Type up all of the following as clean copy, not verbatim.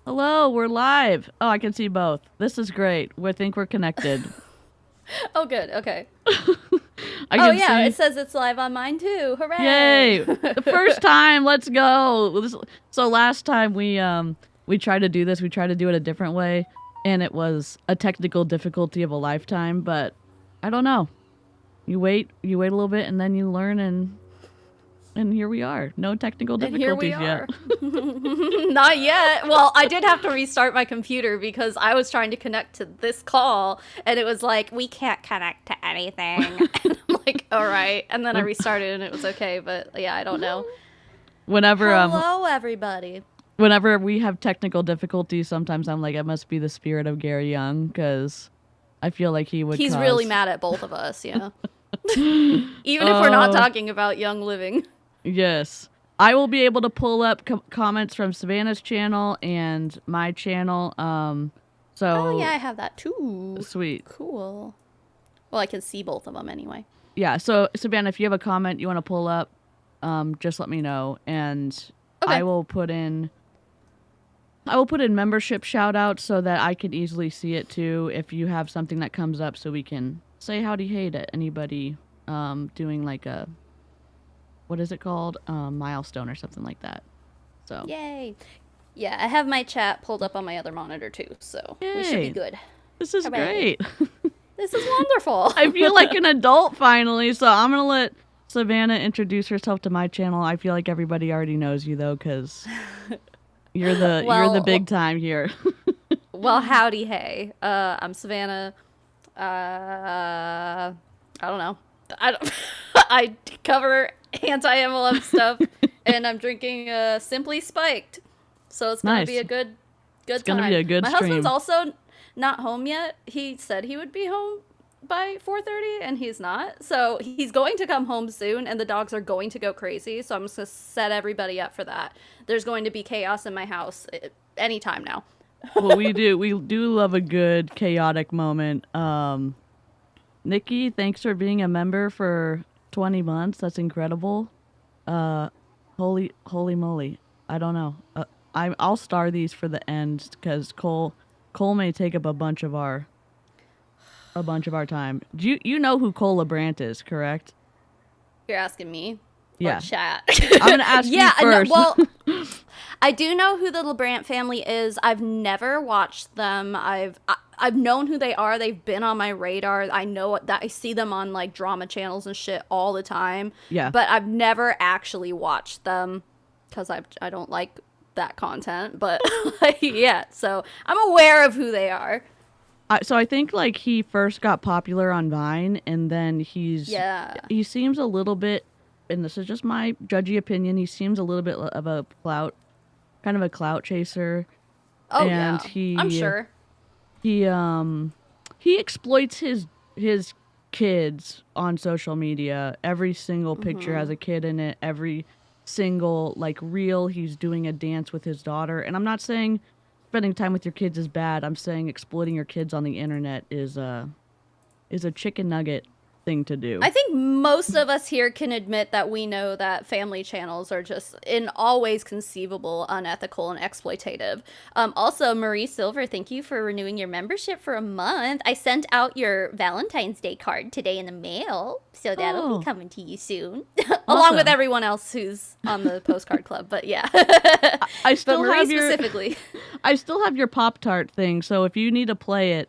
Hello, we're live. Oh, I can see both. This is great. We think we're connected. Oh, good. Okay. I Oh, can yeah. see. It says it's live on mine too. Yay! Hooray! The first time. Let's go. So last time we tried to do this. We tried to do it a different way, and it was a technical difficulty of a lifetime. But I don't know. You wait a little bit, and then you learn, and here we are. No technical And here we difficulties yet. are. Not yet. Well, I did have to restart my computer because I was trying to connect to this call, and it was like, we can't connect to anything. And I'm like, all right. And then I restarted, and it was okay. But yeah, I don't know. Whenever Hello, everybody. whenever we have technical difficulties, sometimes I'm like, it must be the spirit of Gary Young, because I feel like he would. He's really mad at both of us, yeah. Even if we're not talking about Young Living. Yes. I will be able to pull up comments from Savannah's channel and my channel. Oh, yeah, I have that too. Sweet. Cool. Well, I can see both of them anyway. Yeah, so Savannah, if you have a comment you want to pull up, just let me know, and Okay. I will put in membership shout outs so that I can easily see it too if you have something that comes up, so we can say howdy hey to anybody doing like a, what is it called? Milestone or something like that. So Yay. Yeah, I have my chat pulled up on my other monitor too, so we should be Yay. good. This is Hooray. great. This is wonderful. I feel like an adult finally, so I'm gonna let Savannah introduce herself to my channel. I feel like everybody already knows you though, because you're the big time here. Well, howdy hey. I'm Savannah. I don't know. I cover anti-MLM stuff, and I'm drinking Simply Spiked. So it's gonna Nice. be a good It's time. gonna be a good My stream. husband's also not home yet. He said he would be home by 4:30, and he's not. So he's going to come home soon, and the dogs are going to go crazy. So I'm just gonna set everybody up for that. There's going to be chaos in my house anytime now. Well, we do love a good chaotic moment. Nikki, thanks for being a member for 20 months. That's incredible. Holy moly. I don't know. I'll star these for the end because Cole may take up a bunch of our time. Do you know who Cole LaBrant is, correct? You're asking me? Yeah. Or chat? I'm gonna ask you No, first. well, I do know who the LeBrant family is. I've never watched them. I've known who they are. They've been on my radar. I know that I see them on like drama channels and shit all the time. Yeah. But I've never actually watched them because I don't like that content. But yeah, so I'm aware of who they are. So I think like he first got popular on Vine, and then he seems a little bit, and this is just my judgy opinion, he seems a little bit of a kind of a clout chaser. Oh, and yeah. I'm sure. He exploits his kids on social media. Every single picture has a kid in it. Every single like reel, he's doing a dance with his daughter. And I'm not saying spending time with your kids is bad. I'm saying exploiting your kids on the internet is a chicken nugget thing to do. I think most of us here can admit that we know that family channels are just in all ways conceivable unethical and exploitative. Also, Marie Silver, thank you for renewing your membership for a month. I sent out your Valentine's Day card today in the mail, so that'll be coming to you soon. Along with everyone else who's on the postcard club, but yeah. I still but Marie have your specifically. I still have your Pop-Tart thing, so if you need to play it,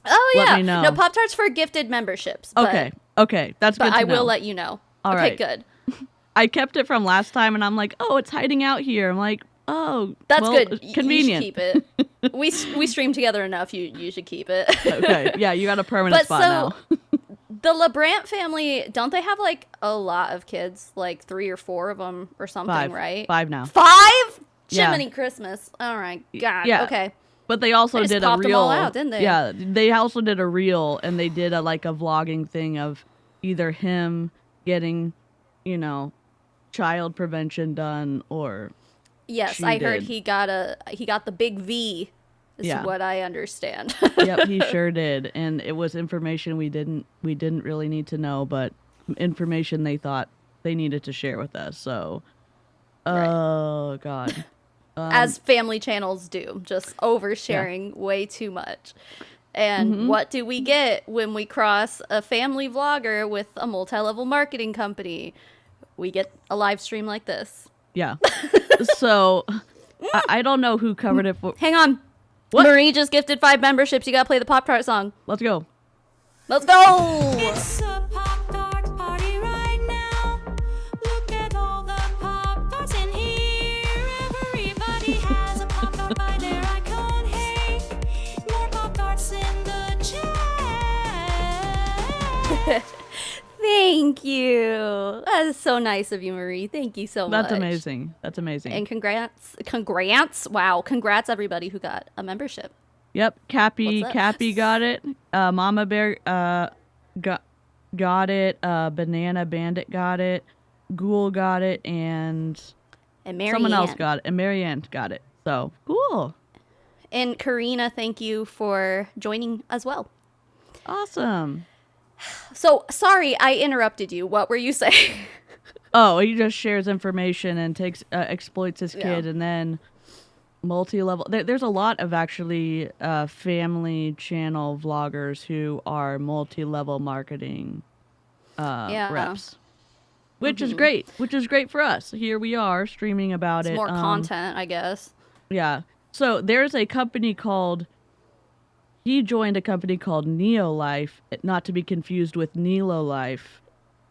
oh yeah, let me know. No, Pop-Tarts for gifted memberships. But, Okay, that's good to know. But I will let you know. All okay, right. Good. I kept it from last time, and I'm like, oh, it's hiding out here. I'm like, oh, that's well, good. Convenient. You should keep it. we stream together enough. You should keep it. Okay, yeah, you got a permanent spot now. The LeBrant family, don't they have like a lot of kids, like 3 or 4 of them or something, right? 5 now. 5? Yeah. Jiminy Christmas. All right, God. Yeah. Okay. But they also They just did a popped reel. them all out, didn't they? Yeah, they also did a reel, and they did a vlogging thing of either him getting, child prevention done, or yes, I heard he got the big V. Is what I understand. Yep, he sure did, and it was information we didn't really need to know, but information they thought they needed to share with us. So, oh God. as family channels do, just oversharing way too much. And what do we get when we cross a family vlogger with a multi-level marketing company? We get a live stream like this. Yeah. So I don't know who covered it for. Hang on. What? Marie just gifted 5 memberships. You gotta play the Pop-Tart song. Let's go. Let's go! It's a Pop-Tart party right now. Look at all the Pop-Tarts in here. Everybody has a Pop-Tart by their icon. Hey, more Pop-Tarts in the chat. Thank you. That is so nice of you, Marie. Thank you so much. That's amazing. That's amazing. And congrats. Wow. Congrats, everybody who got a membership. Yep. Cappy What's up? got it. Mama Bear got it. Banana Bandit got it. Ghoul got it. And someone else got it. And Marianne got it. So, cool. And Karina, thank you for joining as well. Awesome. So, sorry, I interrupted you. What were you saying? Oh, he just shares information and exploits his kid, and then multi-level. There's a lot of actually family channel vloggers who are multi-level marketing reps, which is great. Which is great for us. Here we are streaming about it. More content, I guess. Yeah. So there's a company called. He joined a company called NeoLife, not to be confused with NeoLife.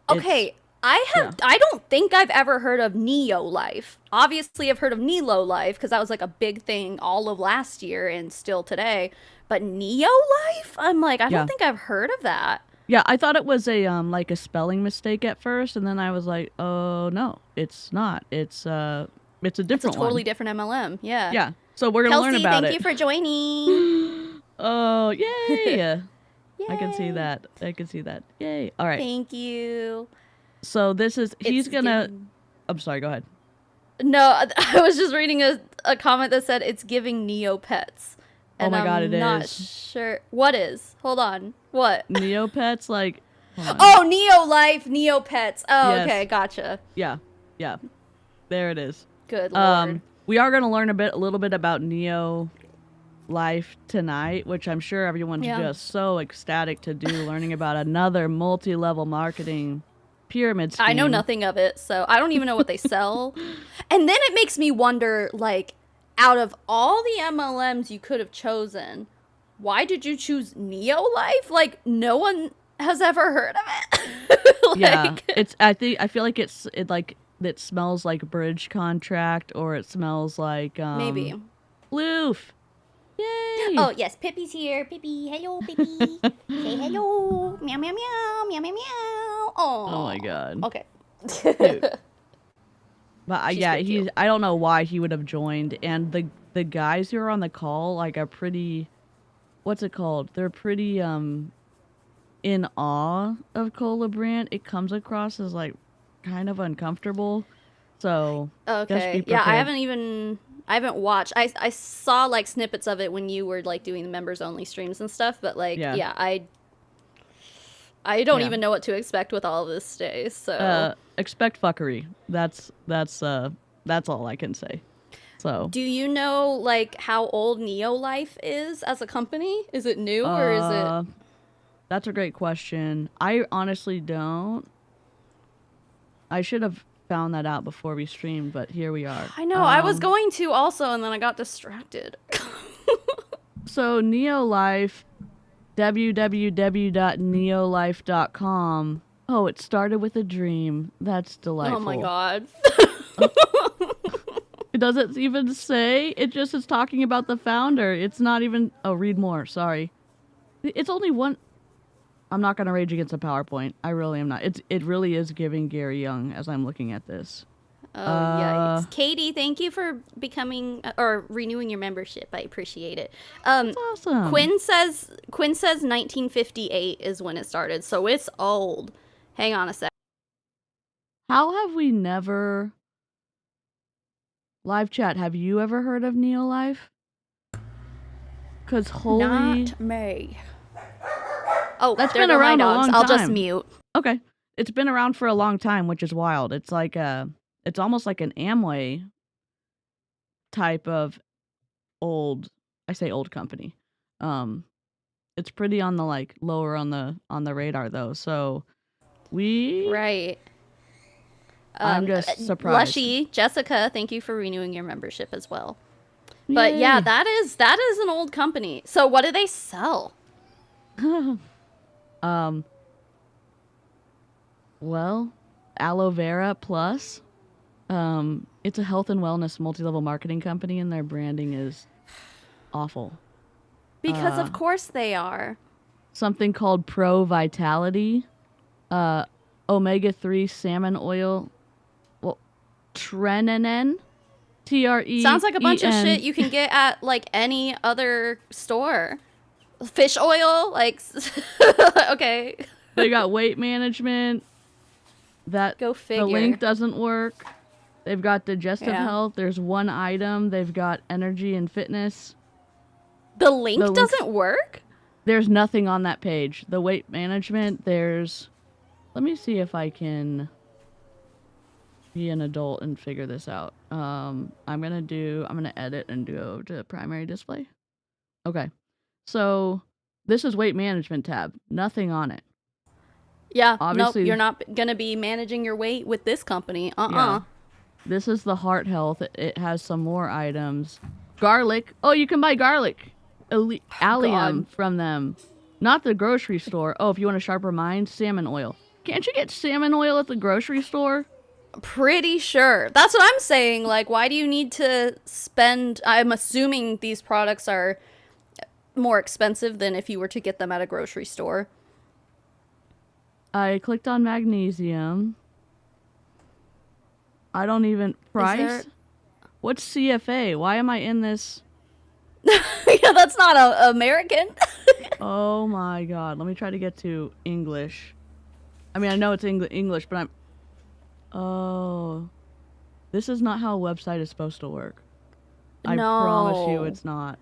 Okay, I don't think I've ever heard of NeoLife. Obviously, I've heard of NeoLife because that was like a big thing all of last year and still today. But NeoLife? I'm like, I don't think I've heard of that. Yeah, I thought it was a like a spelling mistake at first, and then I was like, oh no, it's not. It's a different one. It's a totally different MLM. Yeah. Yeah. So we're gonna learn about it. Kelsey, thank you for joining. Oh, yay! Yay. I can see that. Yay! All right. Thank you. So this is he's gonna. Giving... I'm sorry. Go ahead. No, I was just reading a comment that said it's giving Neopets. Oh my God, it is. I'm not sure what is. Hold on. What? Neopets, like. Oh, NeoLife, Neopets. Oh, yes. Okay, gotcha. Yeah. There it is. Good Lord. We are gonna learn a little bit about NeoLife tonight, which I'm sure everyone's just so ecstatic to do, learning about another multi-level marketing pyramid scheme. I know nothing of it, so I don't even know what they sell. And then it makes me wonder, like, out of all the MLMs you could have chosen, why did you choose NeoLife? Like, no one has ever heard of it. I feel like it smells like bridge contract, or it smells like maybe Bloof. Yay! Oh, yes, Pippi's here. Pippi, hello, Pippi. Say hello. Meow, meow, meow, meow, meow, meow. Oh my God. Okay. But I don't know why he would have joined. And the guys who are on the call, like, are pretty, what's it called? They're pretty in awe of Cole LaBrant. It comes across as like kind of uncomfortable. So okay, yeah, I haven't watched. I saw like snippets of it when you were like doing the members only streams and stuff, but like I don't even know what to expect with all of this today. So expect fuckery. That's all I can say. So do you know like how old NeoLife is as a company? Is it new or is it? That's a great question. I honestly don't. I should have found that out before we streamed, but here we are. I know. I was going to also, and then I got distracted. So NeoLife, www.neolife.com. Oh, it started with a dream. That's delightful. Oh my God. It doesn't even say. It just is talking about the founder. It's not even. Oh, read more. Sorry. It's only one. I'm not going to rage against a PowerPoint. I really am not. It really is giving Gary Young as I'm looking at this. Oh, yikes. Katie, thank you for becoming or renewing your membership. I appreciate it. That's awesome. Quinn says 1958 is when it started, so it's old. Hang on a sec. How have we never... Live chat, have you ever heard of NeoLife? Because holy... Not me. Oh, that's been around a long time. I'll just mute. Okay. It's been around for a long time, which is wild. It's like it's almost like an Amway type of I say old company. It's pretty on the like lower on the radar though. So Right. I'm just surprised. Lushy, Jessica, thank you for renewing your membership as well. But yeah, Yay. that is an old company. So what do they sell? Well, Aloe Vera Plus. It's a health and wellness multi-level marketing company, and their branding is awful. Because of course they are. Something called Pro Vitality, omega-3 salmon oil, well, trenanen, TRE. Sounds like a bunch of shit you can get at like any other store. Fish oil, like okay. They got weight management. That Go figure. The link doesn't work. They've got digestive Yeah. health. There's one item. They've got energy and fitness. The link The link's- doesn't work? There's nothing on that page. The weight management, let me see if I can be an adult and figure this out. I'm gonna edit and go to primary display. Okay. So this is weight management tab. Nothing on it. Yeah, Obviously- nope, you're not going to be managing your weight with this company. Yeah. This is the heart health. It has some more items. Garlic. Oh, you can buy garlic. Allium from them. Not the grocery store. Oh, if you want a sharper mind, salmon oil. Can't you get salmon oil at the grocery store? Pretty sure. That's what I'm saying. Like, why do you need to spend... I'm assuming these products are more expensive than if you were to get them at a grocery store. I clicked on magnesium. I don't even... Price? there- What's CFA? Why am I in this? Yeah, that's not American. Oh my god. Let me try to get to English. I mean, I know it's English, but Oh. This is not how a website is supposed to work. I promise you No. it's not.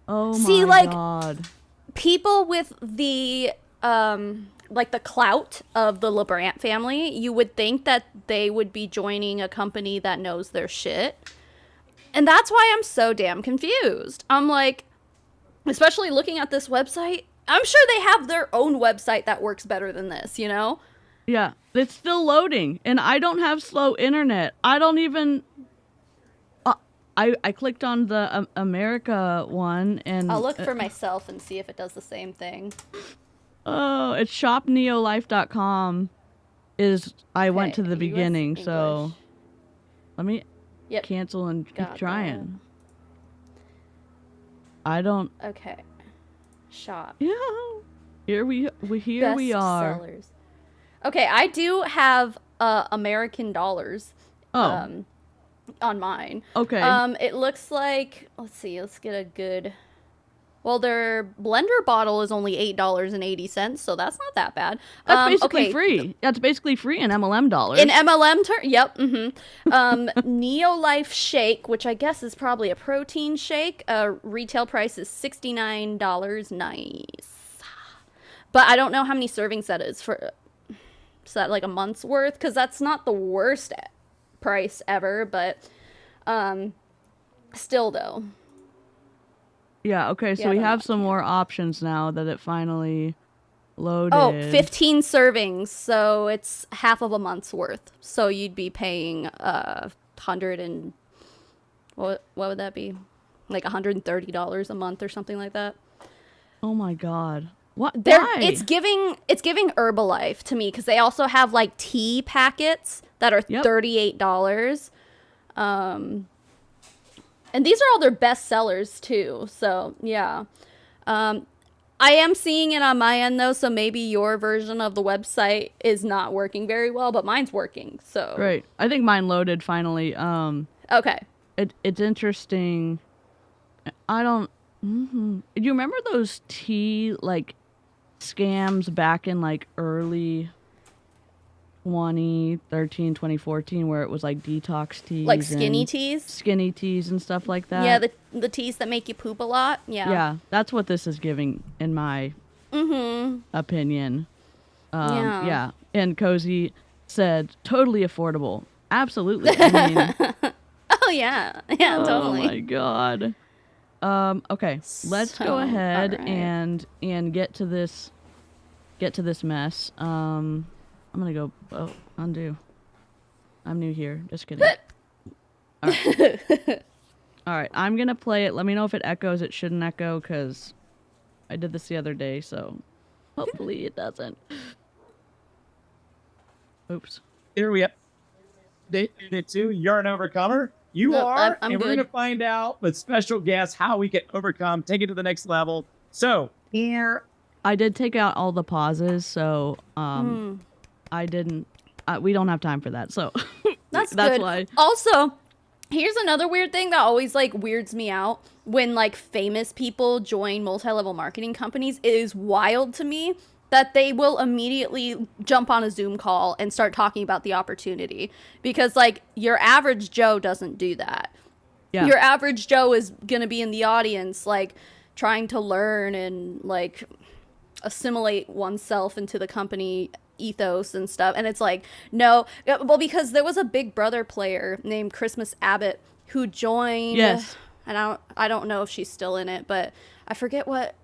Oh See, my like- god. People with the like the clout of the LeBrant family, you would think that they would be joining a company that knows their shit. And that's why I'm so damn confused. I'm like, especially looking at this website, I'm sure they have their own website that works better than this, you know? Yeah, it's still loading, and I don't have slow internet. I don't even... I clicked on the America one, and... I'll look for myself and see if it does the same thing. Oh, it's shopneolife.com I went to Okay, the US beginning, so... English. Let me Yep. cancel and keep Got trying. I don't... Okay. Shop. Yeah. Here we are. Sellers. Okay, I do have American dollars Oh, on mine. okay. It looks like, let's see, let's get a good. Well, their blender bottle is only $8.80, so that's not that bad. That's basically okay, free. That's basically free in MLM dollars. in MLM yep. NeoLife shake, which I guess is probably a protein shake. Retail price is $69. Nice, but I don't know how many servings that is for. Is that like a month's worth? Because that's not the worst price ever, but still though. Yeah, okay, so Yeah, we they're have not some more options now that it finally loaded. Oh, 15 servings, so it's half of a month's worth. So you'd be paying 100 and what would that be? Like $130 a month or something like that. Oh my god. What? They're, Why? it's giving Herbalife to me because they also have like tea packets that are Yep. $38. And these are all their best sellers too. So yeah. I am seeing it on my end though, so maybe your version of the website is not working very well, but mine's working. So Great. I think mine loaded finally. okay. It's interesting. I don't... Do you remember those tea, like, scams back in, like, early 2013, 2014, where it was, like, detox teas? Like skinny and teas? Skinny teas and stuff like that? Yeah, the teas that make you poop a lot. Yeah. Yeah, that's what this is giving, in my opinion. Yeah. Yeah. And Cozy said, totally affordable. Absolutely. I mean, Oh yeah. Yeah, Oh totally. my god. Okay, let's So, go ahead alright. and get to this mess. I'm gonna go undo. I'm new here. Just kidding. All right, I'm gonna play it. Let me know if it echoes. It shouldn't echo because I did this the other day, so hopefully it doesn't. Oops. Here we are. Day 2, you're an overcomer. You No, are, I'm and we're good. going to find out with special guests how we can overcome, take it to the next level. So, here, I did take out all the pauses, so I didn't. We don't have time for that, so That's that's good. why. Also, here's another weird thing that always like weirds me out when like famous people join multi-level marketing companies. It is wild to me that they will immediately jump on a Zoom call and start talking about the opportunity, because like your average Joe doesn't do that. Yeah. Your average Joe is going to be in the audience like trying to learn and like assimilate oneself into the company ethos and stuff. And it's like, no, well, because there was a Big Brother player named Christmas Abbott who joined. Yes. And I don't know if she's still in it, but I forget what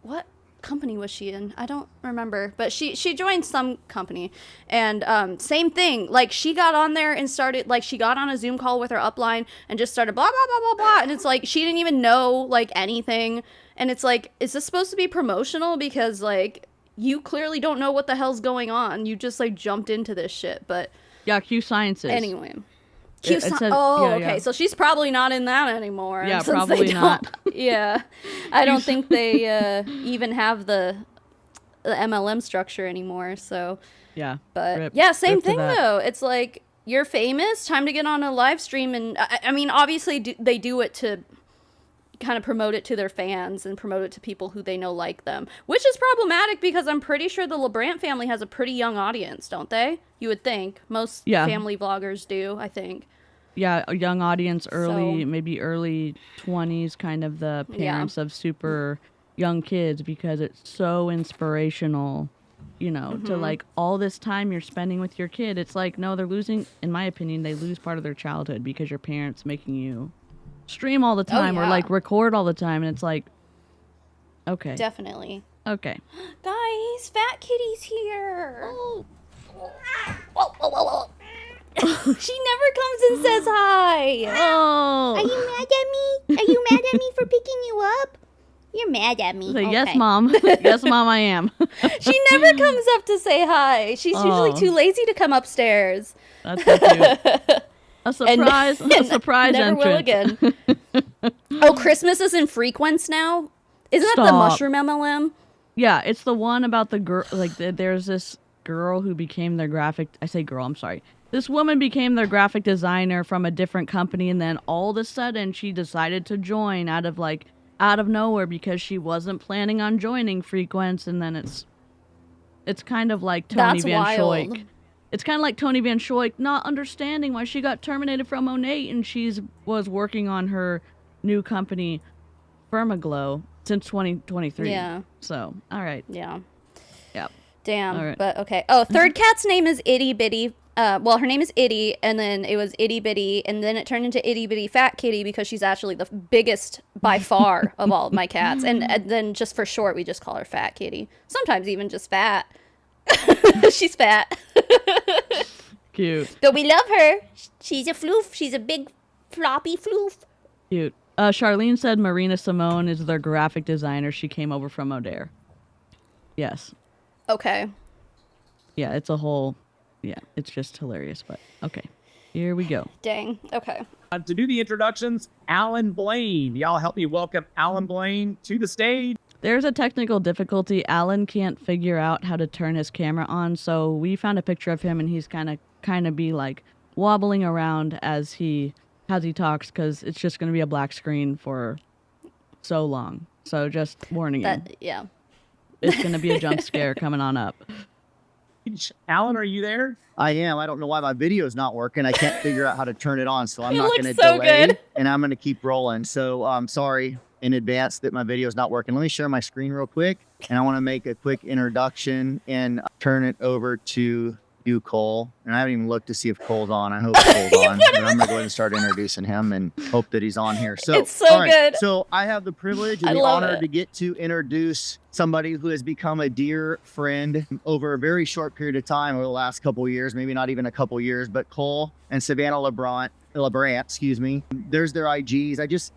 company was she in. I don't remember, but she joined some company. And same thing, like she got on there and started, like she got on a Zoom call with her upline and just started blah blah blah blah blah, and it's like she didn't even know like anything. And it's like, is this supposed to be promotional? Because like you clearly don't know what the hell's going on. You just like jumped into this shit. But Yeah, Q Sciences. anyway. It says- Oh, yeah, okay. yeah. So she's probably not in that anymore. Yeah, since they probably don't- not. Yeah, I don't think they even have the MLM structure anymore. So, Yeah. but Rip. yeah, same Rip to thing that. though. It's like you're famous, time to get on a live stream, and I mean, obviously they do it to kind of promote it to their fans and promote it to people who they know like them, which is problematic because I'm pretty sure the LeBrant family has a pretty young audience, don't they? You would think most Yeah. family vloggers do. I think. Yeah, a young audience, So- maybe early 20s, kind of the Yeah. parents of super young kids, because it's so inspirational, you know, to Mm-hmm. like all this time you're spending with your kid. It's like, no, they're losing, in my opinion, they lose part of their childhood because your parents making you stream all the time or yeah. like record all the time. And it's like, okay, Definitely. okay. Guys, Fat Kitty's here. Oh. She never comes and says hi. Oh, Are you mad at me? Are you mad at me for picking you up? You're mad at me. say, Okay. yes, mom. Yes, mom, I am. She never comes up to say hi. She's usually Oh. too lazy to come upstairs. That's so cute. A surprise, a and surprise never entrance. will again. Oh, Christmas is in Frequence now? Isn't that the Stop. mushroom MLM? Yeah, it's the one about the girl. Like, there's this girl who became their graphic. I say girl. I'm sorry. This woman became their graphic designer from a different company, and then all of a sudden she decided to join out of nowhere because she wasn't planning on joining Frequence, and then it's kind of like Tony That's Van wild. Schoik. It's kind of like Tony Van Schoik not understanding why she got terminated from Onate, and was working on her new company, Firmaglow, since 2023. Yeah. So, all right. Yeah. Yep. Damn. All right. But okay. Oh, third cat's name is Itty Bitty. Well, her name is Itty, and then it was Itty Bitty, and then it turned into Itty Bitty Fat Kitty because she's actually the biggest by far of all of my cats. And then just for short, we just call her Fat Kitty. Sometimes even just Fat. She's fat. Cute. But we love her. She's a floof. She's a big floppy floof. Cute. Charlene said Marina Simone is their graphic designer. She came over from O'Dare. Yes. Okay. Yeah, it's a whole... Yeah, it's just hilarious, but okay. Here we go. Dang. Okay. to do the introductions, Alan Blaine. Y'all help me welcome Alan Blaine to the stage. There's a technical difficulty. Alan can't figure out how to turn his camera on, so we found a picture of him, and he's kind of be like wobbling around as he talks, because it's just going to be a black screen for so long. So just warning you, Yeah. it's going to be a jump scare coming on up. Alan, are you there? I am. I don't know why my video is not working. I can't figure out how to turn it on, so I'm It not looks going to so delay, good. and I'm going to keep rolling. So I'm sorry in advance that my video is not working. Let me share my screen real quick, and I want to make a quick introduction and turn it over to you, Cole. And I haven't even looked to see if Cole's on. I hope Cole's on. But I'm going to go ahead and start introducing him and hope that he's on here. So It's so all right, good. So I have the privilege I and the love honor it. to get to introduce somebody who has become a dear friend over a very short period of time, over the last couple of years, maybe not even a couple of years, but Cole and Savannah LeBrant, excuse me. There's their IGs. I just,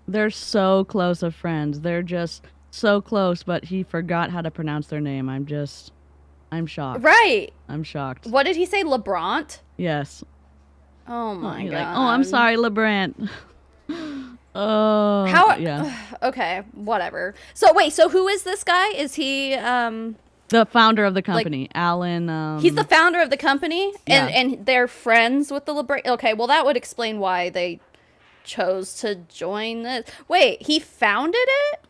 They're so close of friends. They're just so close, but he forgot how to pronounce their name. I'm shocked. Right. I'm shocked. What did he say? LeBrant? Yes. Oh my He's god. like, oh, I'm sorry, LeBrant. Oh, How? yeah. Okay, whatever. So wait, so who is this guy? Is he The founder of the company, Alan. he's the founder of the company yeah. and they're friends with the LeBrant. Okay, well that would explain why they chose to join this. Wait, he founded it?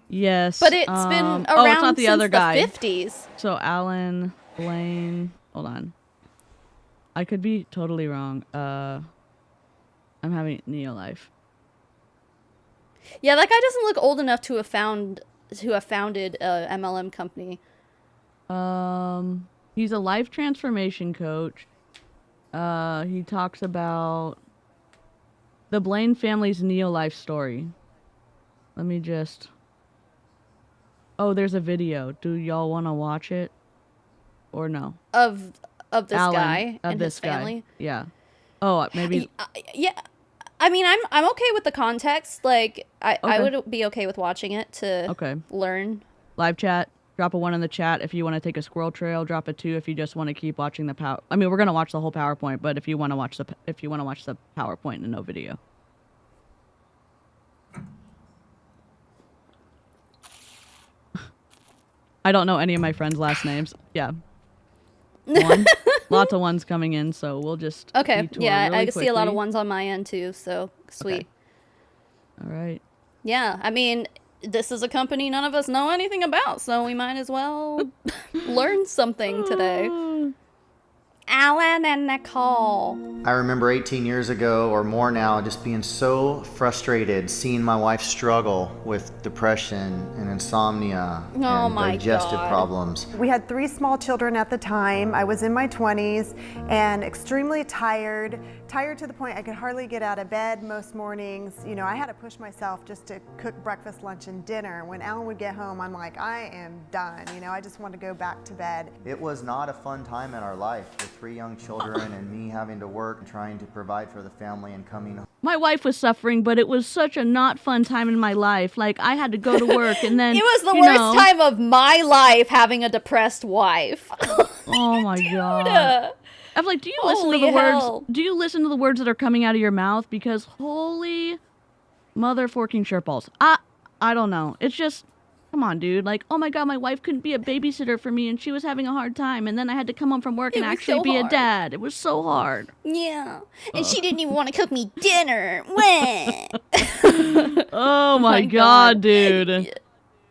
Yes. But it's been around oh, it's not the since other guy. the 50s. So Alan Blaine. Hold on. I could be totally wrong. I'm having NeoLife. Yeah, that guy doesn't look old enough to have founded a MLM company. He's a life transformation coach. He talks about the Blaine family's NeoLife story. Let me just. Oh, there's a video. Do y'all want to watch it, or no? Of this Alan, guy of and this his family. guy. Yeah. Oh, maybe. Yeah. I mean, I'm okay with the context. Like, I Okay. would be okay with watching it to Okay. learn. Live chat. Drop a 1 in the chat if you want to take a squirrel trail. Drop a 2 if you just want to keep watching the power. I mean, we're gonna watch the whole PowerPoint, but if you want to watch the PowerPoint and no video. I don't know any of my friends' last names. Yeah. One. Lots of ones coming in, so we'll just Okay. detour Yeah, really I can see a lot of quickly. ones on my end too. So sweet. All right. Yeah. I mean, this is a company none of us know anything about, so we might as well learn something today. Alan and Nicole. I remember 18 years ago or more now just being so frustrated seeing my wife struggle with depression and insomnia Oh and my digestive God. problems. We had 3 small children at the time. I was in my 20s and extremely tired to the point I could hardly get out of bed most mornings. You know, I had to push myself just to cook breakfast, lunch, and dinner. When Alan would get home, I'm like, I am done. You know, I just want to go back to bed. It was not a fun time in our life with 3 young children and me having to work and trying to provide for the family and coming home. My wife was suffering, but it was such a not fun time in my life. Like, I had to go to work and then It was the you worst know- time of my life having a depressed wife. Oh my god. I'm like, do you listen to Holy the hell. words? Do you listen to the words that are coming out of your mouth? Because holy mother forking shirtballs. I don't know. It's just, come on, dude. Like, oh my god, my wife couldn't be a babysitter for me and she was having a hard time. And then I had to come home from work It and was actually so be a hard. dad. It was so hard. Yeah. And she didn't even want to cook me dinner. Wah. Oh my my god, God. dude.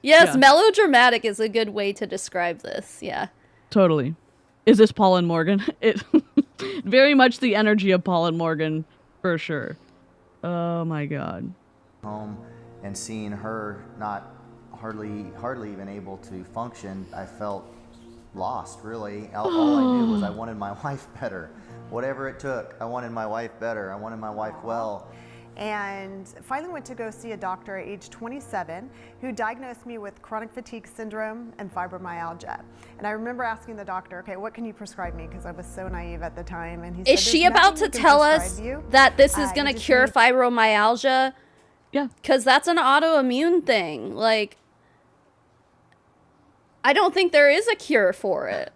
Yes, Yeah. melodramatic is a good way to describe this. Yeah. Totally. Is this Paul and Morgan? It very much the energy of Paul and Morgan, for sure. Oh my god. Home and seeing her not hardly even able to function, I felt lost, really. All I knew was I wanted my wife better. Whatever it took, I wanted my wife better. I wanted my wife well. And finally went to go see a doctor at age 27 who diagnosed me with chronic fatigue syndrome and fibromyalgia. And I remember asking the doctor, okay, what can you prescribe me? Because I was so naive at the time. And he said, Is she "There's about to nothing we can tell us prescribe you. that this is You going to just cure need- fibromyalgia? Yeah. Because that's an autoimmune thing. Like, I don't think there is a cure for it.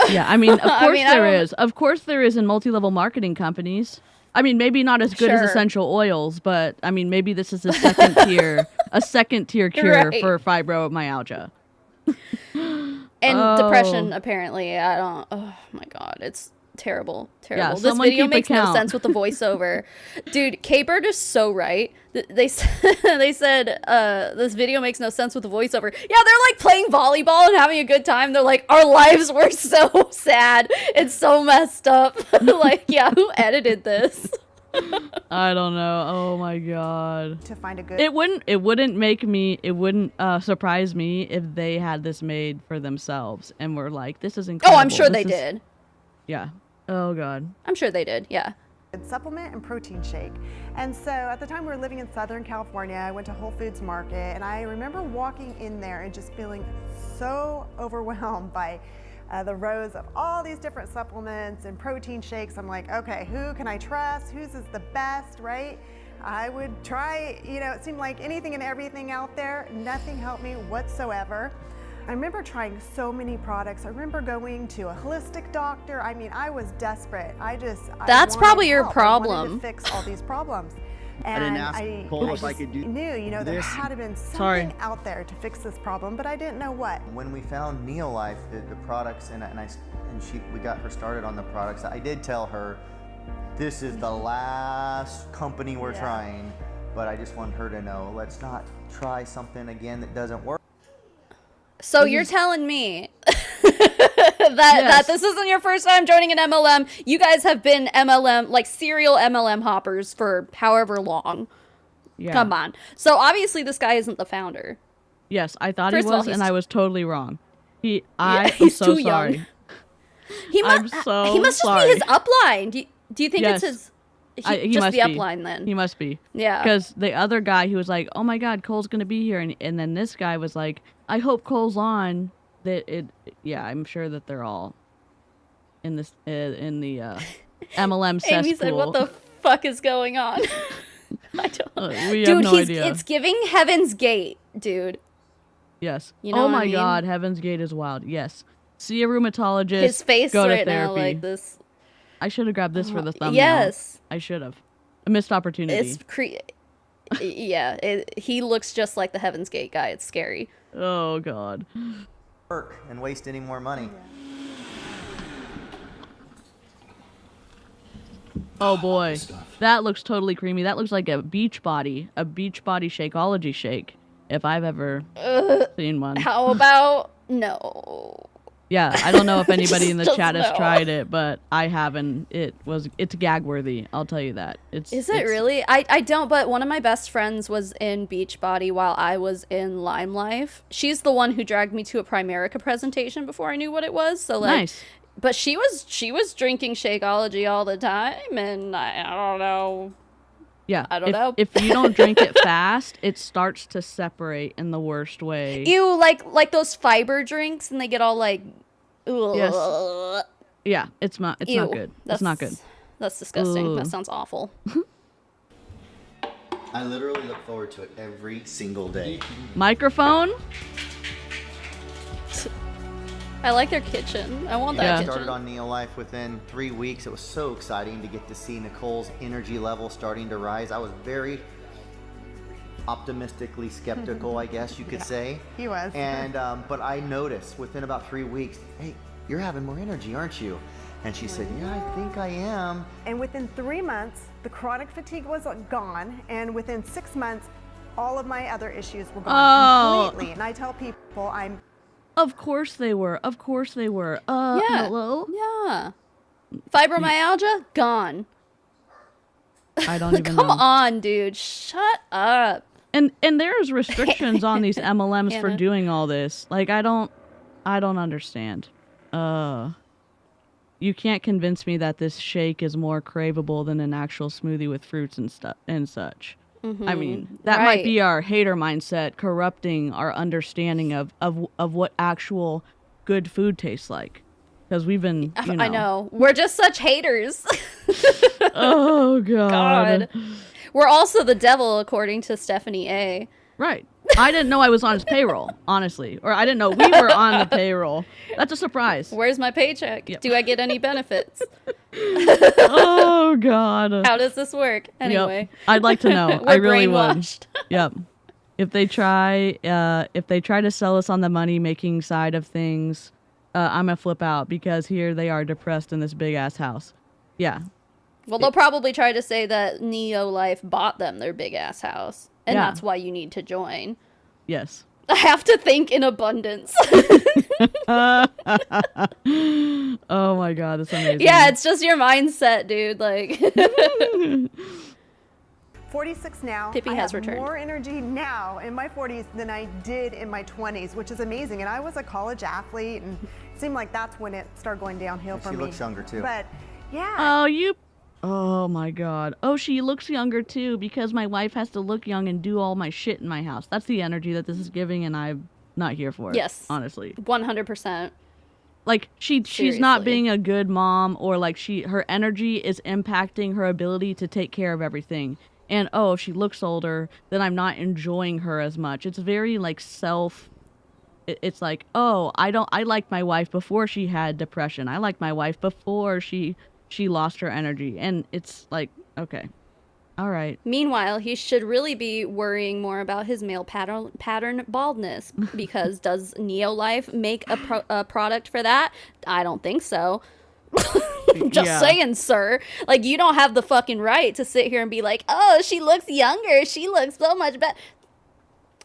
Yeah, I mean, of course I mean, I there don't- is. Of course there is in multi-level marketing companies. I mean, maybe not as good as Sure. essential oils, but I mean, maybe this is a second tier cure Right. for fibromyalgia. And Oh. depression, apparently. I don't. Oh my god, it's terrible. Terrible. This someone video keep a makes no count. sense with the voiceover. Dude, K-Bird is so right. They said this video makes no sense with the voiceover. Yeah, they're like playing volleyball and having a good time. They're like, our lives were so sad. It's so messed up. Like, yeah, who edited this? I don't know. Oh my god. to find a good. It wouldn't surprise me if they had this made for themselves and were like, this is incredible. Oh, I'm sure they This is- did. Yeah. Oh god. I'm sure they did. Yeah. Supplement and protein shake. And so at the time we were living in Southern California, I went to Whole Foods Market, and I remember walking in there and just feeling so overwhelmed by the rows of all these different supplements and protein shakes. I'm like, okay, who can I trust? Whose is the best, right? I would try, it seemed like anything and everything out there. Nothing helped me whatsoever. I remember trying so many products. I remember going to a holistic doctor. I mean, I was desperate. That's wanted probably your help. I wanted problem. to fix all these problems. I didn't ask Cole if I just could do knew, there this. had to been Sorry. something out there to fix this problem, but I didn't know what. When we found NeoLife, the products, we got her started on the products. I did tell her, this is the last company we're trying, but I just want her to know, let's not try something again that doesn't work. So you're telling me that this isn't your first time joining an MLM. You guys have been MLM, like serial MLM hoppers for however long. Yeah. Come on. So obviously this guy isn't the founder. Yes, I thought First he of all, was, he's- and I was totally wrong. I'm he's so too young. sorry. He I'm must. so He must just sorry. be his upline. Do you think Yes. it's his? He just must the be. upline then. He must be. Yeah. Because the other guy, he was like, "Oh my God, Cole's gonna be here," and then this guy was like, "I hope Cole's on." Yeah, I'm sure that they're all in this in the MLM cesspool. Amy said, "What the fuck is going on?" I don't. We have Dude, no idea. it's giving Heaven's Gate, dude. Yes. You know oh what I my mean? God, Heaven's Gate is wild. Yes. See a rheumatologist. His face go to right now, therapy. like this. I should have grabbed this for the thumbnail. Yes. I should have. A missed opportunity. It's yeah. He looks just like the Heaven's Gate guy. It's scary. Oh God. Work and waste any more money. Oh boy. That looks totally creamy. That looks like a beach body Shakeology shake. If I've ever seen one. How about no? Yeah, I don't know if anybody in the Just chat has no. tried it, but I haven't. It's gag worthy. I'll tell you that. Is it really? I don't, but one of my best friends was in Beachbody while I was in LimeLife. She's the one who dragged me to a Primerica presentation before I knew what it was. So like, Nice. But she was drinking Shakeology all the time, and I don't know. Yeah. I don't know. If you don't drink it fast, it starts to separate in the worst way. Ew, like those fiber drinks, and they get all like, ugh. Yes. Yeah, it's not good. It's not good. That's disgusting. Ooh. That sounds awful. I literally look forward to it every single day. Microphone? I like their kitchen. I want that Yeah. I kitchen. started on NeoLife within 3 weeks. It was so exciting to get to see Nicole's energy level starting to rise. I was very optimistically skeptical, I guess you could say. He was. And but I noticed within about 3 weeks, hey, you're having more energy, aren't you? And she said, yeah, I think I am. And within 3 months, the chronic fatigue was gone. And within 6 months, all of my other issues were gone completely. And I tell people Of course they were. Of course they were. Yeah. Hello? Yeah. Fibromyalgia gone. I don't even Come know. on, dude. Shut up. And there's restrictions on these MLMs for Anna. doing all this. Like I don't understand. You can't convince me that this shake is more craveable than an actual smoothie with fruits and stuff and such. I mean, that might Right. be our hater mindset corrupting our understanding of what actual good food tastes like. Because we've been, you know. I know. We're just such haters. Oh God. God. We're also the devil, according to Stephanie A. Right. I didn't know I was on his payroll, honestly. Or I didn't know we were on the payroll. That's a surprise. Where's my paycheck? Yep. Do I get any benefits? Oh God. How does this work? Anyway. Yep. I'd like to know. We're I really would. brainwashed. Yep. If they try to sell us on the money making side of things, I'm gonna flip out because here they are depressed in this big ass house. Yeah. Well, they'll probably try to say that NeoLife bought them their big ass house, and Yeah. that's why you need to join. Yes. I have to think in abundance. Oh my god, that's amazing. Yeah, it's just your mindset, dude. Like, 46 now. Pippi I has have returned. more energy now in my 40s than I did in my 20s, which is amazing. And I was a college athlete, and it seemed like that's when it started going downhill for She me. looks younger too. But yeah. Oh my god. Oh, she looks younger too because my wife has to look young and do all my shit in my house. That's the energy that this is giving, and I'm not here for it. Yes. Honestly. 100%. Like she's Seriously. not being a good mom, or like her energy is impacting her ability to take care of everything. And if she looks older, then I'm not enjoying her as much. It's very like it's like, I liked my wife before she had depression. I liked my wife before she lost her energy. And it's like, okay. All right. Meanwhile, he should really be worrying more about his male pattern baldness, because does NeoLife make a product for that? I don't think so. Just saying, sir. Like, you don't have the fucking right to sit here and be like, oh, she looks younger. She looks so much better.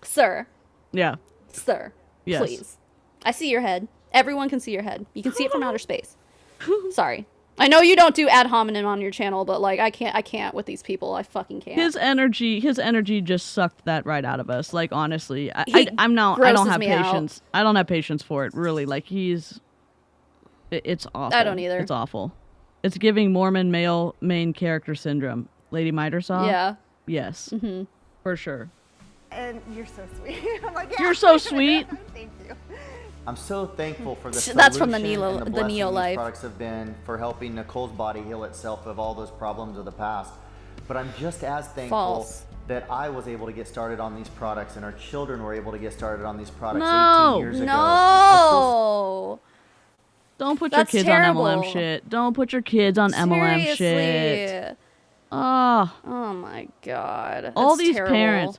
Sir. Yeah. Sir. Yes. Please. I see your head. Everyone can see your head. You can see it from outer space. Sorry. I know you don't do ad hominem on your channel, but like I can't with these people. I fucking can't. His energy just sucked that right out of us. Like, honestly, I don't grosses have me out. patience. I don't have patience for it. Really, like it's awful. I don't either. It's awful. It's giving Mormon male main character syndrome. Lady Mitersaw? Yeah. Yes. Mm-hmm. For sure. And you're so sweet. I'm like, yeah. You're so sweet. Thank you. I'm so thankful for the That's from the solution and the blessing NeoLife. these products have been for helping Nicole's body heal itself of all those problems of the past. But I'm just as thankful False. that I was able to get started on these products and our children were able to get started on these products No. 18 years ago. No. Don't put That's your kids terrible. on MLM shit. Don't put your kids on MLM shit. Seriously. Oh, Oh my god. all That's these terrible. parents.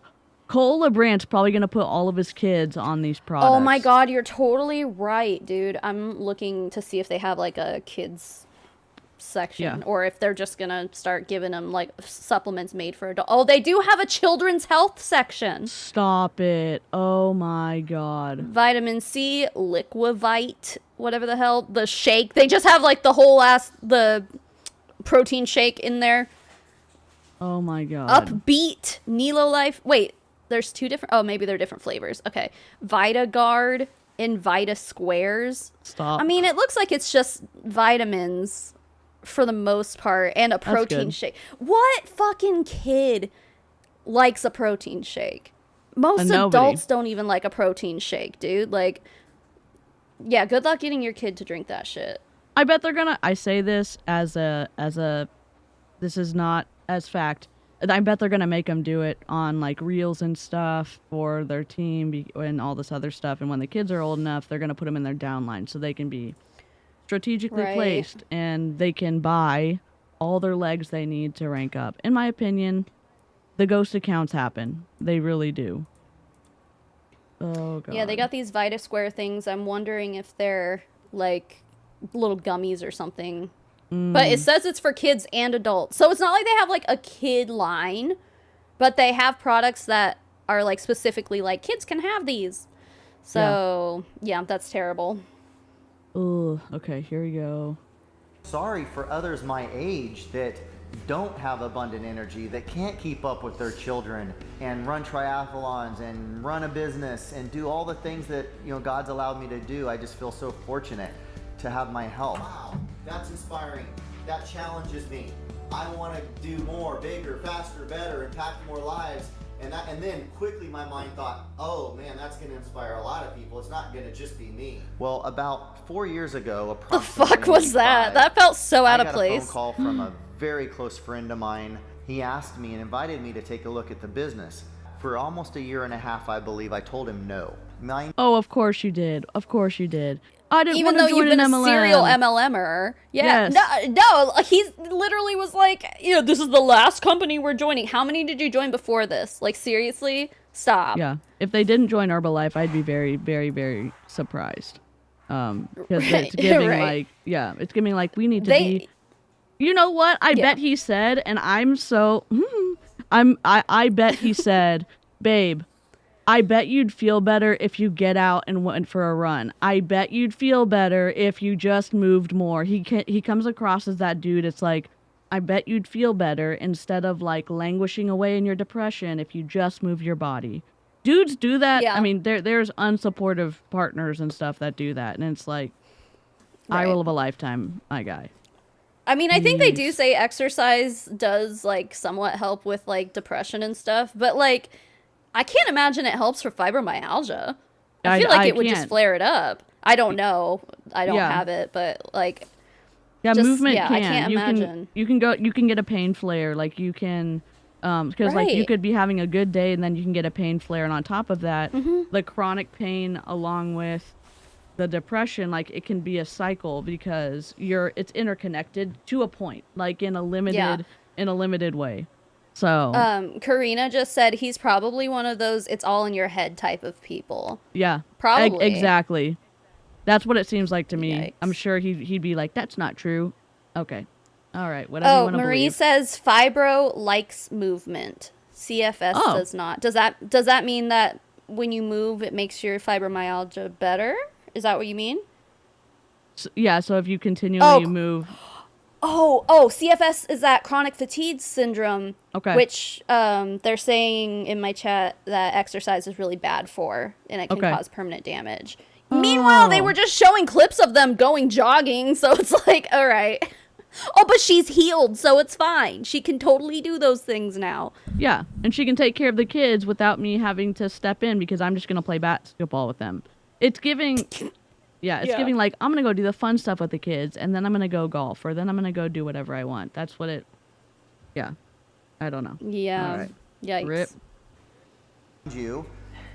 Cole LaBrant's probably going to put all of his kids on these products. Oh my god, you're totally right, dude. I'm looking to see if they have like a kids section, Yeah. or if they're just gonna start giving them like supplements made for adults. Oh, they do have a children's health section. Stop it. Oh my god. Vitamin C, Liquivite, whatever the hell, the shake. They just have like the protein shake in there. Oh my god. Upbeat, NeoLife. Wait, there's two different. Oh, maybe they're different flavors. Okay, VitaGuard and Vita Squares. Stop. I mean, it looks like it's just vitamins for the most part, and a protein good. shake. What fucking kid likes a protein shake? Most Nobody. adults don't even like a protein shake, dude. Like, yeah, good luck getting your kid to drink that shit. I bet they're gonna. I say this as a. This is not as fact. I bet they're gonna make them do it on like reels and stuff for their team and all this other stuff. And when the kids are old enough, they're gonna put them in their downline so they can be strategically Right. placed and they can buy all their legs they need to rank up. In my opinion, the ghost accounts happen. They really do. Oh god. Yeah, they got these Vita Square things. I'm wondering if they're like little gummies or something. But it says it's for kids and adults. So it's not like they have like a kid line, but they have products that are like specifically like kids can have these. So, yeah, that's terrible. Ugh. Okay, here we go. Sorry for others my age that don't have abundant energy, that can't keep up with their children and run triathlons and run a business and do all the things that, you know, God's allowed me to do. I just feel so fortunate to have my health. Wow, that's inspiring. That challenges me. I want to do more, bigger, faster, better, impact more lives. And then quickly my mind thought, oh man, that's going to inspire a lot of people. It's not going to just be me. Well, about 4 years ago, The fuck was that? That felt so out of I place. got a phone call from a very close friend of mine. He asked me and invited me to take a look at the business. For almost a year and a half, I believe, I told him no. Oh, of course you did. Of course you did. I didn't Even want to though join you've been an a MLM. serial MLMer. Yeah. Yes. No, he literally was like, you know, this is the last company we're joining. How many did you join before this? Like, seriously? Stop. Yeah. If they didn't join Herbalife, I'd be very, very, very surprised. Because it's giving right. like, yeah, it's giving like we need to They- be. You know what? I Yeah. bet he said, and I'm so, I bet he said, babe, I bet you'd feel better if you get out and went for a run. I bet you'd feel better if you just moved more. He comes across as that dude. It's like, I bet you'd feel better instead of like languishing away in your depression if you just move your body. Dudes do that. Yeah. I mean, there's unsupportive partners and stuff that do that, and it's like, eye Right. roll of a lifetime, my guy. I mean, I think they do say exercise does like somewhat help with like depression and stuff, but like I can't imagine it helps for fibromyalgia. I feel like it would just can't. flare it up. I don't know. I don't Yeah. have it, but like Yeah, just- movement yeah, can. I can't imagine. You can get a pain flare. Like you can, because like you Right. could be having a good day and then you can get a pain flare, and on top of that, Mm-hmm. the chronic pain along with the depression, like it can be a cycle because it's interconnected to a point, like in a limited way. So Karina just said he's probably one of those it's all in your head type of people. yeah, Probably. exactly. That's what it seems like to me. Yikes. I'm sure he'd be like, that's not true. Okay, all right, whatever you Oh, want to Marie believe. says fibro likes movement. CFS Oh. does not. Does that mean that when you move it makes your fibromyalgia better? Is that what you mean? Yeah, so if you continually move. Oh, CFS is that chronic fatigue syndrome, Okay. which they're saying in my chat that exercise is really bad for, and it can Okay. cause permanent damage. Meanwhile, they were just showing clips of them going jogging, so it's like, all right. Oh, but she's healed, so it's fine. She can totally do those things now. Yeah, and she can take care of the kids without me having to step in because I'm just going to play basketball with them. It's giving, yeah, it's Yeah. giving like, I'm going to go do the fun stuff with the kids, and then I'm going to go golf, or then I'm going to go do whatever I want. That's what yeah, I don't know. Yeah. All right. Yikes. Rip. You,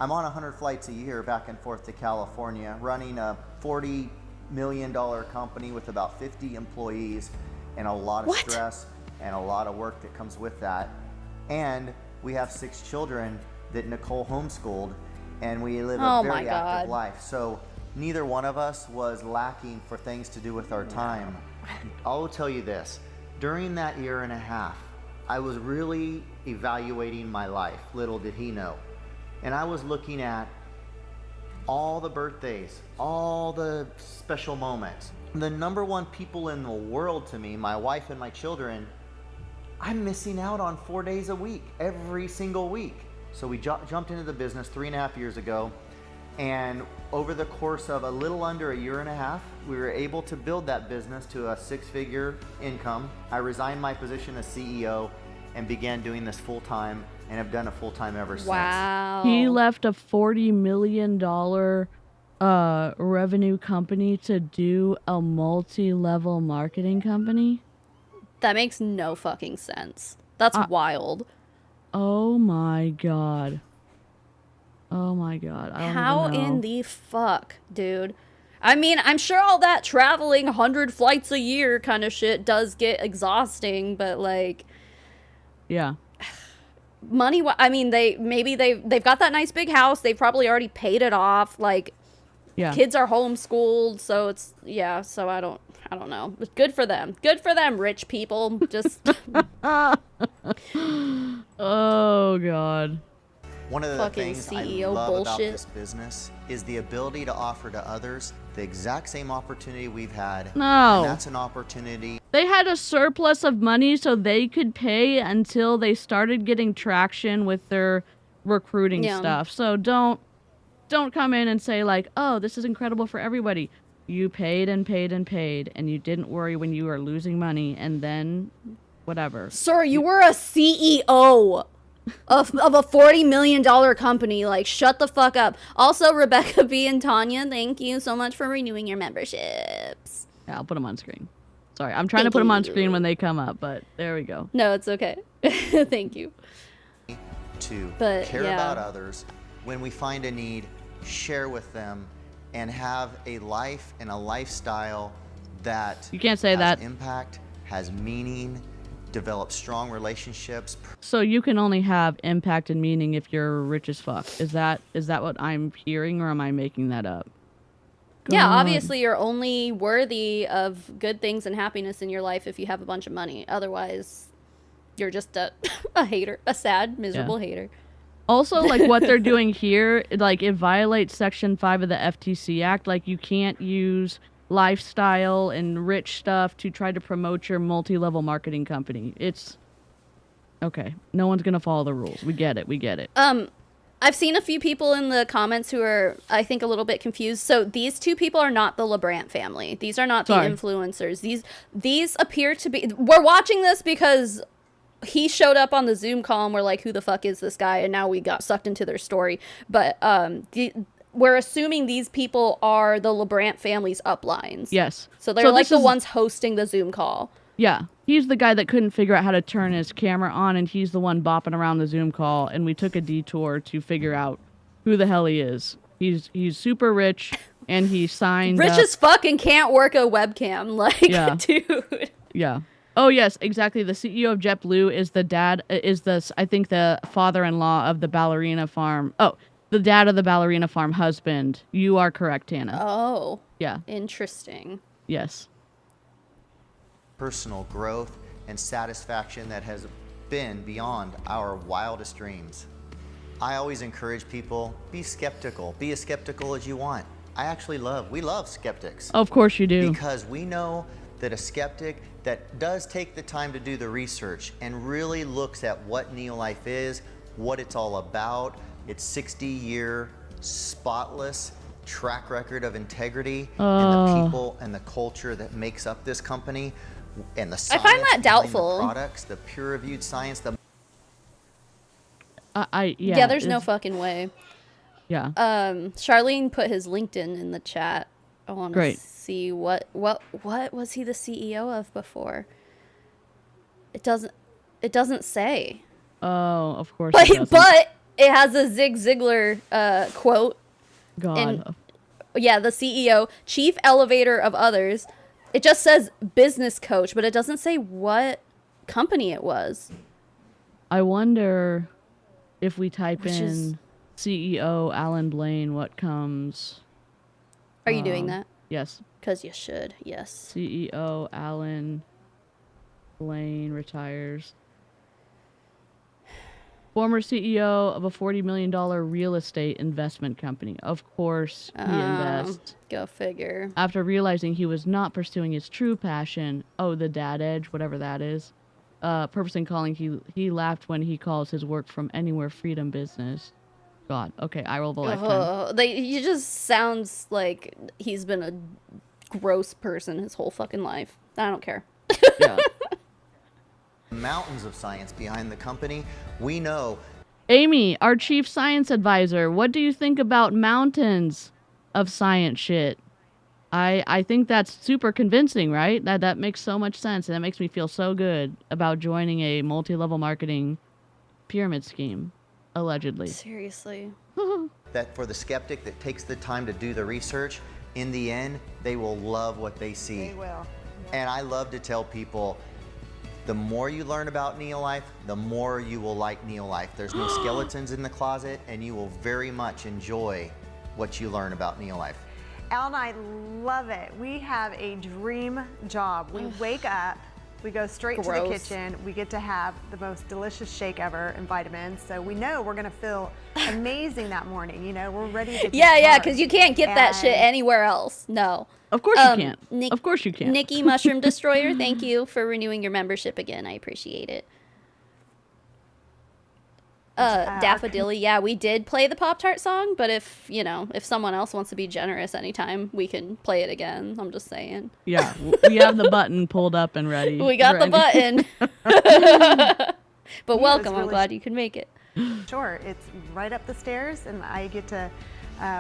I'm on 100 flights a year back and forth to California, running a $40 million company with about 50 employees and a lot of stress and a lot of work that comes with that. And we have 6 children that Nicole homeschooled, and we live Oh a my very active God. life. So neither one of us was lacking for things to do with our time. I'll tell you this, during that year and a half, I was really evaluating my life, little did he know. And I was looking at all the birthdays, all the special moments. The number one people in the world to me, my wife and my children, I'm missing out on 4 days a week, every single week. So we jumped into the business 3.5 years ago, and over the course of a little under a year and a half, we were able to build that business to a 6-figure income. I resigned my position as CEO and began doing this full-time, and have done it full-time ever since. Wow. He left a $40 million revenue company to do a multi-level marketing company. That makes no fucking sense. That's wild. Oh my god. Oh my god. I don't How even know. in the fuck, dude? I mean, I'm sure all that traveling 100 flights a year kind of shit does get exhausting, but like Yeah. I mean, they've got that nice big house. They've probably already paid it off. Like Yeah. kids are homeschooled, so it's so I don't know. But good for them. Good for them, rich people. Just Oh god. One of the Fucking things CEO I love about bullshit. this business is the ability to offer to others the exact same opportunity we've had. No. And that's an opportunity. They had a surplus of money so they could pay until they started getting traction with their recruiting Yeah. stuff. So don't come in and say like, "Oh, this is incredible for everybody." You paid and paid and paid, and you didn't worry when you were losing money, and then whatever. Sir, you were a CEO of a $40 million company. Like, shut the fuck up. Also, Rebecca B. and Tanya, thank you so much for renewing your memberships. Yeah, I'll put them on screen. Sorry, I'm trying to Thank put them on you. screen when they come up, but there we go. No, it's okay. Thank you. To But, care yeah. about others. When we find a need, share with them, and have a life and a lifestyle that You can't say has that. impact, has meaning, develop strong relationships. So you can only have impact and meaning if you're rich as fuck. Is that what I'm hearing, or am I making that up? Yeah, God. obviously, you're only worthy of good things and happiness in your life if you have a bunch of money. Otherwise, you're just a hater, a sad, miserable hater. Also, like what they're doing here, like it violates Section 5 of the FTC Act. Like you can't use lifestyle and rich stuff to try to promote your multi-level marketing company. It's okay. No one's gonna follow the rules. We get it. We get it. I've seen a few people in the comments who are, I think, a little bit confused. So these two people are not the LeBrant family. These are not Sorry. the influencers. These appear to be. We're watching this because he showed up on the Zoom call and we're like, who the fuck is this guy? And now we got sucked into their story. But we're assuming these people are the LeBrant family's uplines. Yes. So they're like the ones hosting the Zoom call. Yeah. He's the guy that couldn't figure out how to turn his camera on, and he's the one bopping around the Zoom call, and we took a detour to figure out who the hell he is. He's super rich, and he signed Rich up. as fuck and can't work a webcam. Like, Yeah. dude. Yeah. Oh, yes, exactly. The CEO of JetBlue is the dad, I think the father-in-law of the ballerina farm. Oh, the dad of the ballerina farm husband. You are correct, Tana. Oh. Yeah. Interesting. Yes. Personal growth and satisfaction that has been beyond our wildest dreams. I always encourage people, be skeptical. Be as skeptical as you want. We love skeptics. Of course you do. Because we know that a skeptic that does take the time to do the research and really looks at what NeoLife is, what it's all about, its 60-year spotless track record of integrity, and the people and the culture that makes up this company, and the science I find that behind doubtful. the products, the peer-reviewed science, the Yeah, there's no fucking way. Yeah. Charlene put his LinkedIn in the chat. I want to Great. see what was he the CEO of before? It doesn't say. Oh, of course. But it doesn't. but it has a Zig Ziglar quote. God. and- Yeah, the CEO, chief elevator of others. It just says business coach, but it doesn't say what company it was. I wonder if we type Which in is- CEO Alan Blaine, what comes? Are you doing that? Yes. Because you should. Yes. CEO Alan Blaine retires. Former CEO of a $40 million real estate investment company. Of course, he invests. Go figure. After realizing he was not pursuing his true passion, the dad edge, whatever that is, purpose in calling, he laughed when he calls his work from anywhere freedom business. God, okay, I roll the lifetime. He just sounds like he's been a gross person his whole fucking life. I don't care. Yeah. mountains of science behind the company. We know. Amy, our chief science advisor, what do you think about mountains of science shit? I think that's super convincing, right? That makes so much sense, and that makes me feel so good about joining a multi-level marketing pyramid scheme, allegedly. Seriously. That for the skeptic that takes the time to do the research, in the end, they will love what they see. They will. And I love to tell people, the more you learn about NeoLife, the more you will like NeoLife. There's no skeletons in the closet, and you will very much enjoy what you learn about NeoLife. Al and I love it. We have a dream job. We wake up, we go straight to the Gross. kitchen, we get to have the most delicious shake ever and vitamins. So we know we're gonna feel amazing that morning. You know, we're ready to Yeah, because you can't get that shit And- anywhere else. No. Of course you can't. Of course you can't. Nikki Mushroom Destroyer, thank you for renewing your membership again. I appreciate it. Daffodilly, yeah, we did play the Pop-Tart song, but if someone else wants to be generous anytime, we can play it again. I'm just saying. Yeah, we have the button pulled up and ready. We got the Ready. button. But it's welcome, I'm really glad you could make it. Sure, it's right up the stairs, and I get to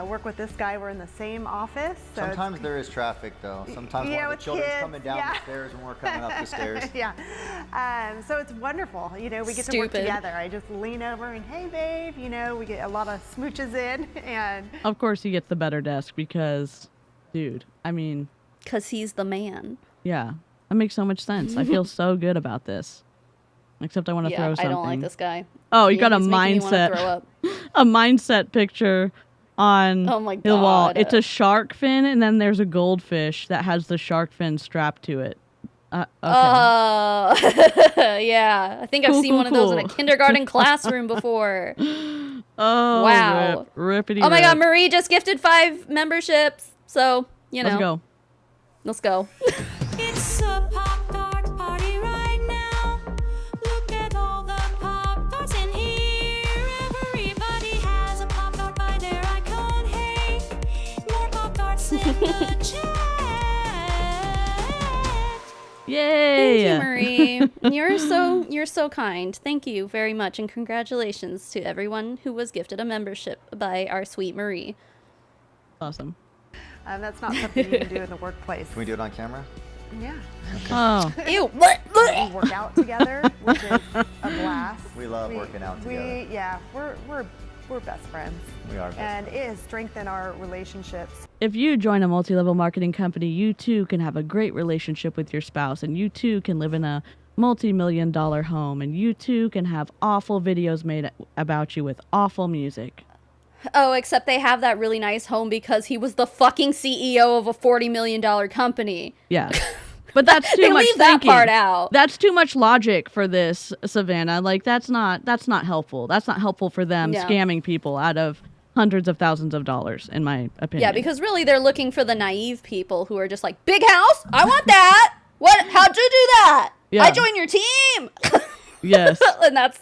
work with this guy. We're in the same office. So it's- Sometimes there is traffic, though. Sometimes one of with the children's kids, coming down the stairs and we're coming up the stairs. Yeah. So it's wonderful. You know, we get to work Stupid. together. I just lean over and, hey, babe, we get a lot of smooches in. And Of course he gets the better desk because, dude, I mean, Because he's the man. yeah, that makes so much sense. I feel so good about this. Except I want to Yeah, throw I something. don't like this guy. Oh, you got a He's making me wanna throw mindset, up. a mindset picture on Oh my the wall. God. It's a shark fin, and then there's a goldfish that has the shark fin strapped to it. Okay. Yeah. I think I've Cool, seen cool, one of those in a cool. kindergarten classroom before. Oh, Wow. Rippity Oh my God, rip. Marie just gifted 5 memberships. So, you know. Let's go. Let's go. It's a Pop-Tart party right now. Look at all the Pop-Tarts in here. Everybody has a Pop-Tart by their icon. Hey, more Pop-Tarts in the chat. Yay! Thank you, Marie. You're so kind. Thank you very much, and congratulations to everyone who was gifted a membership by our sweet Marie. Awesome. That's not something you can do in the workplace. Can we do it on camera? Yeah. Oh. Ew. We work out together, which is a blast. We love working out together. We're best friends. We are best And friends. it has strengthened our relationships. If you join a multi-level marketing company, you too can have a great relationship with your spouse, and you too can live in a multi-million-dollar home, and you too can have awful videos made about you with awful music. Oh, except they have that really nice home because he was the fucking CEO of a $40 million company. Yeah. But that's too They much leave that thinking. part out. That's too much logic for this, Savannah. Like that's not helpful. That's not helpful for them Yeah. scamming people out of hundreds of thousands of dollars, in my opinion. Yeah, because really they're looking for the naive people who are just like, big house? I want that. What? How'd you do that? Yeah. I joined your team. Yes. and that's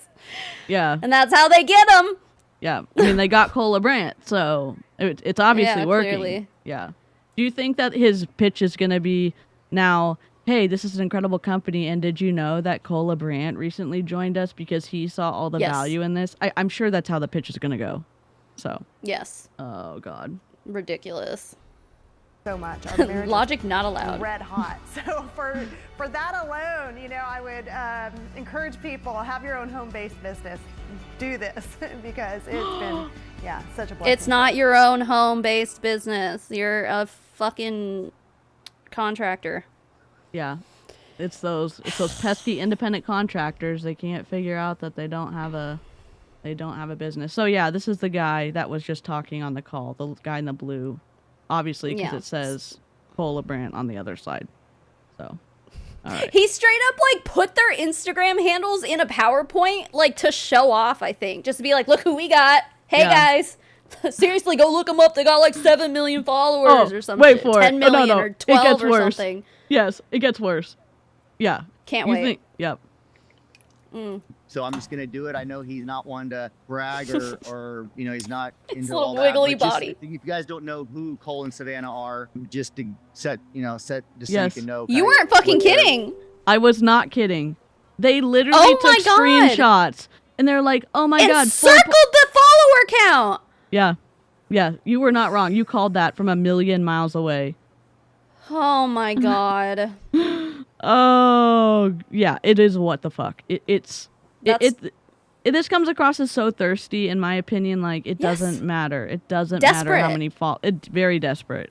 Yeah. how they get them. Yeah. I mean, they got Cole LaBrant, so it's obviously Yeah, working. clearly. Yeah. Do you think that his pitch is going to be now, hey, this is an incredible company, and did you know that Cole LaBrant recently joined us because he saw all the Yes. value in this? I'm sure that's how the pitch is going to go. So, Yes. oh, God. Ridiculous. So much. Our marriage is Logic not allowed. red hot. So for that alone, I would encourage people, have your own home-based business. Do this because it's been, such a blessing. It's not your own home-based business. You're a fucking contractor. Yeah. It's those pesky independent contractors. They can't figure out that they don't have a business. So yeah, this is the guy that was just talking on the call, the guy in the blue, obviously because Yeah. it says Cole LaBrant on the other side. So, all right. He straight up like put their Instagram handles in a PowerPoint like to show off, I think. Just to be like, look who we got. Hey Yeah. guys. Seriously, go look them up. They got like 7 million followers or something. Wait for 10 it. million No, or it 12 gets or worse. something. Yes, it gets worse. Yeah. Can't You wait. Yep. So I'm just gonna do it. I know he's not one to brag or he's not into little all that. wiggly but just, body. if you guys don't know who Cole and Savannah are, just to set just so Yes. you can know. You kinda weren't fucking what they're- kidding. I was not kidding. They literally Oh my took God. screenshots and they're like, "Oh my And God, circled the follower count. Yeah. Yeah, you were not wrong. You called that from a million miles away. Oh my God. Oh, yeah, it is what the fuck. This comes across as so thirsty, in my opinion. Like, it Yes. doesn't matter. It doesn't matter how Desperate. many It's very desperate.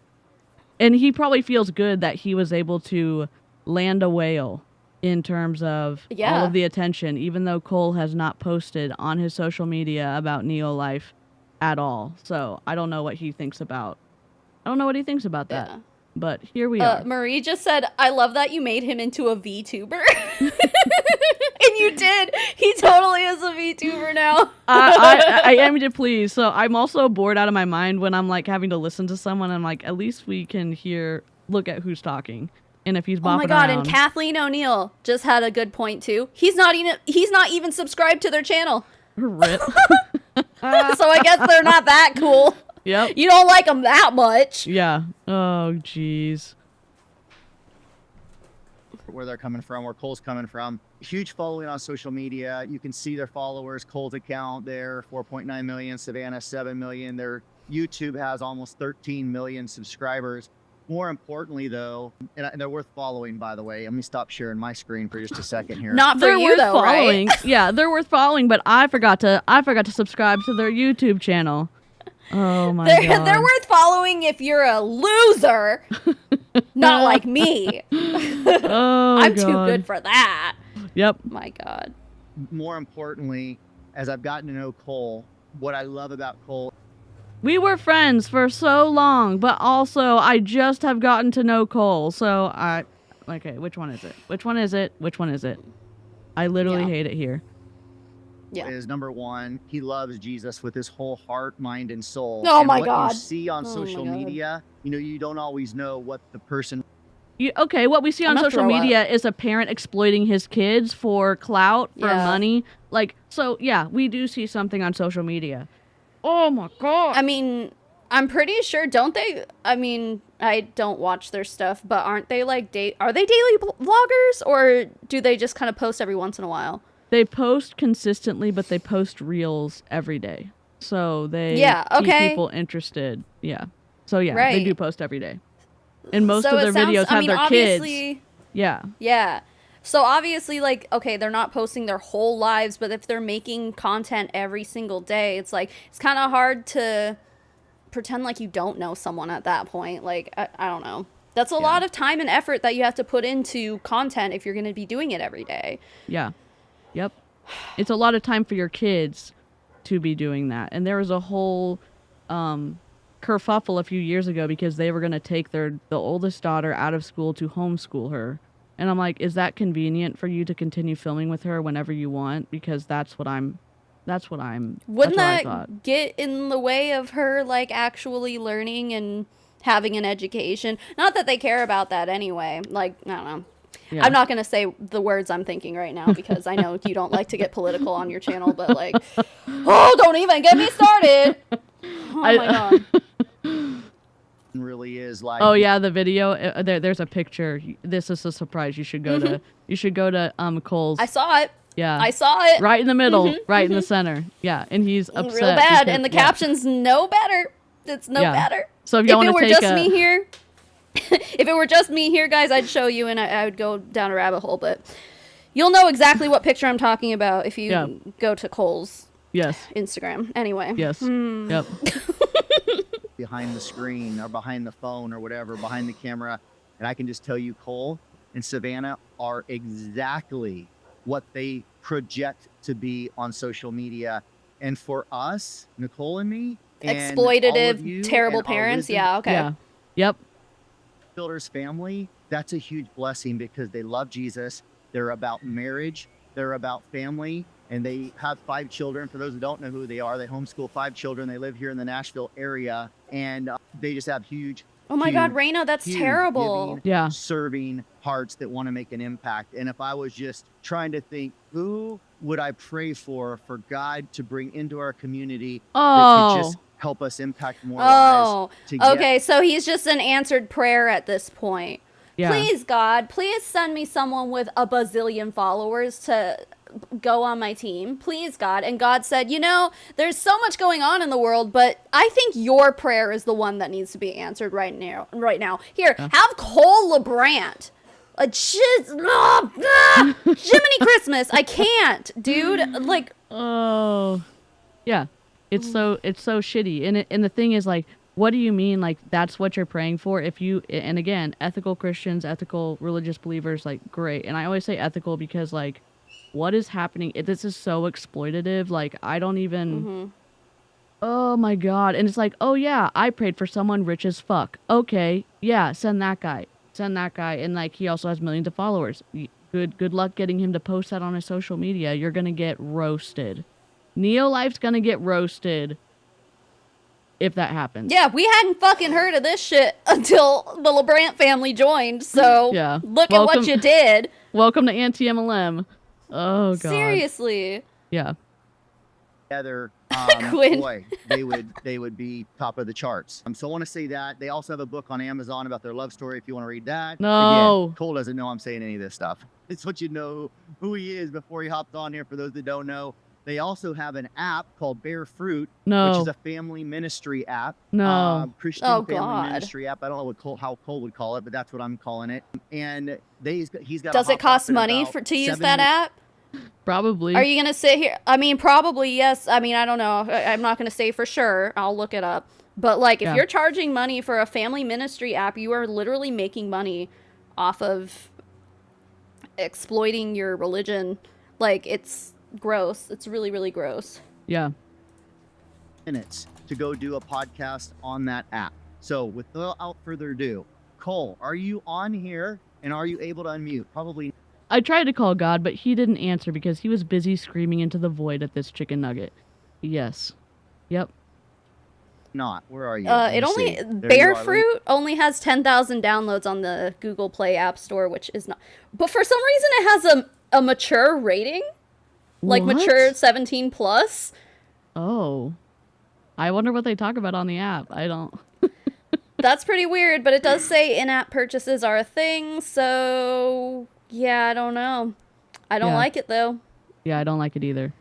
And he probably feels good that he was able to land a whale in terms of all Yeah. of the attention, even though Cole has not posted on his social media about NeoLife at all. So I don't know what he thinks about. I don't know what he thinks about that. Yeah. But here we are. Marie just said, I love that you made him into a VTuber. And you did. He totally is a VTuber now. I am to please. So I'm also bored out of my mind when I'm like having to listen to someone. I'm like, at least we can look at who's talking. And if he's bopping Oh my God, around. and Kathleen O'Neill just had a good point too. He's not even subscribed to their channel. Rip. So I guess they're not that cool. Yep. You don't like them that much. Yeah. Oh, jeez. where they're coming from, where Cole's coming from. Huge following on social media. You can see their followers. Cole's account there, 4.9 million. Savannah, 7 million. Their YouTube has almost 13 million subscribers. More importantly, though, and they're worth following, by the way. Let me stop sharing my screen for just a second here. Not for They're you worth though, following. right? Yeah, they're worth following, but I forgot to subscribe to their YouTube channel. Oh my god. They're worth following if you're a loser, not like me. Oh, I'm too God. good for that. Yep. My God. More importantly, as I've gotten to know Cole, what I love about Cole, We were friends for so long, but also I just have gotten to know Cole, so Okay, which one is it? Which one is it? Which one is it? I literally Yeah. hate it here. Yeah. Is number one, he loves Jesus with his whole heart, mind, and soul. Oh and my what God. you see on Oh my social God. media, you don't always know what the person Okay, what we see I'm on gonna social throw up. media is a parent exploiting his kids for clout, for Yeah. money. Like, so yeah, we do see something on social media. Oh my God. I mean, I'm pretty sure, don't they? I mean, I don't watch their stuff, but aren't they like are they daily vloggers, or do they just kind of post every once in a while? They post consistently, but they post reels every day. So they Yeah, keep okay. people interested. Yeah. So yeah, they Right. do post every day. And most So of it their sounds- videos I have mean, their obviously, kids. Yeah. Yeah. So obviously, like, okay, they're not posting their whole lives, but if they're making content every single day, it's like, it's kind of hard to pretend like you don't know someone at that point. Like, I don't know. That's a lot of time and effort that you have to put into content if you're going to be doing it every day. Yeah. Yep. It's a lot of time for your kids to be doing that. And there was a whole kerfuffle a few years ago because they were going to take the oldest daughter out of school to homeschool her. And I'm like, is that convenient for you to continue filming with her whenever you want? Because that's what I Wouldn't thought. that get in the way of her, like, actually learning and having an education? Not that they care about that anyway. Like, I don't know. Yeah. I'm not going to say the words I'm thinking right now because I know you don't like to get political on your channel, but, like, oh, don't even get me started. Oh, my God. really is like. Oh yeah, the video. There's a picture. This is a surprise. You should go to. You should go to Cole's. I saw it. Yeah. I saw it. Right in the middle, right in the center. Yeah, and he's upset. Real bad. because- And the yeah. caption's no better. It's no Yeah. better. So if If you it want to were take just a, me here, if it were just me here, guys, I'd show you and I would go down a rabbit hole. But you'll know exactly what picture I'm talking about if you Yeah. go to Cole's yes, Instagram. Anyway. yes, yep. Behind the screen or behind the phone or whatever, behind the camera. And I can just tell you, Cole and Savannah are exactly what they project to be on social media. And for us, Nicole and me, and all of Exploitative, you terrible and our parents. Wisdom Yeah, okay. Yeah, yep. Builders family, that's a huge blessing because they love Jesus. They're about marriage. They're about family. And they have 5 children. For those who don't know who they are, they homeschool 5 children. They live here in the Nashville area. And they just have huge, Oh my God, huge, Raina, that's huge terrible. giving, Yeah. serving hearts that want to make an impact. And if I was just trying to think, who would I pray for God to bring into our community that could just help us impact more Oh, lives to get okay. So he's just an answered prayer at this point. Yeah. Please, God, please send me someone with a bazillion followers to go on my team. Please, God. And God said, there's so much going on in the world, but I think your prayer is the one that needs to be answered right now. Here, have Cole LaBrant. Jiminy Christmas. I can't, dude. Like, Oh, yeah. It's so shitty. And the thing is, like, what do you mean? Like, that's what you're praying for? If you, and again, ethical Christians, ethical religious believers, like, great. And I always say ethical because, like, what is happening? This is so exploitative. Like, I don't even. Oh my God. And it's like, oh yeah, I prayed for someone rich as fuck. Okay, yeah, send that guy. And like, he also has millions of followers. Good luck getting him to post that on his social media. You're gonna get roasted. NeoLife's gonna get roasted if that happens. yeah, we hadn't fucking heard of this shit until the LeBrant family joined. So Yeah. look at what Welcome- you did. Welcome to anti-MLM. Oh God. Seriously. Yeah. together, Quinn. boy, they would be top of the charts. So I want to say that they also have a book on Amazon about their love story if you want to read that. No. Again, Cole doesn't know I'm saying any of this stuff. It's what you know who he is before he hopped on here. For those that don't know, they also have an app called Bear Fruit, No. which is a family ministry app. No. Christian Oh, family God. ministry app. I don't know how Cole would call it, but that's what I'm calling it. And he's got. Does a it cost hop in money about to use 7 that app? Probably. Are you going to sit here? I mean, probably, yes. I mean, I don't know. I'm not going to say for sure. I'll look it up. But, like, if Yeah. you're charging money for a family ministry app, you are literally making money off of exploiting your religion. Like, it's gross. It's really, really gross. Yeah. minutes to go do a podcast on that app. So without further ado, Cole, are you on here And are you able to unmute? Probably I tried to call God, but he didn't answer because he was busy screaming into the void at this chicken nugget. Yes. Yep. not. Where are you? Let It me only see. There you Bear are. Let me- Fruit only has 10,000 downloads on the Google Play App Store, which is not. But for some reason, it has a mature rating, like What? mature 17 plus. Oh. I wonder what they talk about on the app. I don't. That's pretty weird, but it does say in-app purchases are a thing. So yeah, I don't know. I don't Yeah. like it though. Yeah, I don't like it either.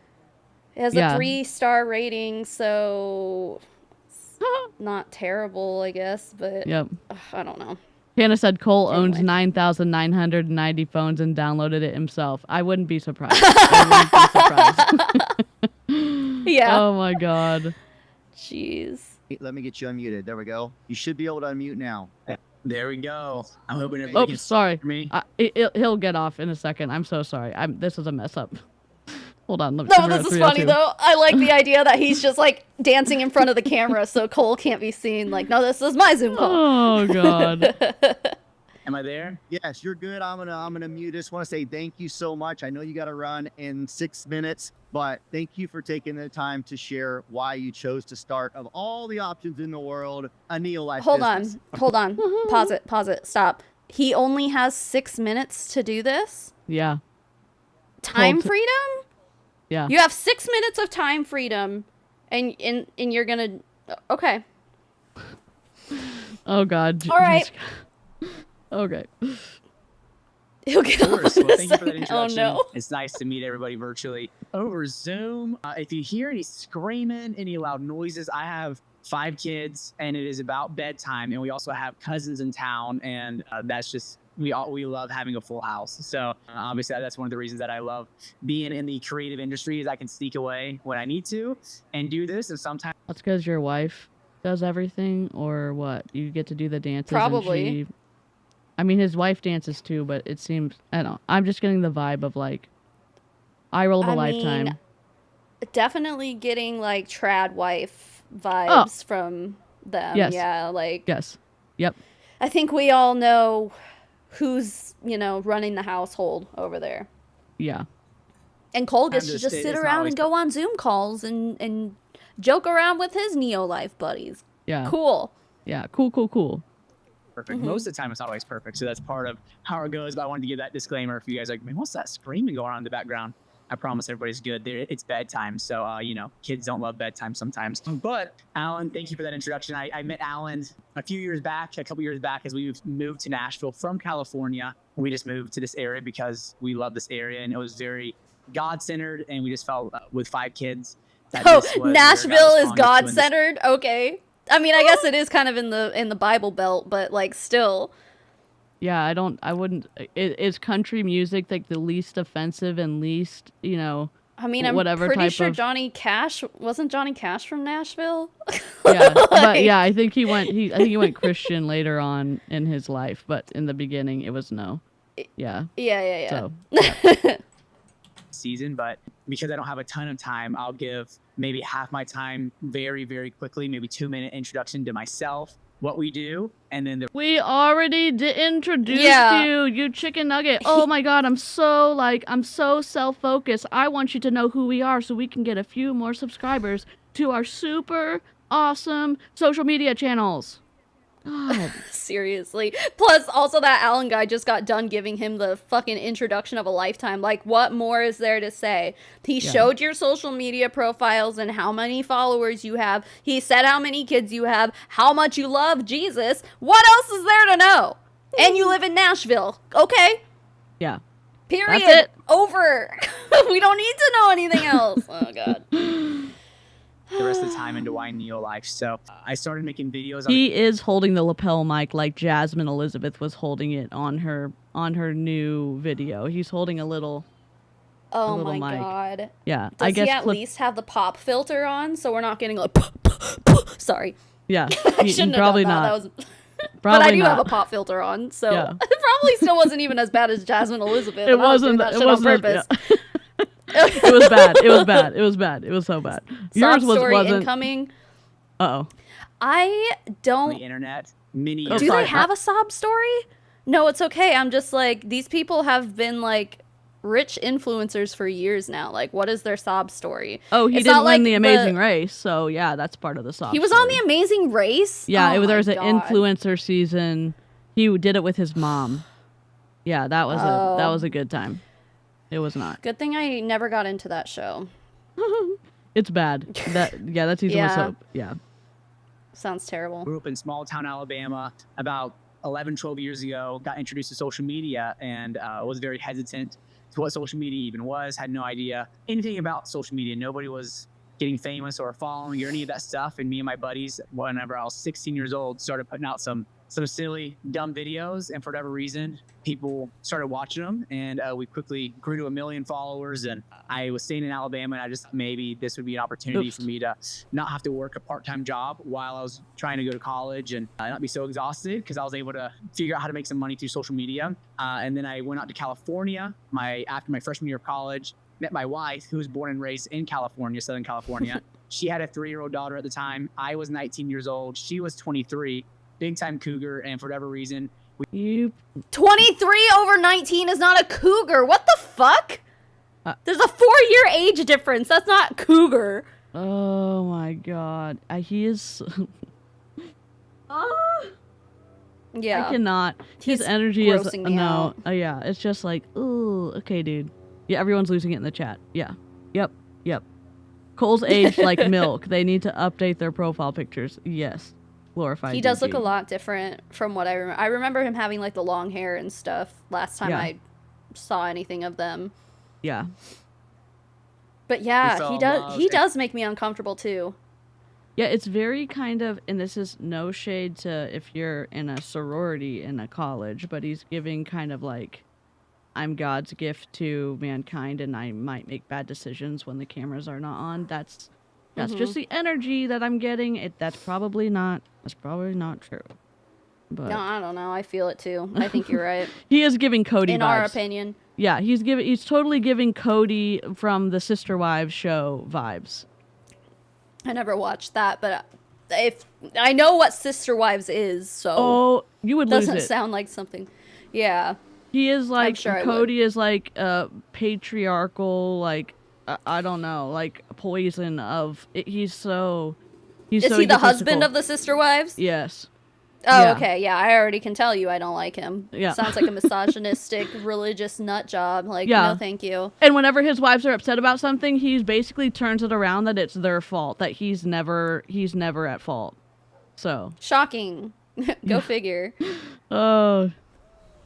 It has Yeah. a 3-star rating, so it's not terrible, I guess. But Yep. I don't know. Hannah said Cole owns Anyway. 9,990 phones and downloaded it himself. I wouldn't be surprised. I wouldn't be surprised. Yeah. Oh my god. Jeez. Let me get you unmuted. There we go. You should be able to unmute now. There we go. I'm hoping everybody Oh, can sorry. hear me. He'll get off in a second. I'm so sorry. This is a mess up. Hold on. Let me No, figure out this is funny 302. though. I like the idea that he's just like dancing in front of the camera so Cole can't be seen. Like, no, this is my Zoom call. Oh god. Am I there? Yes, you're good. I'm gonna mute. Just want to say thank you so much. I know you got to run in 6 minutes, but thank you for taking the time to share why you chose to start, of all the options in the world, a NeoLife Hold business. on. Pause it. Stop. He only has 6 minutes to do this? Yeah. Time Hold- freedom? Yeah. You have 6 minutes of time freedom and you're gonna okay. Oh god. All right. Okay. He'll get Of off course. in Well, a thank you for that second. introduction. Oh no. It's nice to meet everybody virtually over Zoom. If you hear any screaming, any loud noises, I have 5 kids, and it is about bedtime. And we also have cousins in town, and that's just we love having a full house. So obviously, that's one of the reasons that I love being in the creative industry is I can sneak away when I need to and do this. And sometimes That's because your wife does everything, or what? You get to do the dances. Probably. And I mean, his wife dances too, but it seems I don't know. I'm just getting the vibe of like, I roll of a I lifetime. mean, definitely getting like trad wife vibes from them. Yes. Yeah, like Yes. Yep. I think we all know who's, running the household over there. Yeah. And Cole gets to just- just it's sit not around always and go on Zoom calls and joke around with his NeoLife buddies. Yeah. Cool. Yeah. Cool. perfect. Mm-hmm. Most of the time, it's not always perfect. So that's part of how it goes. But I wanted to give that disclaimer. If you guys are like, man, what's that screaming going on in the background? I promise everybody's good. It's bedtime. So, kids don't love bedtime sometimes. But Alan, thank you for that introduction. I met Alan a couple years back, as we moved to Nashville from California. We just moved to this area because we love this area, and it was very God-centered. And we just felt with 5 kids. That Oh, this was where Nashville God was is calling us to in this- God-centered. Okay. I mean, I guess it is kind of in the Bible Belt, but like still. Yeah. I wouldn't. Is country music like the least offensive and least, I mean, I'm whatever pretty type sure of- Johnny Cash wasn't Johnny Cash from Nashville. Yeah. But Like- yeah, I think he went Christian later on in his life, but in the beginning it was no. Yeah. Yeah. So season, but because I don't have a ton of time, I'll give maybe half my time very, very quickly, maybe 2-minute introduction to myself, what we do, and then the we already introduced Yeah. you chicken nugget. Oh my god, I'm so self-focused. I want you to know who we are so we can get a few more subscribers to our super awesome social media channels. God. Seriously. Plus, also that Alan guy just got done giving him the fucking introduction of a lifetime. Like, what more is there to say? He showed your social media profiles and how many followers you have. He said how many kids you have, how much you love Jesus. What else is there to know? And you live in Nashville. Okay. Yeah. Period. That's it. Over. We don't need to know anything else. Oh, God. rest of the time into why NeoLife. So I started making videos. On He is holding the lapel mic like Jasmine Elizabeth was holding it on her new video. He's holding a little. Oh, little my mic. God. Yeah, Does I guess. he at clip- least have the pop filter on so we're not getting like sorry. Yeah, I shouldn't have probably done that. not. That was Probably but I do not. have a pop filter on, so Yeah. it probably still wasn't even as bad as Jasmine Elizabeth. It and I was doing wasn't. that It shit on wasn't. purpose. It was bad. It was bad. It was bad. It was so bad. Sob story wasn't. incoming. Uh oh. I the don't. internet many Oh, Do years sorry. they have a sob story? No, it's okay. I'm just like, these people have been like rich influencers for years now. Like, what is their sob story? Oh, he It's didn't not win like the Amazing Race, so yeah, that's part of the sob He was story. on the Amazing Race? Yeah, Oh there my was an God. influencer season. He did it with his mom. Yeah, that was Oh. a good time. It was not. Good thing I never got into that show. It's bad. That season was Yeah. so Sounds terrible. Grew up in small town Alabama about 11, 12 years ago, got introduced to social media and was very hesitant to what social media even was, had no idea anything about social media. Nobody was getting famous or following or any of that stuff. And me and my buddies, whenever I was 16 years old, started putting out some silly, dumb videos. And for whatever reason, people started watching them. And we quickly grew to 1 million followers. And I was staying in Alabama, and I just thought maybe this would be an opportunity for me to not have to work a part-time job while I was trying to go to college and not be so exhausted, because I was able to figure out how to make some money through social media. And then I went out to California after my freshman year of college, met my wife, who was born and raised in California, Southern California. She had a 3-year-old daughter at the time. I was 19 years old. She was 23, big time cougar. And for whatever reason, 23 over 19 is not a cougar. What the fuck? There's a 4-year age difference. That's not cougar. Oh my god. He is Yeah. I cannot. His He's energy is grossing me no. out. Yeah, it's just like, ooh, okay, dude. Yeah, everyone's losing it in the chat. Yeah. Yep. Cole's aged like milk. They need to update their profile pictures. Yes. Glorified. He does look DG. a lot different from what I remember. I remember him having like the long hair and stuff last time Yeah. I saw anything of them. Yeah. But yeah, fell he in does love he and- does make me uncomfortable too. Yeah, it's very kind of, and this is no shade to if you're in a sorority in a college, but he's giving kind of like, I'm God's gift to mankind, and I might make bad decisions when the cameras are not on. That's just the energy that I'm getting. That's probably not true. But No, I don't know. I feel it too. I think you're right. he is giving Cody In vibes. our opinion. Yeah, he's totally giving Cody from the Sister Wives show vibes. I never watched that, but if I know what Sister Wives is, so Oh, you would lose doesn't it. sound like something. Yeah. He is like, sure I Cody is like patriarchal, like I don't know, like poison of. He's so Is he the husband of the Sister Wives? Yes. Oh, Yeah. okay. Yeah, I already can tell you I don't like him. Yeah. Sounds like a misogynistic, religious nut job. Like, Yeah. no, thank you. And whenever his wives are upset about something, he basically turns it around that it's their fault, that he's never at fault. So. Shocking. Go figure. Oh.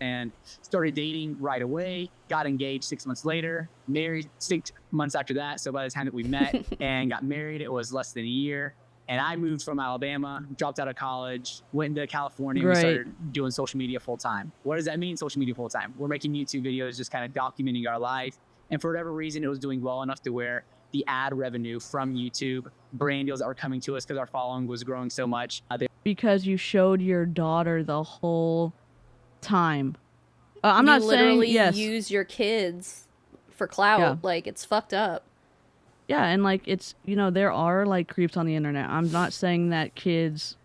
and started dating right away, got engaged 6 months later, married 6 months after that. So by the time that we met and got married, it was less than a year. And I moved from Alabama, dropped out of college, went into California, and we Great. started doing social media full time. What does that mean, social media full time? We're making YouTube videos, just kind of documenting our life. And for whatever reason, it was doing well enough to where the ad revenue from YouTube, brand deals that were coming to us because our following was growing so much. Because you showed your daughter the whole time. I'm You not saying literally yes. use your kids for clout. Yeah. Like, it's fucked up. Yeah, and like it's, you know, there are like creeps on the internet. I'm not saying that kids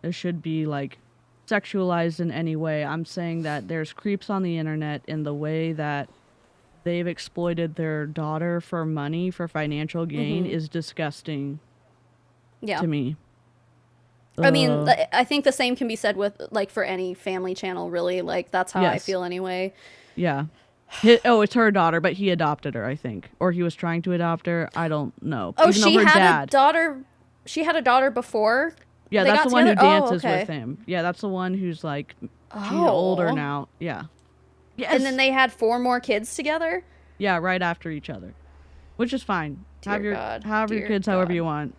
should be like sexualized in any way. I'm saying that there's creeps on the internet in the way that they've exploited their daughter for money, for financial gain, is disgusting Yeah. to me. I mean, I think the same can be said with, like, for any family channel, really. Like, that's how I Yes. feel anyway. Yeah. It's her daughter, but he adopted her, I think. Or he was trying to adopt her. I don't know. Oh, Even though she her had dad, a daughter. She had a daughter before. yeah, they that's got the one who together? Oh, dances okay. with him. Yeah, that's the one who's like, she's Oh. older now. Yeah. Yes. And then they had 4 more kids together. Yeah, right after each other, which is fine. Have Dear your God, have your dear kids however God. you want.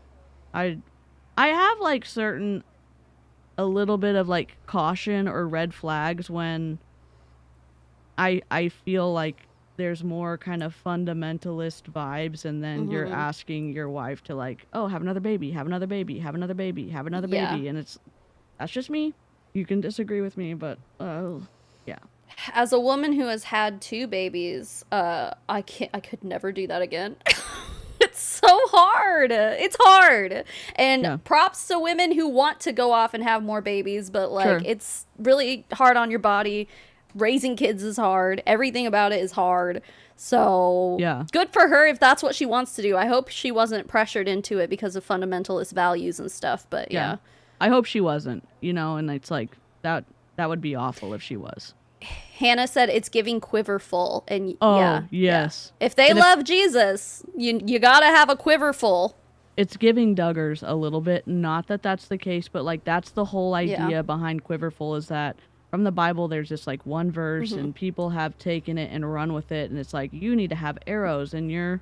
I have like a little bit of like caution or red flags when I feel like there's more kind of fundamentalist vibes, and then you're asking your wife to like, oh, have another baby, have another baby, have another baby, have another Yeah. baby, and that's just me. You can disagree with me, but yeah. As a woman who has had 2 babies, I could never do that again. It's so hard. It's hard. And Yeah. props to women who want to go off and have more babies, but like Sure. it's really hard on your body. Raising kids is hard. Everything about it is hard. So Yeah. good for her if that's what she wants to do. I hope she wasn't pressured into it because of fundamentalist values and stuff, but yeah. I hope she wasn't, and it's like that would be awful if she was. Hannah said it's giving quiver full, and Oh, yeah. yes. If they And if- love Jesus, you gotta have a quiver full. It's giving Duggars a little bit. Not that that's the case, but like that's the whole idea behind Quiverful is that from the Bible, there's just like one verse and people have taken it and run with it. And it's like, you need to have arrows in your,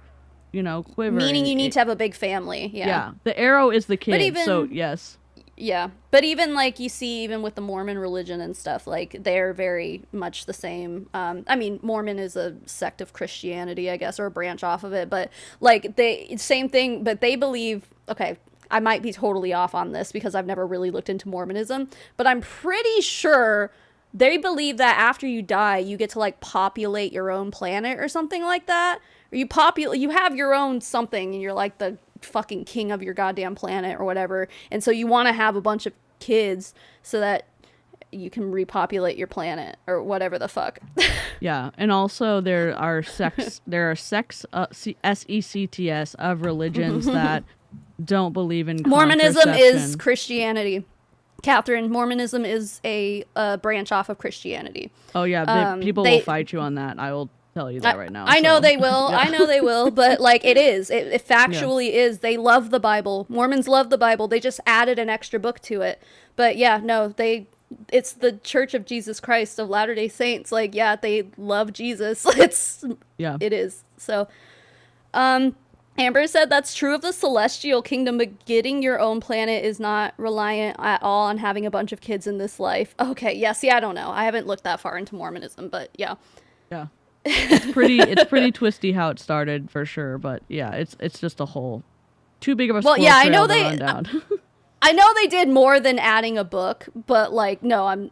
quiver. Meaning and you need to have a big family. Yeah. Yeah. The arrow is the kid. So even- yes. Yeah. But even like you see, even with the Mormon religion and stuff, like they're very much the same. I mean, Mormon is a sect of Christianity, I guess, or a branch off of it. But like same thing, but they believe, okay, I might be totally off on this because I've never really looked into Mormonism, but I'm pretty sure they believe that after you die, you get to like populate your own planet or something like that. Or you have your own something and you're like the fucking king of your goddamn planet or whatever. And so you want to have a bunch of kids so that you can repopulate your planet or whatever the fuck. Yeah. And also there are sects, SECTS of religions that don't believe in Mormonism is contraception. Christianity. Catherine, Mormonism is a branch off of Christianity. Oh yeah, people will fight you on that. I will tell you that right now. I know so. they will. Yeah. I know they will. But like it is. It factually is. They love the Bible. Mormons love the Bible. They just added an extra book to it. But yeah, no, it's the Church of Jesus Christ of Latter-day Saints. Like, yeah, they love Jesus. It is. So, Amber said that's true of the celestial kingdom, but getting your own planet is not reliant at all on having a bunch of kids in this life. Okay, yeah, see, I don't know. I haven't looked that far into Mormonism, but yeah. Yeah. It's pretty twisty how it started for sure, but yeah, it's just a whole too big of a squirrel I know trail to run down. I know they did more than adding a book, but like no,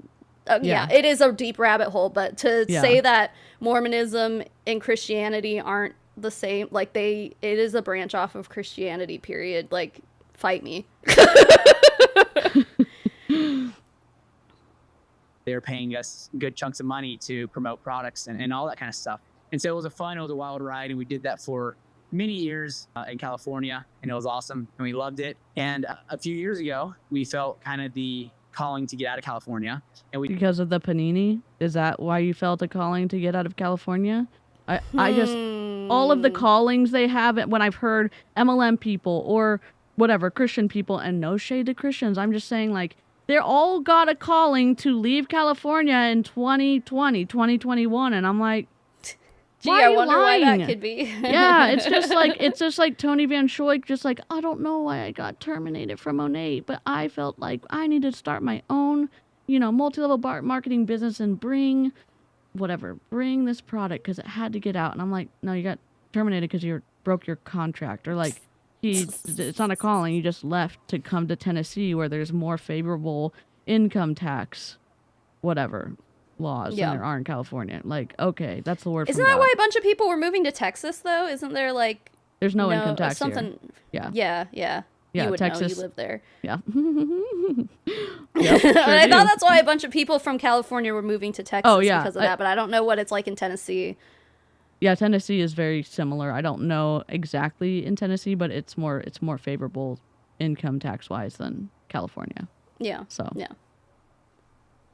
it is a deep rabbit hole, but to say that Mormonism and Christianity aren't the same, like it is a branch off of Christianity, period. Like, fight me. They're paying us good chunks of money to promote products and all that kind of stuff. And so it was a wild ride, and we did that for many years in California, and it was awesome, and we loved it. And a few years ago, we felt kind of the calling to get out of California, and Because of the panini? Is that why you felt a calling to get out of California? I just, all of the callings they have, when I've heard MLM people or whatever, Christian people, and no shade to Christians, I'm just saying, like, they're all got a calling to leave California in 2020, 2021, and I'm like, Gee, why I are you wonder why lying? that could be. Yeah, it's just like Tony Van Schoik, just like, I don't know why I got terminated from Onate, but I felt like I needed to start my own, multi-level marketing business and bring this product because it had to get out. And I'm like, no, you got terminated because you broke your contract, or like it's not a calling. You just left to come to Tennessee where there's more favorable income tax, laws than there are in California. Like, okay, that's the word. Isn't from that God. why a bunch of people were moving to Texas though? Isn't there like There's no income tax something? here. Yeah. Yeah, You would Texas. know. You live there. Yeah. But I thought that's why a bunch of people from California were moving to Texas because of that. But I don't know what it's like in Tennessee. Yeah, Tennessee is very similar. I don't know exactly in Tennessee, but it's more favorable income tax wise than California. Yeah. So yeah.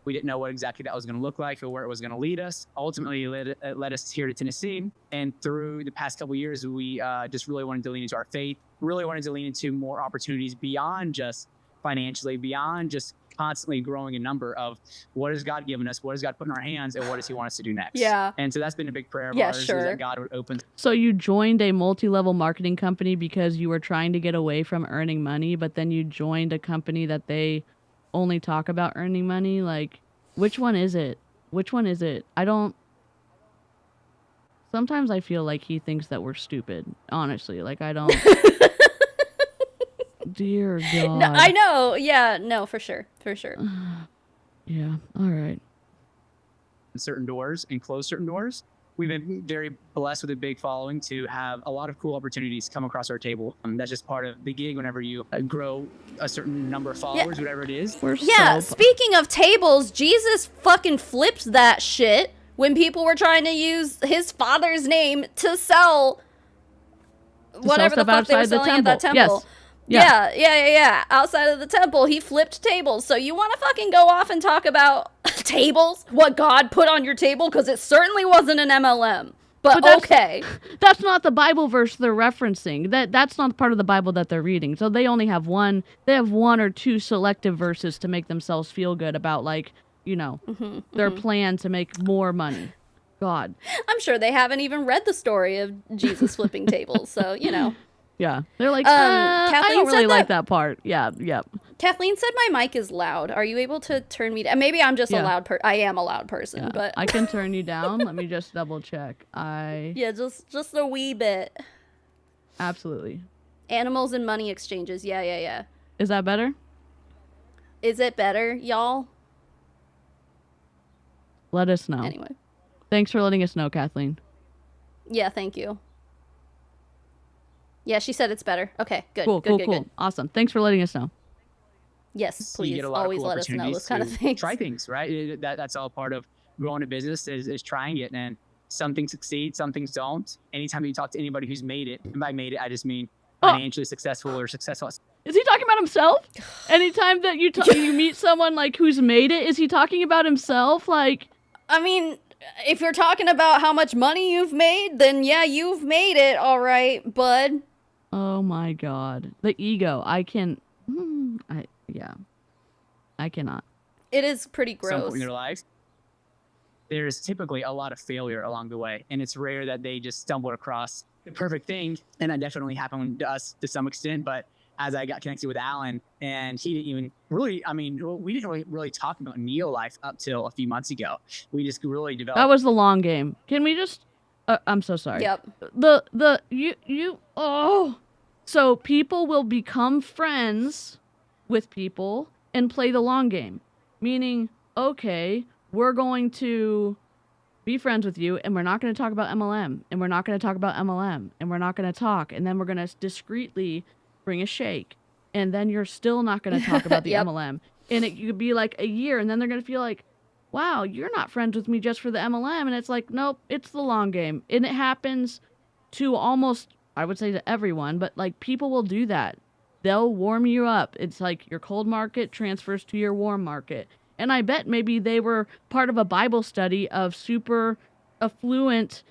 we didn't know what exactly that was going to look like or where it was going to lead us. Ultimately, it led us here to Tennessee. And through the past couple of years, we just really wanted to lean into our faith, really wanted to lean into more opportunities beyond just financially, beyond just constantly growing a number of what has God given us, what has God put in our hands, and what does he want us to do next? Yeah. And so that's been a big prayer of Yeah, ours, is sure. that God would open. So you joined a multi-level marketing company because you were trying to get away from earning money, but then you joined a company that they only talk about earning money. Like, which one is it? Sometimes I feel like he thinks that we're stupid, honestly. Like, I don't. Dear God. No, I know. Yeah. No, for sure. For sure. Yeah. All right. certain doors and close certain doors. we've been very blessed with a big following to have a lot of cool opportunities come across our table. That's just part of the gig whenever you grow a certain number of followers, whatever it is. We're Yeah, so speaking of tables, Jesus fucking flipped that shit when people were trying to use his father's name to sell whatever the stuff fuck they were outside the selling at that temple. temple. Yes. Yeah. Outside of the temple, he flipped tables. So you want to fucking go off and talk about tables? What God put on your table? Because it certainly wasn't an MLM. But okay. That's not the Bible verse they're referencing. That's not part of the Bible that they're reading. So they only have one. They have one or two selective verses to make themselves feel good about, like, you know, their plan to make more money. God. I'm sure they haven't even read the story of Jesus flipping tables. So, you know. Yeah. They're like, Kathleen I don't really said like that part. Yeah. Yep. Kathleen said my mic is loud. Are you able to turn me down? Maybe I'm just a Yeah. loud I am a loud person, Yeah. but I can turn you down. Let me just double check. yeah, just a wee bit. Absolutely. Animals and money exchanges. Yeah. Is that better? Is it better, y'all? Let us know. Anyway. Thanks for letting us know, Kathleen. Yeah, thank you. Yeah, she said it's better. Okay, good. Cool. Good. Awesome. Thanks for letting us know. Yes, You please. get a lot of Always cool let us know opportunities those kind of to things. Try things, right? That's all part of growing a business is trying it. And some things succeed, some things don't. Anytime you talk to anybody who's made it, and by made it, I just mean financially successful or successful. Is he talking about himself? Anytime that you you meet someone like who's made it, is he talking about himself? Like, I mean, if you're talking about how much money you've made, then yeah, you've made it, all right, bud. oh my God, the ego. I cannot. It is pretty Some gross. point in their life, there's typically a lot of failure along the way, and it's rare that they just stumble across the perfect thing. And that definitely happened to us to some extent. But as I got connected with Alan, and he didn't even really, I mean, we didn't really talk about NeoLife up till a few months ago. We just really developed. That was the long game. Can we just? I'm so sorry. Yep. So people will become friends with people and play the long game. Meaning, okay, we're going to be friends with you, and we're not going to talk about MLM, and we're not going to talk about MLM, and we're not going to talk, and then we're going to discreetly bring a shake, and then you're still not going to talk about the Yep. MLM. And it could be like a year, and then they're going to feel like, wow, you're not friends with me just for the MLM. And it's like, nope, it's the long game. And it happens to almost, I would say to everyone, but like people will do that. They'll warm you up. It's like your cold market transfers to your warm market. And I bet maybe they were part of a Bible study of super affluent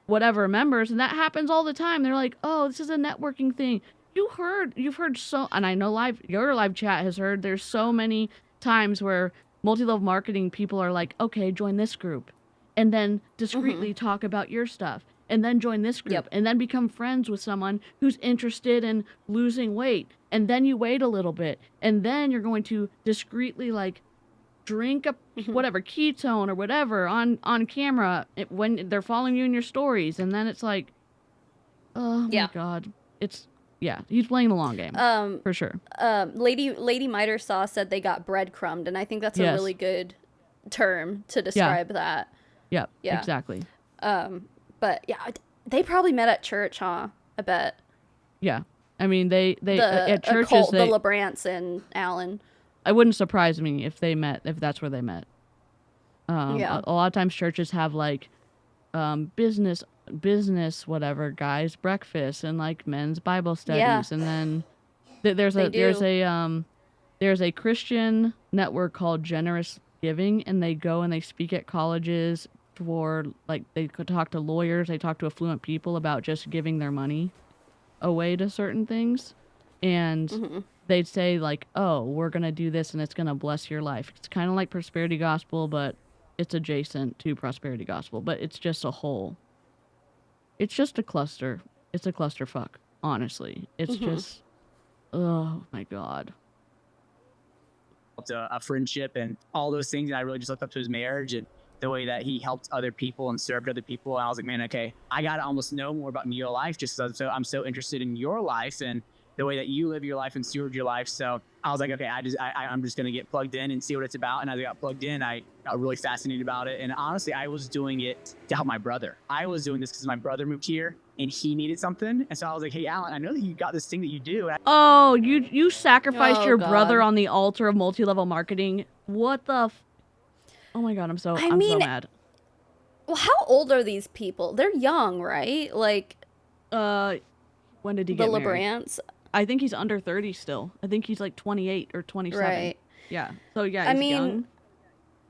whatever members, and that happens all the time. They're like, oh, this is a networking thing. You've heard so, and I know your live chat has heard, there's so many times where multi-level marketing people are like, okay, join this group, and then discreetly talk about your stuff, and then join this group, and then become friends with someone who's interested in losing weight, and then you wait a little bit, and then you're going to discreetly like drink a whatever ketone or whatever on camera when they're following you in your stories, and then it's like, oh my God, he's playing the long game for sure. Lady Miter Saw said they got breadcrumbed, and I think that's a really good term to describe that. Yeah, Yeah. exactly. But yeah, they probably met at church, huh? I bet. Yeah, I mean they at churches Cole, the LeBrants and Alan. It wouldn't surprise me if that's where they met. A lot of times churches have like business whatever guys breakfast and like men's Bible studies, and then there's a Christian network called Generous Giving, and they go and they speak at colleges for like they could talk to lawyers, they talk to affluent people about just giving their money away to certain things, and they'd say like, oh, we're gonna do this and it's gonna bless your life. It's kind of like prosperity gospel, but it's adjacent to prosperity gospel, but it's just a whole. It's just a cluster. It's a clusterfuck, honestly. It's just, oh my God. A friendship and all those things, and I really just looked up to his marriage and the way that he helped other people and served other people. And I was like, man, okay, I gotta almost know more about NeoLife just so I'm so interested in your life and the way that you live your life and steward your life. So I was like, okay, I'm just going to get plugged in and see what it's about. And as I got plugged in, I got really fascinated about it. And honestly, I was doing it to help my brother. I was doing this because my brother moved here and he needed something. And so I was like, hey, Alan, I know that you got this thing that you do. Oh, you sacrificed Oh, your God. brother on the altar of multi-level marketing. What the Oh my God, I'm so mad. Well, how old are these people? They're young, right? Like, When did he the get married? LeBrants. I think he's under 30 still. I think he's like 28 or 27. Right. Yeah. So yeah, I he's mean, young.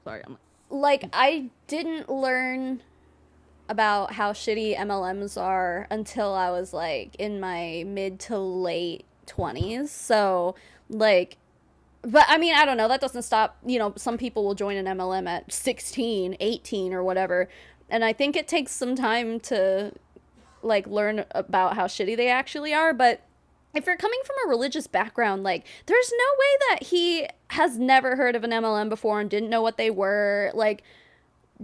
Sorry, like, I didn't learn about how shitty MLMs are until I was like in my mid to late 20s. So, like, but I mean, I don't know. That doesn't stop, you know, some people will join an MLM at 16, 18 or whatever. And I think it takes some time to like learn about how shitty they actually are. But if you're coming from a religious background, like, there's no way that he has never heard of an MLM before and didn't know what they were. Like,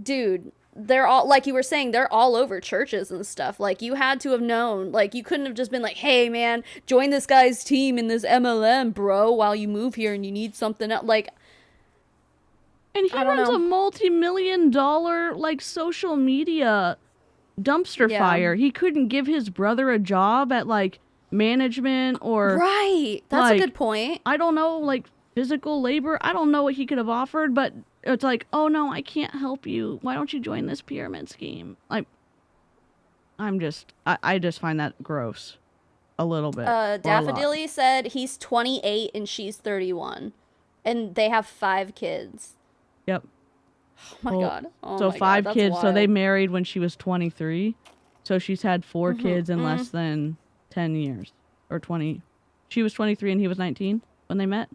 dude, they're all, like you were saying, they're all over churches and stuff. Like, you had to have known. Like, you couldn't have just been like, hey, man, join this guy's team in this MLM, bro, while you move here and you need something else. Like, and he runs a multi-million-dollar like social media dumpster fire. He couldn't give his brother a job at like management or right. That's like, a good point. I don't know, like physical labor. I don't know what he could have offered, but it's like, oh no, I can't help you. Why don't you join this pyramid scheme? Like, I just find that gross a little bit. Daffodilly said he's 28 and she's 31 and they have 5 kids. Yep. Oh my God. Oh so my 5 God, kids. wild. So they married when she was 23. So she's had 4 kids in less than 10 years or 20. She was 23 and he was 19 when they met.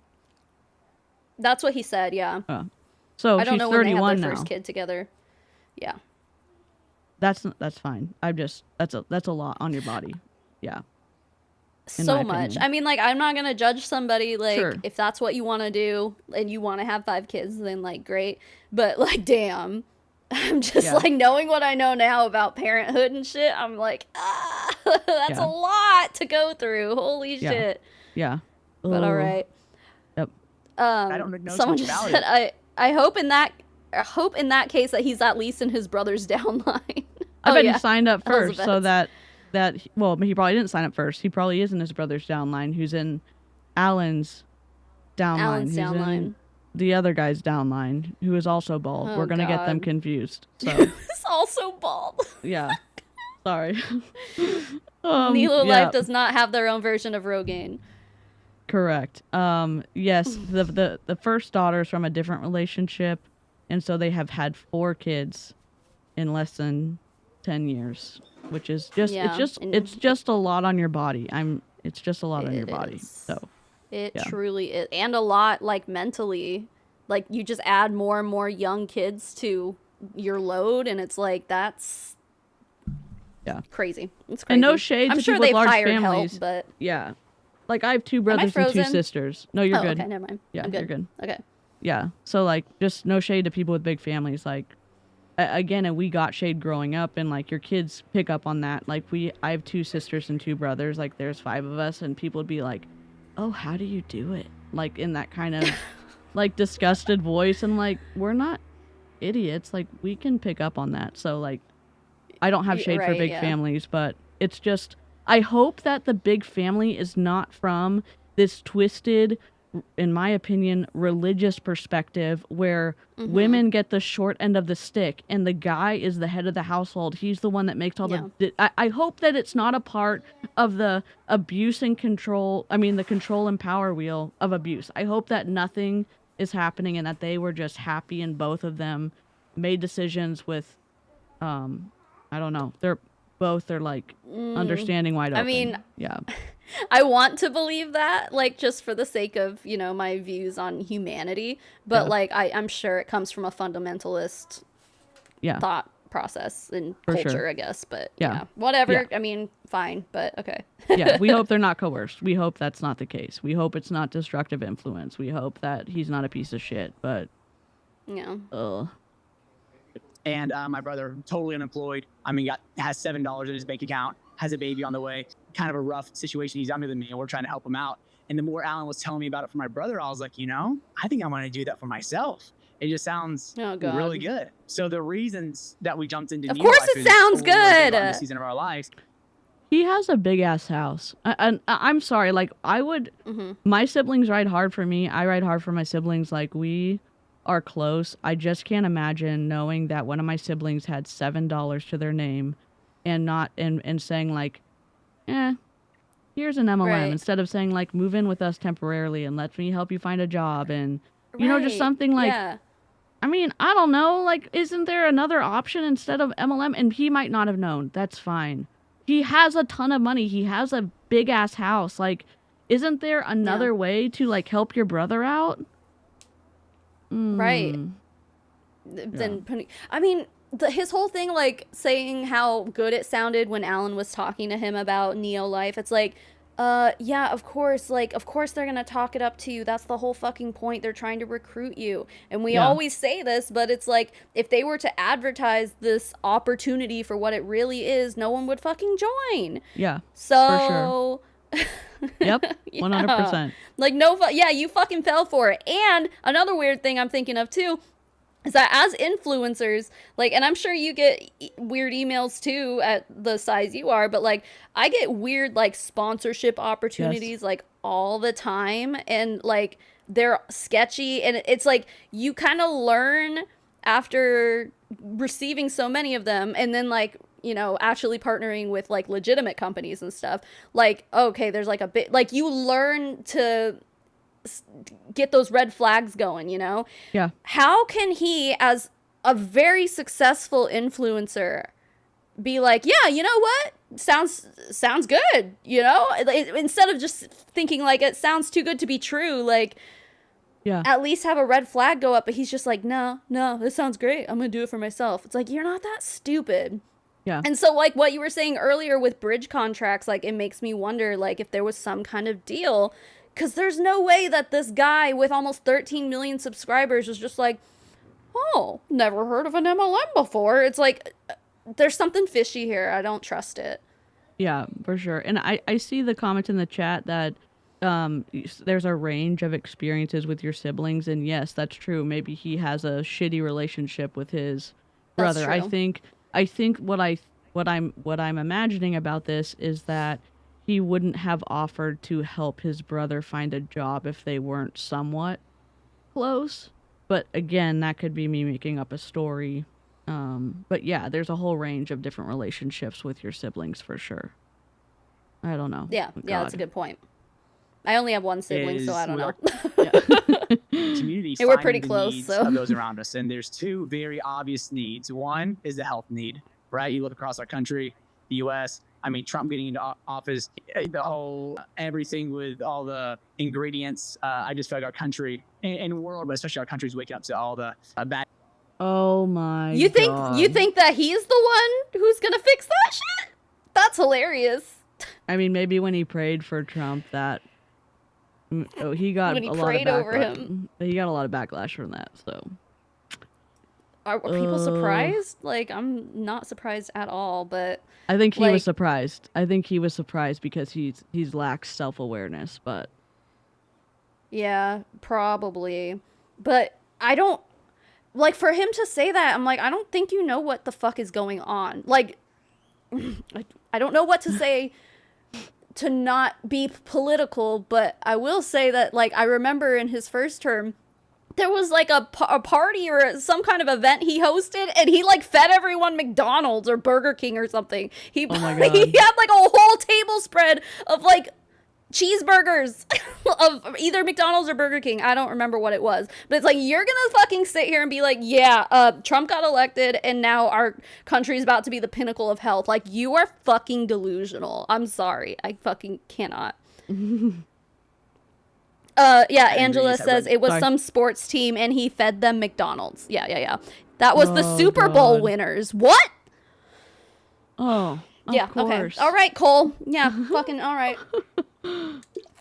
That's what he said. Yeah. So I don't she's know when they 31 had their now. first kid together. Yeah. That's fine. That's a lot on your body. Yeah. in So my much. opinion. I mean, like, I'm not gonna judge somebody. Like, Sure. if that's what you want to do and you want to have 5 kids, then like, great. But like, damn, I'm just Yeah. like, knowing what I know now about parenthood and shit, I'm like, that's Yeah. a lot to go through. Holy Yeah. shit. Yeah. But all Ugh. right. Yep. I don't know Someone much just about said, it. I hope in that case that he's at least in his brother's downline. I bet he signed up That was first the so best. that well, he probably didn't sign up first. He probably is in his brother's downline, who's in Alan's downline, Alan's who's in downline. the other guy's downline, who is also bald. Oh, We're gonna get them God. confused. So It's also bald. yeah, sorry. NeoLife yeah, does not have their own version of Rogaine. correct. Yes, the first daughter's from a different relationship, and so they have had 4 kids in less than 10 years, which is just Yeah, and- it's just a lot on your body. It's just a lot on your It body. is. So It Yeah. truly is. And a lot, like, mentally. Like, you just add more and more young kids to your load, and it's like, that's yeah. crazy. It's crazy. And no shade I'm to sure people with they've large hired families. help, but... Yeah. Like, I have 2 brothers and 2 frozen? sisters. No, you're Oh, good. okay, never mind. Yeah, I'm good. you're good. Okay. Yeah. So, like, just no shade to people with big families. Like, again, and we got shade growing up, and, like, your kids pick up on that. Like, I have 2 sisters and 2 brothers. Like, there's 5 of us, and people would be like, oh, how do you do it? Like, in that kind of, like, disgusted voice. And, like, we're not idiots. Like, we can pick up on that. So, like, I don't have shade for Right, big yeah. families, but it's just, I hope that the big family is not from this twisted, in my opinion, religious perspective where Mm-hmm. women get the short end of the stick and the guy is the head of the household. He's the one that makes all I hope that it's not a part of the abuse and control. I mean, the control and power wheel of abuse. I hope that nothing is happening and that they were just happy and both of them made decisions with, I don't know. They're like understanding wide open. mean, yeah. I want to believe that, like, just for the sake of, you know, my views on humanity. But, Yeah. like, I'm sure it comes from a fundamentalist Yeah. thought process and For culture, sure. I guess. But, Yeah. yeah. Whatever. Yeah. I mean, fine. But, okay. Yeah, we hope they're not coerced. We hope that's not the case. We hope it's not destructive influence. We hope that he's not a piece of shit, but Yeah. And my brother, totally unemployed. I mean, has $7 in his bank account, has a baby on the way. kind of a rough situation. He's younger than me, and we're trying to help him out. And the more Alan was telling me about it for my brother, I was like, you know, I think I'm going to do that for myself. It just sounds really good. So the reasons that we jumped into Of course it sounds good. The season of our lives. He has a big ass house. I'm sorry. Like, I would, my siblings ride hard for me. I ride hard for my siblings. Like, we are close. I just can't imagine knowing that one of my siblings had $7 to their name and not, and saying like, here's an MLM, Right. instead of saying like, move in with us temporarily and let me help you find a job. And, you know, just Right. something like, Yeah. I mean, I don't know. Like, isn't there another option instead of MLM? And he might not have known. That's fine. He has a ton of money. He has a big ass house. Like, isn't there another way to like help your brother out? Right. Then I mean, his whole thing, like saying how good it sounded when Alan was talking to him about NeoLife. It's like, yeah, of course, they're gonna talk it up to you. That's the whole fucking point. They're trying to recruit you. And we always say this, but it's like, if they were to advertise this opportunity for what it really is, no one would fucking join. Yeah. So For sure. Yep. 100%. like, you fucking fell for it. And another weird thing I'm thinking of too is that as influencers, like, and I'm sure you get weird emails too at the size you are, but like, I get weird like sponsorship opportunities like all the time, and like they're sketchy, and it's like you kind of learn after receiving so many of them, and then like, you know, actually partnering with like legitimate companies and stuff, like, okay, there's like a bit, like, you learn to get those red flags going, you know? Yeah. How can he, as a very successful influencer, be like, yeah, you know what? Sounds good, you know? Instead of just thinking like it sounds too good to be true, like, at least have a red flag go up. But he's just like, no, this sounds great. I'm gonna do it for myself. It's like, you're not that stupid. Yeah. And so, like, what you were saying earlier with bridge contracts, like, it makes me wonder, like, if there was some kind of deal, because there's no way that this guy with almost 13 million subscribers was just like, oh, never heard of an MLM before. It's like, there's something fishy here. I don't trust it. Yeah, for sure. And I see the comment in the chat that there's a range of experiences with your siblings, and yes, that's true. Maybe he has a shitty relationship with his brother. That's true. I think what I'm imagining about this is that he wouldn't have offered to help his brother find a job if they weren't somewhat close. But again, that could be me making up a story. But yeah, there's a whole range of different relationships with your siblings for sure. I don't know. Yeah, that's a good point. I only have one sibling, so I don't know. Community, and we're pretty finding the close, needs so of those around us, and there's two very obvious needs. One is the health need, right? You look across our country, the U.S. I mean, Trump getting into office, the whole everything with all the ingredients. I just feel like our country and world, but especially our country's waking up to all the bad. Oh my! You think God. that he's the one who's gonna fix that shit? That's hilarious. I mean, maybe when he prayed for Trump, that he got When he a lot prayed of over backlash. him. He got a lot of backlash from that. So Are people surprised? Like, I'm not surprised at all, but I think he like, was surprised. I think he was surprised because he's lacks self-awareness. But yeah, probably. But I don't, like, for him to say that, I'm like, I don't think you know what the fuck is going on. Like, I don't know what to say to not be political, but I will say that, like, I remember in his first term, there was like a party or some kind of event he hosted, and he like fed everyone McDonald's or Burger King or something. He Oh my God. he had like a whole table spread of like cheeseburgers of either McDonald's or Burger King. I don't remember what it was, but it's like, you're gonna fucking sit here and be like, yeah, Trump got elected and now our country is about to be the pinnacle of health. Like, you are fucking delusional. I'm sorry, I fucking cannot. Yeah, Angela says it was some sports team and he fed them McDonald's. Yeah. That was the Super Bowl winners. What? oh, Yeah, of course. okay. All right, Cole. Yeah, fucking all right.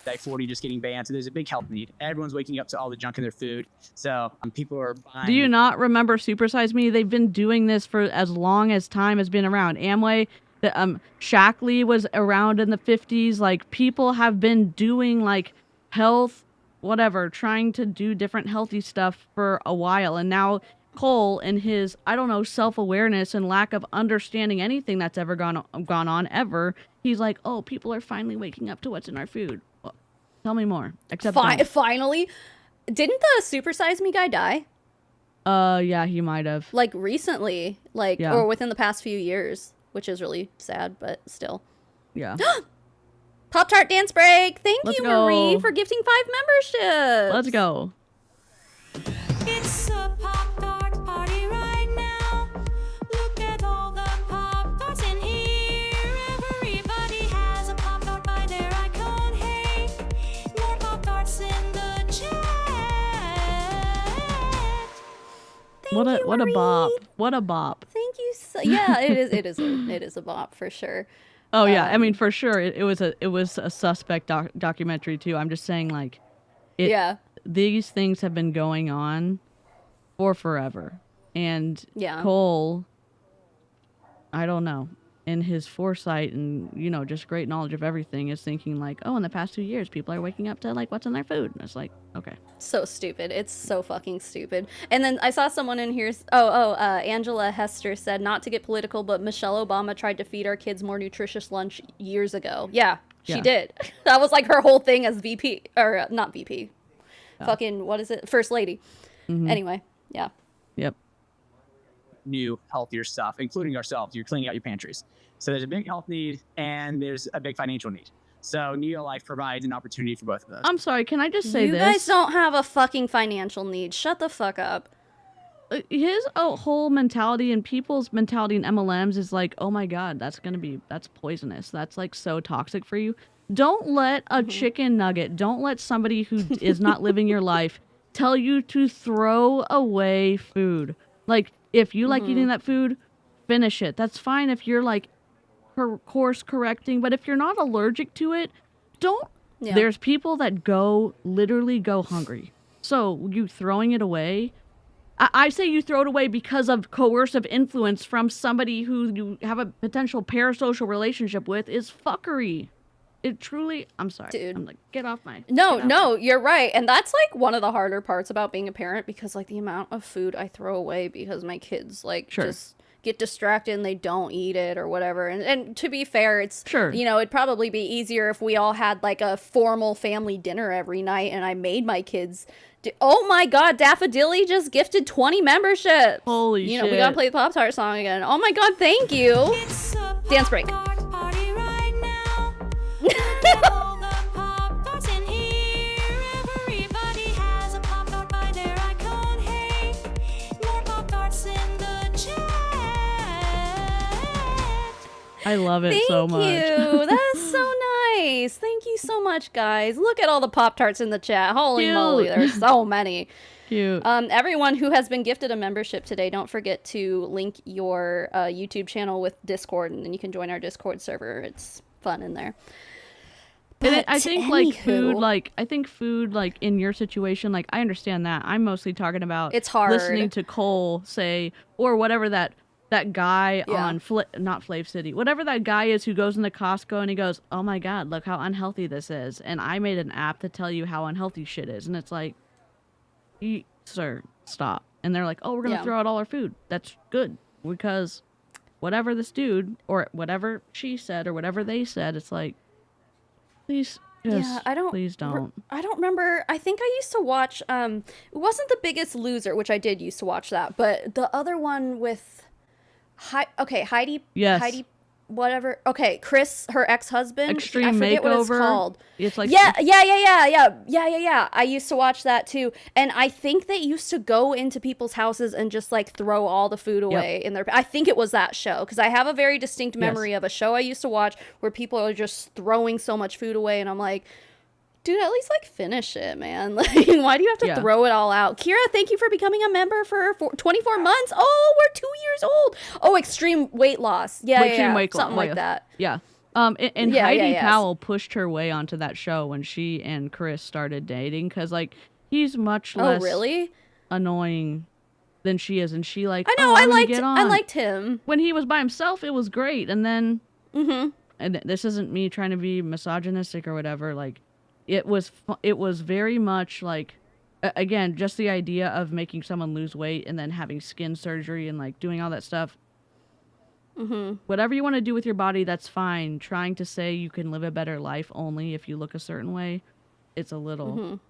Like 40 just getting banned. So there's a big health need. Everyone's waking up to all the junk in their food. So people are buying. Do you not remember Super Size Me? They've been doing this for as long as time has been around. Amway Shackley was around in the 50s. Like, people have been doing like health, whatever, trying to do different healthy stuff for a while. And now Cole, in his, I don't know, self-awareness and lack of understanding anything that's ever gone on ever, he's like, oh, people are finally waking up to what's in our food. Well, tell me more. Except Finally, didn't the Super Size Me guy die? Yeah, he might have. Like recently, like Yeah. or within the past few years, which is really sad, but still. Yeah. Pop-Tart dance break. Thank Let's you, go. Marie, for gifting 5 memberships. Let's go. It's a Pop-Tart party right now. Look at all the Pop-Tarts in here. Everybody has a Pop-Tart by their icon. Hey, more Pop-Tarts in the chat. What a bop. What a bop. Thank you. Yeah, it is a bop for sure. Oh yeah, I mean for sure it was a suspect documentary too. I'm just saying like Yeah. these things have been going on for forever. And Yeah. Cole, I don't know, in his foresight and, you know, just great knowledge of everything is thinking like, oh, in the past 2 years people are waking up to like what's in their food. And it's like, okay. So stupid. It's so fucking stupid. And then I saw someone in here. Angela Hester said, not to get political, but Michelle Obama tried to feed our kids more nutritious lunch years ago. Yeah, she Yeah. did. That was like her whole thing as VP, or not VP. Fucking, what is it? First lady. Anyway, yeah. Yep. New, healthier stuff, including ourselves. You're cleaning out your pantries. So there's a big health need and there's a big financial need. So NeoLife provides an opportunity for both of those. I'm sorry, can I just say You this? guys don't have a fucking financial need. Shut the fuck up. His whole mentality and people's mentality in MLMs is like, oh my god, that's poisonous. That's like so toxic for you. Don't let a chicken nugget, don't let somebody who is not living your life tell you to throw away food. Like, if you like eating that food, finish it. That's fine if you're like course correcting, but if you're not allergic to it, don't. Yeah. There's people that literally go hungry. So you throwing it away, I say you throw it away because of coercive influence from somebody who you have a potential parasocial relationship with is fuckery. It truly, I'm sorry. Dude. I'm like, get off my. No, you're right. And that's like one of the harder parts about being a parent, because like the amount of food I throw away because my kids like Sure. just get distracted and they don't eat it or whatever. And to be fair, it's, Sure. you know, it'd probably be easier if we all had like a formal family dinner every night and I made my kids. Oh my God, Daffodilly just gifted 20 memberships. Holy You shit. know, we gotta play the Pop-Tart song again. Oh my God, thank you. It's a Dance break. Pop-Tart party right now. Look at all the Pop-Tarts in here. Everybody has a Pop-Tart by their icon. Hey, more Pop-Tarts in the chat. I love it Thank so much. you. That's so nice. Thank you so much, guys. Look at all the Pop-Tarts in the chat. Holy Cute. moly, there's so many. Cute. Everyone who has been gifted a membership today, don't forget to link your YouTube channel with Discord, and then you can join our Discord server. It's fun in there. And I But think like food, anywho- like in your situation, like I understand that. I'm mostly talking about It's hard. listening to Cole say, or whatever that guy Yeah. on not Flav City, whatever that guy is who goes into Costco and he goes, oh my God, look how unhealthy this is. And I made an app to tell you how unhealthy shit is. And it's like, sir, stop. And they're like, oh, we're going to Yeah. throw out all our food. That's good. Because whatever this dude or whatever she said or whatever they said, it's like, please just, please don't. I don't remember. I think I used to watch, it wasn't The Biggest Loser, which I did used to watch that, but the other one with, Heidi. Yes. Heidi, whatever. Okay, Chris, her ex-husband. Extreme I forget what it's Makeover. called. It's like Yeah. I used to watch that too, and I think they used to go into people's houses and just like throw all the food away in their. I think it was that show, because I have a very distinct memory of a show I used to watch where people are just throwing so much food away, and I'm like, dude, at least like finish it, man. Like, why do you have to throw it all out? Kira, thank you for becoming a member for 24 months. Oh, we're 2 years old. Oh, extreme weight loss. Yeah, weight something loss. like that. Yeah. And Yeah, Heidi yes. Powell pushed her way onto that show when she and Chris started dating, because like he's much Oh, less really? annoying than she is, and she like I know. oh, I I'm gonna get liked. on. I liked him. When he was by himself, it was great, and then and this isn't me trying to be misogynistic or whatever, like it was very much like again, just the idea of making someone lose weight and then having skin surgery and like doing all that stuff. Whatever you want to do with your body, that's fine. Trying to say you can live a better life only if you look a certain way, it's a little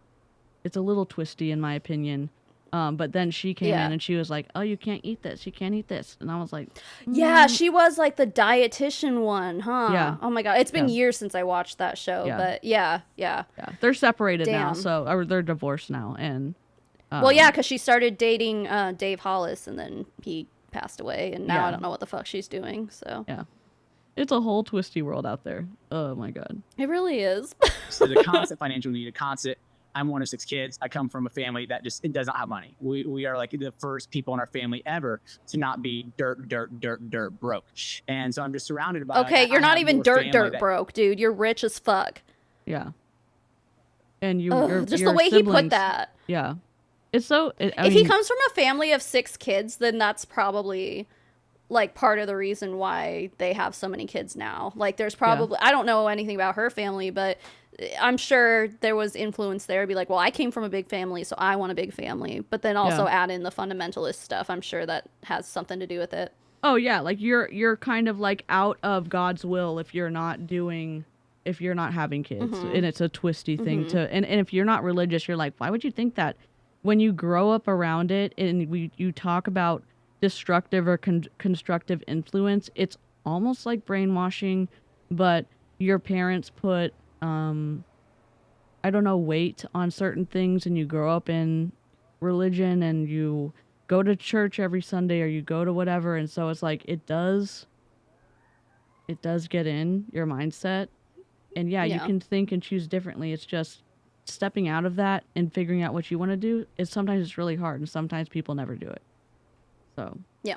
twisty in my opinion. But then she came in and she was like, "Oh, you can't eat this. You can't eat this." And I was like, Yeah, she was like the dietitian one, huh? Yeah. Oh my God. It's been years since I watched that show, but yeah. Yeah, they're separated now, Damn. or they're divorced now, and Well, yeah, because she started dating Dave Hollis, and then he passed away, and now Yeah. I don't know what the fuck she's doing. So yeah, it's a whole twisty world out there. Oh my God. it really is. So the constant financial need, a constant. I'm one of 6 kids. I come from a family that just it does not have money. We are like the first people in our family ever to not be dirt broke. And so I'm just surrounded by. Okay, like, you're I not have even more dirt family that- broke, dude. You're rich as fuck. Yeah. And Ugh, just your the way he put siblings- that. Yeah. It's so. I If he mean, comes from a family of 6 kids, then that's probably like part of the reason why they have so many kids now. Like there's probably I don't know anything about her family, but I'm sure there was influence there. Be like, well, I came from a big family, so I want a big family. But then also add in the fundamentalist stuff. I'm sure that has something to do with it. Oh yeah, like you're kind of like out of God's will if you're not having kids, and it's a twisty thing to. And if you're not religious, you're like, why would you think that? When you grow up around it, and you talk about destructive or constructive influence, it's almost like brainwashing, but your parents put I don't know, weight on certain things, and you grow up in religion and you go to church every Sunday or you go to whatever, and so it's like it does get in your mindset, and you can think and choose differently. It's just stepping out of that and figuring out what you want to do is sometimes it's really hard, and sometimes people never do it. So Yeah.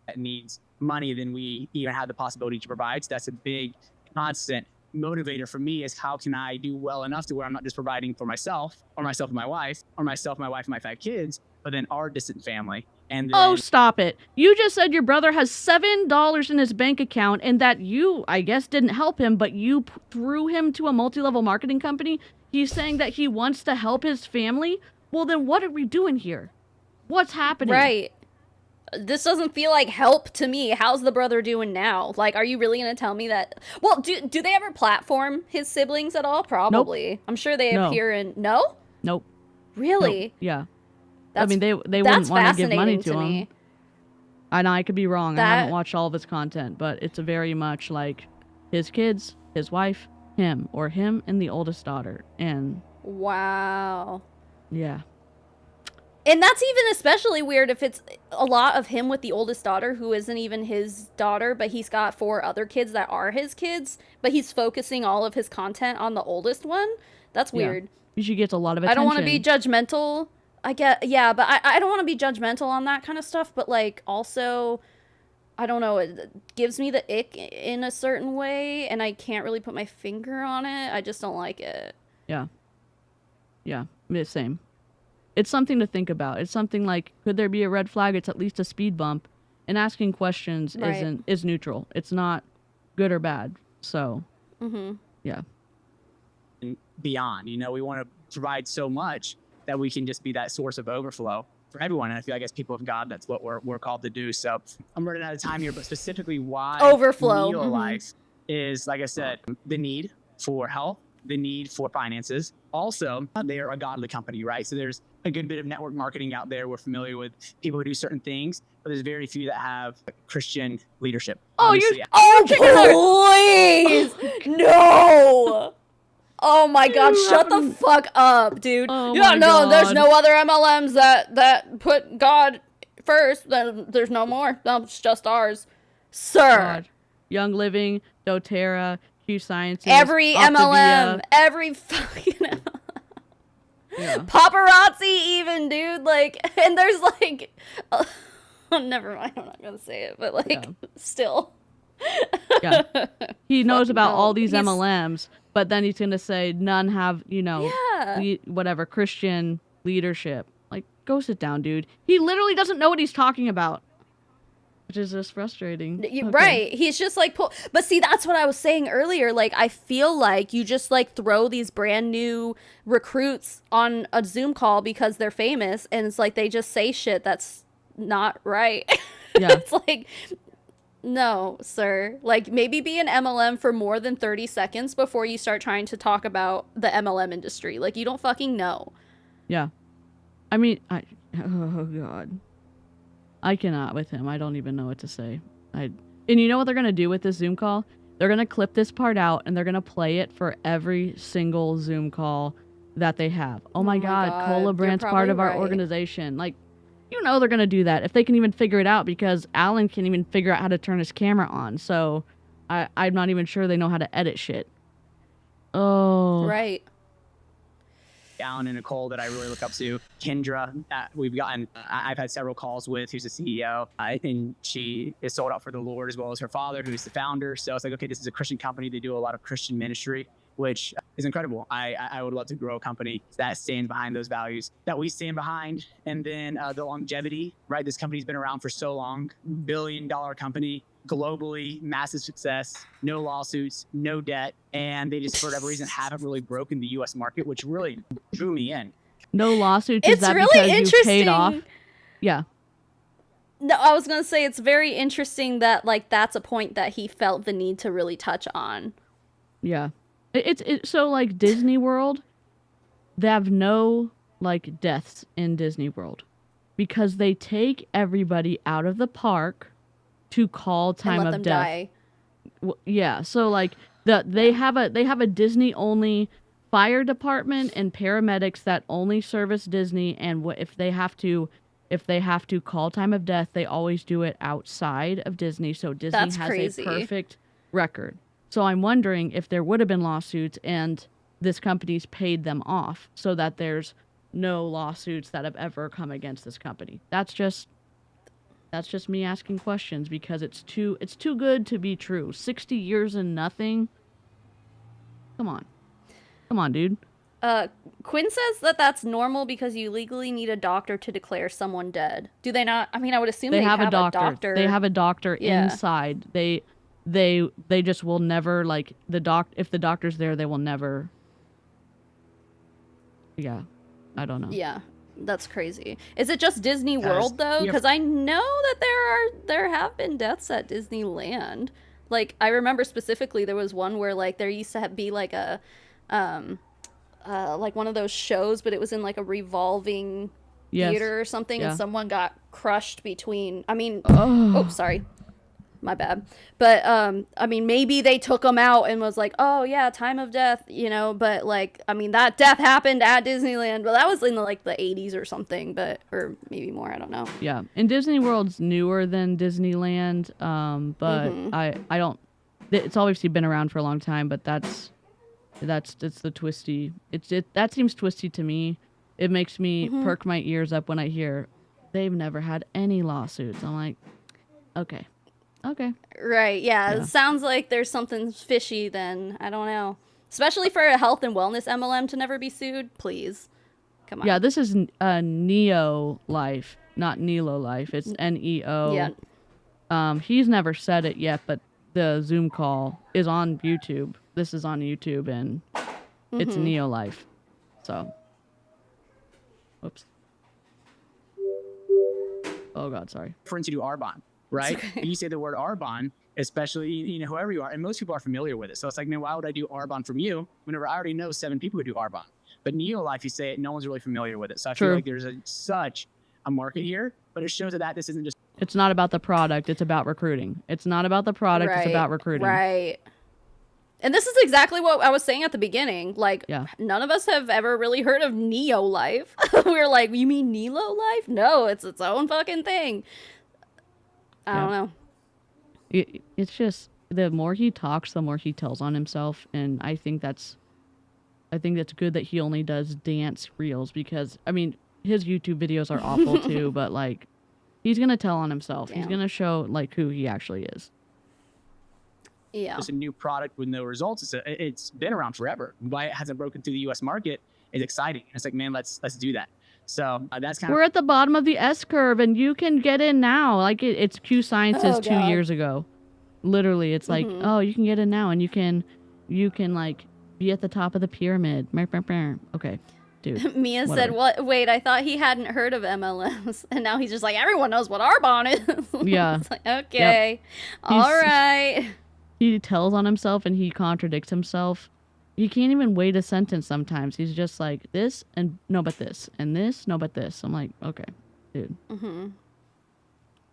that needs money than we even have the possibility to provide. So that's a big constant motivator for me, is how can I do well enough to where I'm not just providing for myself and my wife, or myself, my wife, and my 5 kids, but then our distant family. And then, oh, stop it. You just said your brother has $7 in his bank account and that you, I guess, didn't help him, but you threw him to a multi-level marketing company. He's saying that he wants to help his family. Well, then what are we doing here? What's happening? Right. This doesn't feel like help to me. How's the brother doing now? Like, are you really going to tell me that? Well, do they ever platform his siblings at all? Probably. Nope. I'm sure they appear in... No? Nope. Really? Nope. Yeah. That's, I mean, they wouldn't want to give money to him. Me. I know, I could be wrong. I haven't watched all of his content, but it's very much like his kids, his wife, him, or him and the oldest daughter. And wow. Yeah. And that's even especially weird if it's a lot of him with the oldest daughter who isn't even his daughter, but he's got 4 other kids that are his kids, but he's focusing all of his content on the oldest one. That's weird. Yeah. She gets a lot of attention. I don't want to be judgmental. But I don't want to be judgmental on that kind of stuff, but like also, I don't know, it gives me the ick in a certain way, and I can't really put my finger on it. I just don't like it. Yeah. Yeah, same. It's something to think about. It's something like, could there be a red flag? It's at least a speed bump, and asking questions is neutral. It's not good or bad. So, yeah. And beyond, we want to provide so much that we can just be that source of overflow for everyone. And I feel like as people of God, that's what we're called to do. So I'm running out of time here, but specifically why overflow NeoLife is, like I said, the need for health, the need for finances. Also, they are a godly company, right? So there's a good bit of network marketing out there. We're familiar with people who do certain things, but there's very few that have Christian leadership. Oh, please, no. Oh my God, shut the fuck up, dude. Oh there's no other MLMs that put God first. There's no more. No, it's just ours. Sir. God. Young Living, doTERRA, Q Sciences, every Optavia. MLM, every fucking MLM. Yeah. Paparazzi even, dude. Like, and there's like, never mind, I'm not gonna say it, but like, still. Yeah. He knows about all these MLMs, but then he's going to say none have, whatever, Christian leadership. Like, go sit down, dude. He literally doesn't know what he's talking about. Which is just frustrating. Right. He's just like, but see, that's what I was saying earlier. Like, I feel like you just like throw these brand new recruits on a Zoom call because they're famous, and it's like they just say shit that's not right. Yeah. It's like, no, sir. Like, maybe be an MLM for more than 30 seconds before you start trying to talk about the MLM industry. Like, you don't fucking know. Yeah. I mean, oh God. I cannot with him. I don't even know what to say. And you know what they're going to do with this Zoom call? They're going to clip this part out and they're going to play it for every single Zoom call that they have. Oh my God, Cole LaBrant's part of our organization. Like, you know they're going to do that if they can even figure it out, because Alan can't even figure out how to turn his camera on. So I'm not even sure they know how to edit shit. Oh. Right. Alan and Nicole that I really look up to. Kendra, I've had several calls with, who's the CEO, and she is sold out for the Lord, as well as her father, who's the founder. So it's like, okay, this is a Christian company. They do a lot of Christian ministry, which is incredible. I would love to grow a company that stands behind those values that we stand behind. And then the longevity, right? This company's been around for so long, billion-dollar company, globally, massive success, no lawsuits, no debt, and they just, for whatever reason, haven't really broken the U.S. market, which really drew me in. No lawsuits? It's is that really because you paid off? Yeah. No, I was going to say it's very interesting that, like, that's a point that he felt the need to really touch on. Yeah. So, like, Disney World, they have no, like, deaths in Disney World because they take everybody out of the park to call time of death. Die. Yeah, so like they have a Disney only fire department and paramedics that only service Disney, and if they have to call time of death, they always do it outside of Disney. So Disney That's has crazy. a perfect record. So I'm wondering if there would have been lawsuits and this company's paid them off so that there's no lawsuits that have ever come against this company. That's just me asking questions because it's too good to be true. 60 years and nothing. Come on, dude. Quinn says that that's normal because you legally need a doctor to declare someone dead. Do they not? I mean, I would assume they have a doctor. They have a doctor Yeah. inside. They just will never, like, if the doctor's there, they will never. Yeah. I don't know. Yeah. That's crazy. Is it just Disney World though? Because I know that there have been deaths at Disneyland. Like, I remember specifically there was one where, like, there used to be like a like one of those shows, but it was in like a revolving theater or something, and someone got crushed between. I mean, oh, sorry. My bad. But, I mean, maybe they took them out and was like, oh, yeah, time of death, you know, but, like, I mean, that death happened at Disneyland. Well, that was in, like, the 80s or something, or maybe more, I don't know. Yeah. And Disney World's newer than Disneyland, but I don't, it's obviously been around for a long time, but it's the twisty, that seems twisty to me. It makes me perk my ears up when I hear they've never had any lawsuits. I'm like, okay. Right, yeah. It sounds like there's something fishy then. I don't know. Especially for a health and wellness MLM to never be sued. Please. Come on. Yeah, this is NeoLife, not NeoLife. It's NEO. Yeah. He's never said it yet, but the Zoom call is on YouTube. This is on YouTube, and it's NeoLife. So. Whoops. Oh, God, sorry. For instance, you do Arbonne. Right? Okay. You say the word Arbonne, especially, you know, whoever you are, and most people are familiar with it. So it's like, man, why would I do Arbonne from you whenever I already know 7 people who do Arbonne? But NeoLife, you say it, no one's really familiar with it. So I feel like there's such a market here, but it shows that this isn't just. It's not about the product, it's about recruiting. It's not about the product, it's about recruiting. Right. And this is exactly what I was saying at the beginning. Like, none of us have ever really heard of NeoLife. We were like, you mean NeoLife? No, it's its own fucking thing. I don't know. It's just, the more he talks, the more he tells on himself, and I think that's good that he only does dance reels, because I mean his YouTube videos are awful too, but like he's gonna tell on himself. Damn. He's gonna show like who he actually is. Yeah. It's a new product with no results. It's been around forever. Why it hasn't broken through the U.S. market is exciting. It's like, man, let's do that. So that's kind We're at the bottom of the S curve, and you can get in now. Like it's Q Sciences Oh, 2 God. years ago. Literally, it's like, oh, you can get in now, and you can like be at the top of the pyramid. Okay, dude. Mia whatever. said, "What? Wait, I thought he hadn't heard of MLMs, and now he's just like, everyone knows what Arbonne is." Yeah. It's like, okay, all right. He tells on himself and he contradicts himself. He can't even wait a sentence sometimes. He's just like, this and no, but this and this, no, but this. I'm like, okay, dude.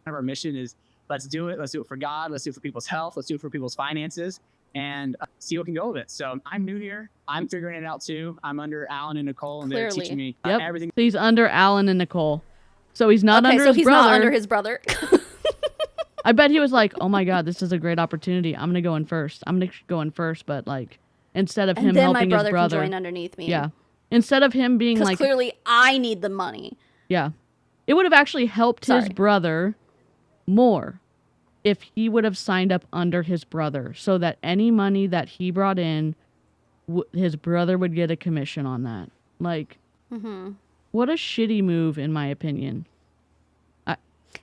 our mission is let's do it. Let's do it for God. Let's do it for people's health. Let's do it for people's finances, and see what can go with it. So I'm new here. I'm figuring it out too. I'm under Alan and Nicole, and they're Clearly. teaching me Yep. everything. So he's under Alan and Nicole. So he's not Okay, under so his he's brother. not under his brother. I bet he was like, oh my God, this is a great opportunity. I'm going to go in first. I'm going to go in first. But like, instead of him And then my helping brother his brother. can join underneath me. Yeah. Instead of him being Because like, clearly I need the money. yeah. It would have actually helped his Sorry. brother more if he would have signed up under his brother so that any money that he brought in, his brother would get a commission on that. Like, what a shitty move, in my opinion.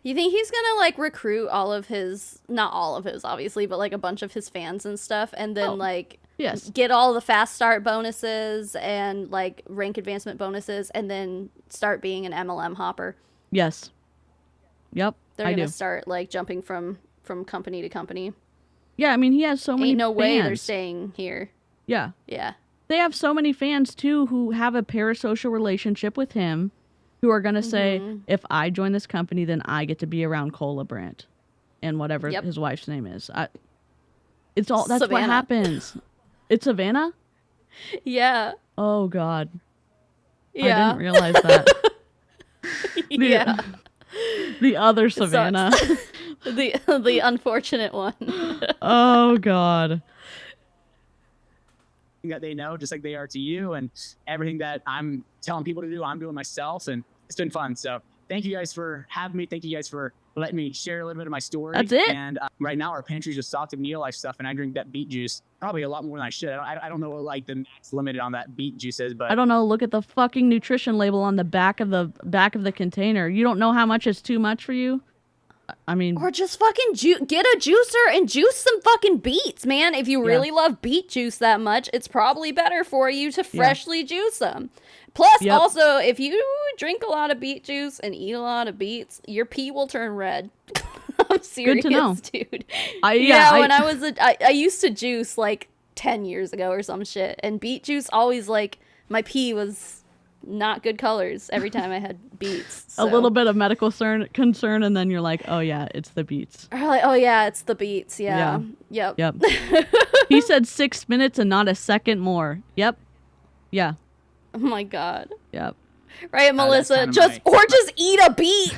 You think he's gonna like recruit all of his, not all of his obviously, but like a bunch of his fans and stuff, and then like Yes. get all the fast start bonuses and like rank advancement bonuses, and then start being an MLM hopper? Yes. Yep. They're I gonna do. start like jumping from company to company. Yeah, I mean, he has so many Ain't no way they're fans. staying here. Yeah. Yeah. They have so many fans too who have a parasocial relationship with him, who are gonna say, if I join this company, then I get to be around Cole LaBrant and whatever Yep. his wife's name is. It's all that's what Savannah. happens. It's Savannah? Yeah. Oh God. I Yeah. didn't realize that. Yeah. The other Savannah. The unfortunate one. Oh God. that they know, just like they are to you, and everything that I'm telling people to do, I'm doing myself, and it's been fun. So thank you guys for having me. Thank you guys for letting me share a little bit of my story. That's it. And right now our pantry's just stocked of NeoLife stuff, and I drink that beet juice probably a lot more than I should. I don't know what like the max limited on that beet juice is, but I don't know. Look at the fucking nutrition label on the back of the container. You don't know how much is too much for you? I mean, Or just fucking get a juicer and juice some fucking beets, man. If you really love beet juice that much, it's probably better for you to freshly juice them. Plus, also, if you drink a lot of beet juice and eat a lot of beets, your pee will turn red. I'm serious, to know. dude. I when I used to juice like 10 years ago or some shit, and beet juice always like my pee was not good colors every time I had beets. a little bit of medical concern, and then you're like, oh yeah, it's the beets. Or like, oh yeah, it's the beets. Yeah. Yep. Yep. He said 6 minutes and not a second more. Yep. Yeah. Oh my god. Yep. Right, Melissa? kinda Just eat a beet.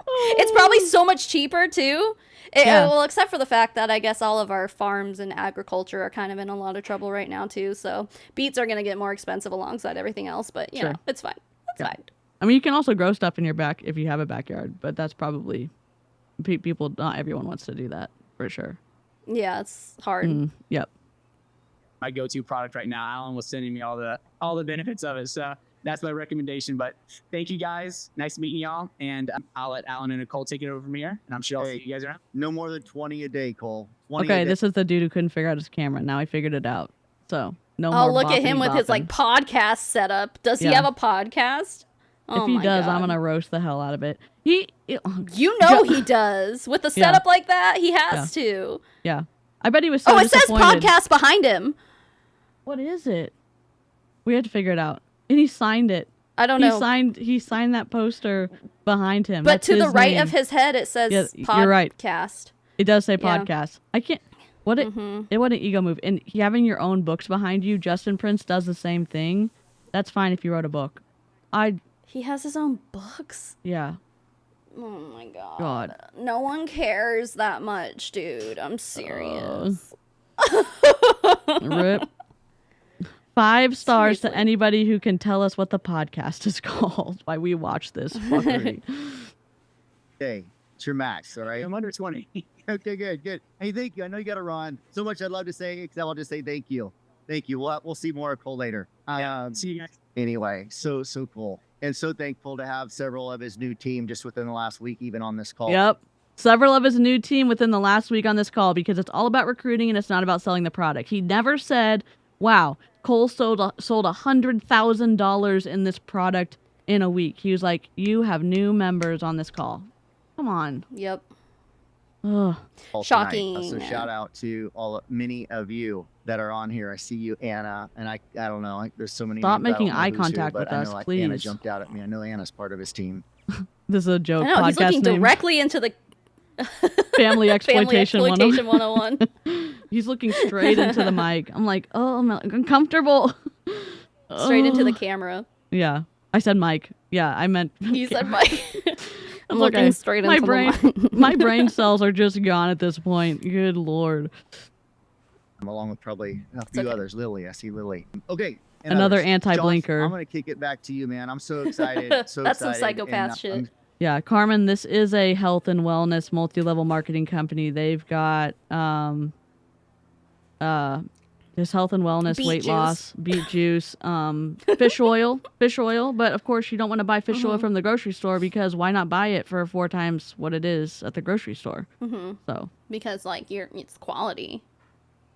It's probably so much cheaper too. Yeah. Well, except for the fact that I guess all of our farms and agriculture are kind of in a lot of trouble right now too. So beets are going to get more expensive alongside everything else. But you know, it's fine. It's fine. I mean, you can also grow stuff in your back if you have a backyard, but that's probably people. Not everyone wants to do that for sure. Yeah, it's hard. Yep. my go-to product right now. Alan was sending me all the benefits of it, so that's my recommendation. But thank you guys. Nice meeting y'all, and I'll let Alan and Nicole take it over from here, and I'm sure I'll see you guys around. No more than 20 a day, Cole. 20 a Okay, day. this is the dude who couldn't figure out his camera. Now I figured it out. So no more. Oh, look at him boppity with his like bopping. podcast setup. Does he Yeah. have a podcast? Oh If he my does, God. I'm gonna roast the hell out of it. You know he does. With a Yeah. setup like that, he has to. Yeah, I bet he was so Oh, it says disappointed. podcast behind him. What is it? We had to figure it out, and he signed it. I don't He know. signed that poster behind him. But That's to the his right name. of his head, it says Yeah, you're right. podcast. It does say Yeah. podcast. I can't. What it what an ego move. And having your own books behind you, Justin Prince does the same thing. That's fine if you wrote a book. He has his own books. Yeah. Oh my God. God. No one cares that much, dude. I'm serious. Rip. 5 stars Seriously. to anybody who can tell us what the podcast is called while we watch this fuckery. Hey, it's your max, all right? I'm under 20. Okay, good. Hey, thank you. I know you got to run. So much I'd love to say, because I'll just say thank you. Thank you. We'll see more of Cole later. See you guys. Anyway, so cool. And so thankful to have several of his new team just within the last week, even on this call. Yep. Several of his new team within the last week on this call, because it's all about recruiting and it's not about selling the product. He never said, wow, Cole sold $100,000 in this product in a week. He was like, you have new members on this call. Come on. Yep. Ugh. All Shocking. tonight. So shout out to many of you that are on here. I see you, Anna, and I don't know. There's so many. Stop names, I making don't know eye who's who, contact but with I us, know, like, please. Anna jumped out at me. I know Anna's part of his team. This is a joke I know, he's podcast looking name. directly into the Family exploitation, Family exploitation 101. He's looking straight into the mic. I'm like, oh, I'm uncomfortable. Straight into the Oh. camera. Yeah. I said mic. Yeah, I meant. You said Mike. I'm It's okay. looking straight into my brain. the mic. My brain cells are just gone at this point. Good lord. I'm along with probably a few okay. others. Lily, I see Lily. Okay. and Another others. anti-blinker. Josh, I'm gonna kick it back to you, man. I'm so excited. So That's some excited. psychopath and shit. I'm Yeah, Carmen, this is a health and wellness multi-level marketing company. They've got this health and wellness, Beet weight juice. loss, beet juice, fish oil, but of course you don't want to buy fish oil from the grocery store, because why not buy it for 4 times what it is at the grocery store? So Because like it's quality.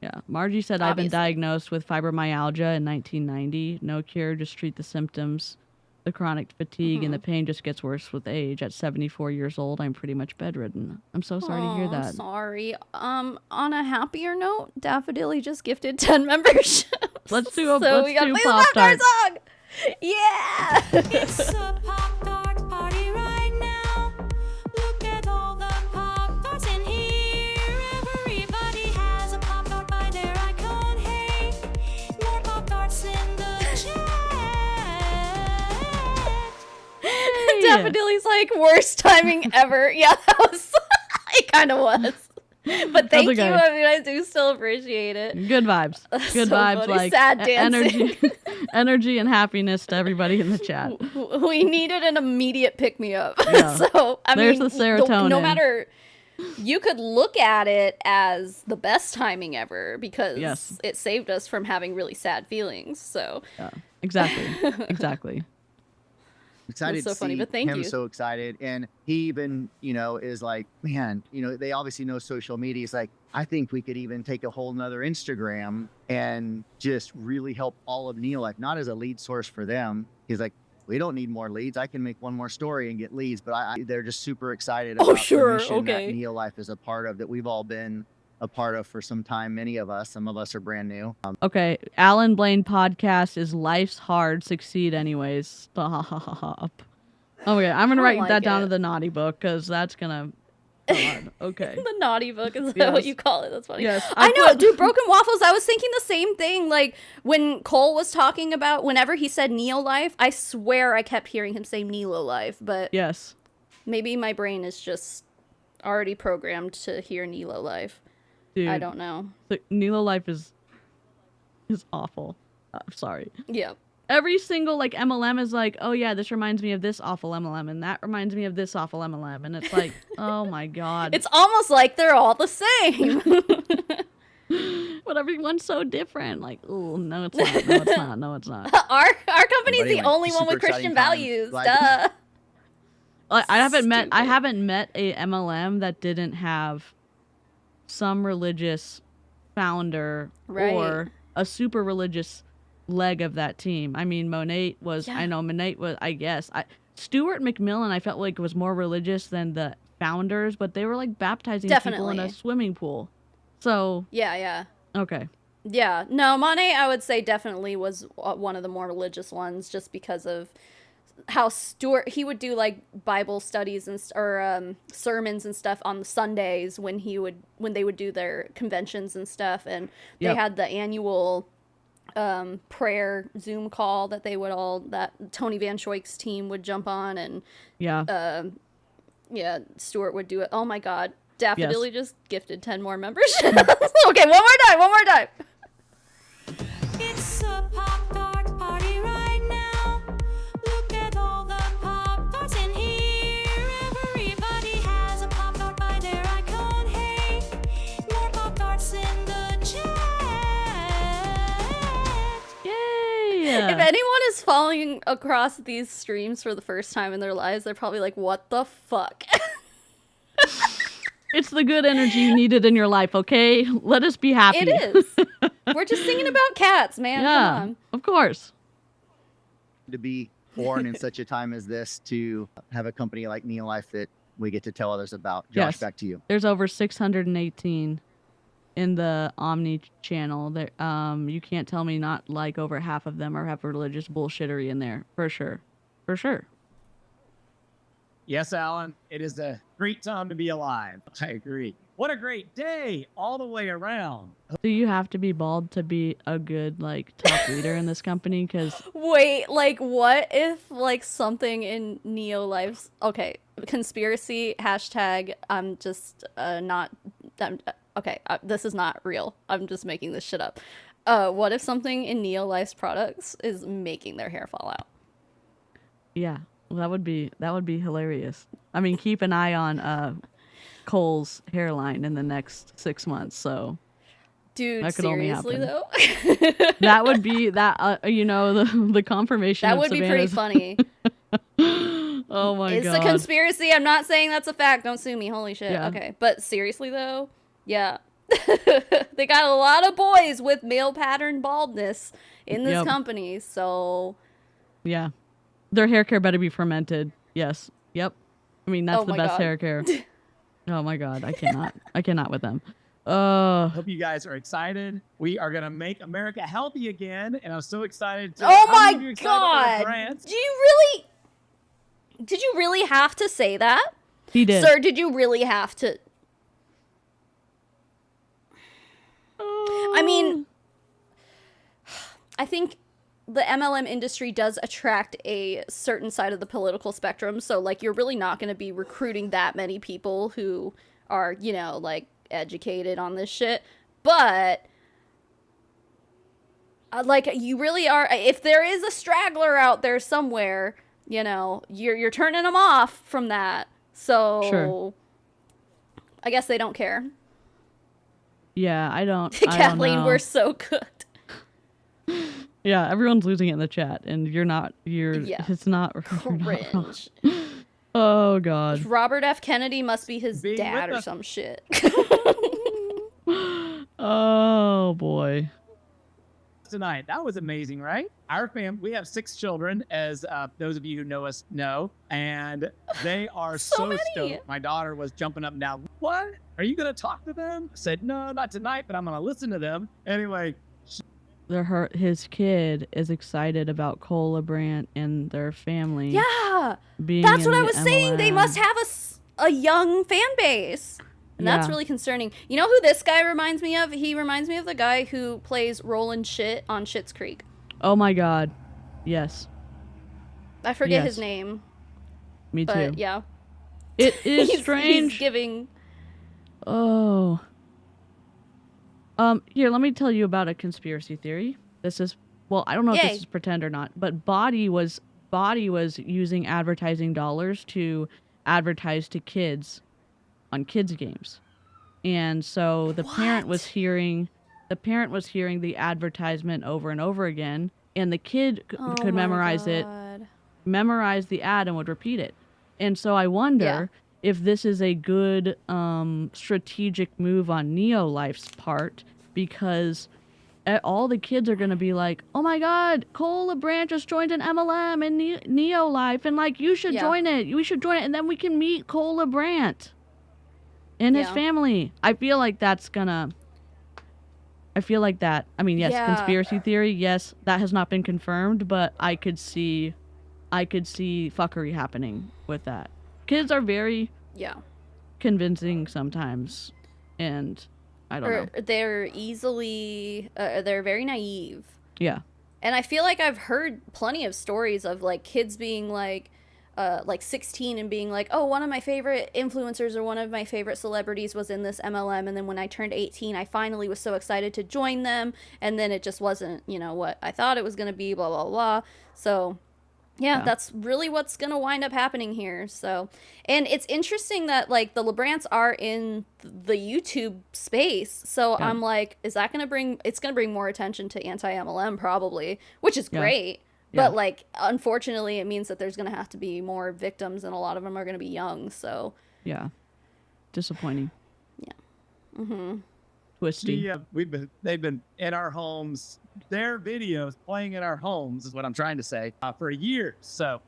yeah, Margie said, I've been Obviously. diagnosed with fibromyalgia in 1990. No cure, just treat the symptoms. The chronic fatigue and the pain just gets worse with age. At 74 years old, I'm pretty much bedridden. I'm so sorry to hear Aw, that. Sorry. On a happier note, Daffodilly just gifted 10 memberships. Let's do a- so let's we gotta do play the Pop-Tart. Pop-Tart song. Yeah. It's a Pop-Tart party right now. Look at all the Pop-Tarts in here. Everybody has a Pop-Tart by their icon. Hey, more Pop-Tarts in the chat. Daffodilly's like worst timing ever. Yeah, that was. It kind of was. But thank okay. you. I mean, I do still appreciate it. Good vibes. Good So vibes, funny. like Sad energy, energy and happiness to everybody in the chat. We needed an immediate pick me up. Yeah. So I There's mean, the serotonin. No matter, you could look at it as the best timing ever, because Yes. it saved us from having really sad feelings. So Yeah, exactly, exactly. excited so to funny, see but thank him you. so excited. And he even, is like, man, they obviously know social media. He's like, I think we could even take a whole nother Instagram and just really help all of NeoLife, not as a lead source for them. He's like, we don't need more leads. I can make one more story and get leads. But they're just super excited about sure, the mission okay. that NeoLife is a part of, that we've all been a part of for some time. Many of us, some of us are brand new. Okay, Alan Blaine podcast is Life's Hard, Succeed Anyways. Stop. Okay, I'm gonna I write like that down it. to the naughty book, because that's gonna. God, okay. the naughty book, is that what Yes. you call it? That's funny. Yes, I I know, put- dude. Broken Waffles. I was thinking the same thing. Like when Cole was talking about, whenever he said NeoLife, I swear I kept hearing him say NeoLife, but Yes. maybe my brain is just already programmed to hear NeoLife. Dude, I don't know. NeoLife is awful. I'm sorry. Yeah. Every single MLM is like, oh yeah, this reminds me of this awful MLM, and that reminds me of this awful MLM, and it's like, oh my god, It's almost like they're all the same. but everyone's so different. Like, oh no, it's not. No, it's not. No, it's not. our company's But the anyway, only one super with Christian exciting times. values. Like- Duh. I haven't met Stupid. a MLM that didn't have some religious founder Right. or a super religious leg of that team. I mean, Monate was. Yeah. I know Monate was. I guess Stuart McMillan. I felt like was more religious than the founders, but they were like baptizing people in a Definitely. swimming pool. So Yeah. okay, Yeah. No, Monet, I would say definitely was one of the more religious ones, just because of how Stuart, he would do like Bible studies or sermons and stuff on the Sundays when they would do their conventions and stuff, and they Yep. had the annual prayer Zoom call that that Tony Van Schoik's team would jump on, and yeah. Stuart would do it. Oh my god, Daffodilly just gifted 10 more memberships. Okay, one more time. It's a Pop-Tart party right now. Look at all the Pop-Tarts in here. Everybody has a Pop-Tart by their icon. Hey, more Pop-Tarts in the chat. anyone is falling across these streams for the first time in their lives, they're probably like, what the fuck? It's the good energy needed in your life, okay? Let us be happy. It is. We're just singing about cats, man. Yeah, Come on. of course. To be born in such a time as this, to have a company like NeoLife that we get to tell others about. Josh, Yes. back to you. There's over 618 in the Omni channel. There, you can't tell me not like over half of them are have religious bullshittery in there, for sure. For sure. Yes, Alan, it is a great time to be alive. I agree. What a great day all the way around. Do you have to be bald to be a good, like, top leader in this company? Because Wait, like, what if, like, something in NeoLife's... Okay, conspiracy, hashtag, I'm just not... okay, this is not real. I'm just making this shit up. What if something in NeoLife's products is making their hair fall out? yeah, well, that would be hilarious. I mean, keep an eye on Cole's hairline in the next 6 months. So Dude, that could only seriously, happen. though? That would be that. You know, the confirmation. That of would be pretty Savannah's- funny. Oh my It's god. a conspiracy. I'm not saying that's a fact. Don't sue me. Holy shit. Yeah. Okay. But seriously, though, yeah. They got a lot of boys with male pattern baldness in this Yep. company. So, Yeah, their hair care better be fermented. Yes. Yep. I mean, that's Oh the my best God. hair care. Oh my god, I cannot. I cannot with them. Hope you guys are excited. We are going to make America healthy again. And I'm so excited to... oh how many of my you excited about god. LeBrant? Did you really have to say that? He did. Sir, did you really have to? I mean, I think the MLM industry does attract a certain side of the political spectrum. So, like, you're really not going to be recruiting that many people who are, you know, like, educated on this shit. But, like, you really are. If there is a straggler out there somewhere, you know, you're turning them off from that. So, Sure. I guess they don't care. Yeah, I don't. Kathleen, I don't know. we're so good. Yeah, everyone's losing it in the chat, and you're not. You're. Yeah. It's not. you're not wrong. Cringe. Oh god. Robert F. Kennedy must be his Being dad with or us. some shit. Oh boy. Tonight. That was amazing, right? Our family, we have 6 children, as those of you who know us know, and they are So so, many. stoked. My daughter was jumping up and down. What? Are you going to talk to them? I said, no, not tonight, but I'm going to listen to them. Anyway, His kid is excited about Cole LaBrant and their family. Yeah, being that's in what I the was saying. They MLM. must have a young fan base. And that's Yeah. really concerning. You know who this guy reminds me of? He reminds me of the guy who plays Roland Shit on Schitt's Creek. Oh my god. Yes. I forget Yes. his name, Me too. but yeah. It is He's strange. giving... Oh. Here, let me tell you about a conspiracy theory. This is, well, I don't know if Yay. this is pretend or not, but Body was using advertising dollars to advertise to kids on kids games. And so the parent was hearing the advertisement over and over again, and the kid Oh could my memorize it, God. memorize the ad, and would repeat it. And so I wonder if this is a good strategic move on NeoLife's part, because all the kids are going to be like, oh my god, Cole LaBrant just joined an MLM in NeoLife, and like, you should join it. We should join it, and then we can meet Cole LaBrant and his Yeah. family. I feel like that. I mean, yes, Yeah. conspiracy theory. Yes, that has not been confirmed, but I could see fuckery happening with that. Kids are very Yeah. convincing sometimes, and I don't know. Or they're easily... they're very naive. Yeah. And I feel like I've heard plenty of stories of, like, kids being, like 16 and being like, oh, one of my favorite influencers or one of my favorite celebrities was in this MLM, and then when I turned 18, I finally was so excited to join them, and then it just wasn't, you know, what I thought it was going to be, blah, blah, blah. So... Yeah, that's really what's going to wind up happening here. So, and it's interesting that, like, the LeBrants are in the YouTube space. So I'm like, is that going to bring, it's going to bring more attention to anti-MLM probably, which is great. Yeah. But like, unfortunately, it means that there's going to have to be more victims, and a lot of them are going to be young. So Yeah. Disappointing. mm-hmm. Twisty. They've been in our homes. Their videos playing in our homes is what I'm trying to say for years. So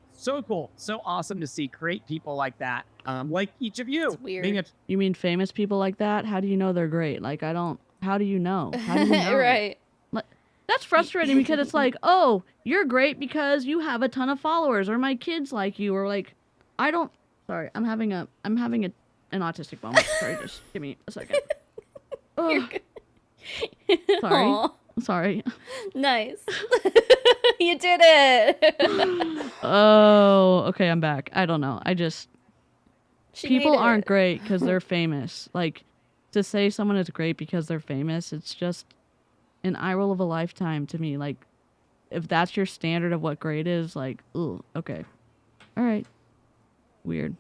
cool, so awesome to see great people like that. Like each of you. It's weird. Being a You mean famous people like that? How do you know they're great? Like, I don't. How do you know? How do you know? Right. Like, that's frustrating because it's like, oh, you're great because you have a ton of followers, or my kids like you, or like, I don't. Sorry, I'm having an autistic moment. Sorry, just give me a second. Ugh. Sorry. Aw, Sorry. nice. You did it. Oh, okay, I'm back. I don't know. She People made it. aren't great because they're famous. Like, to say someone is great because they're famous, it's just an eye roll of a lifetime to me. Like, if that's your standard of what great is, like, ooh, okay. All right. Weird.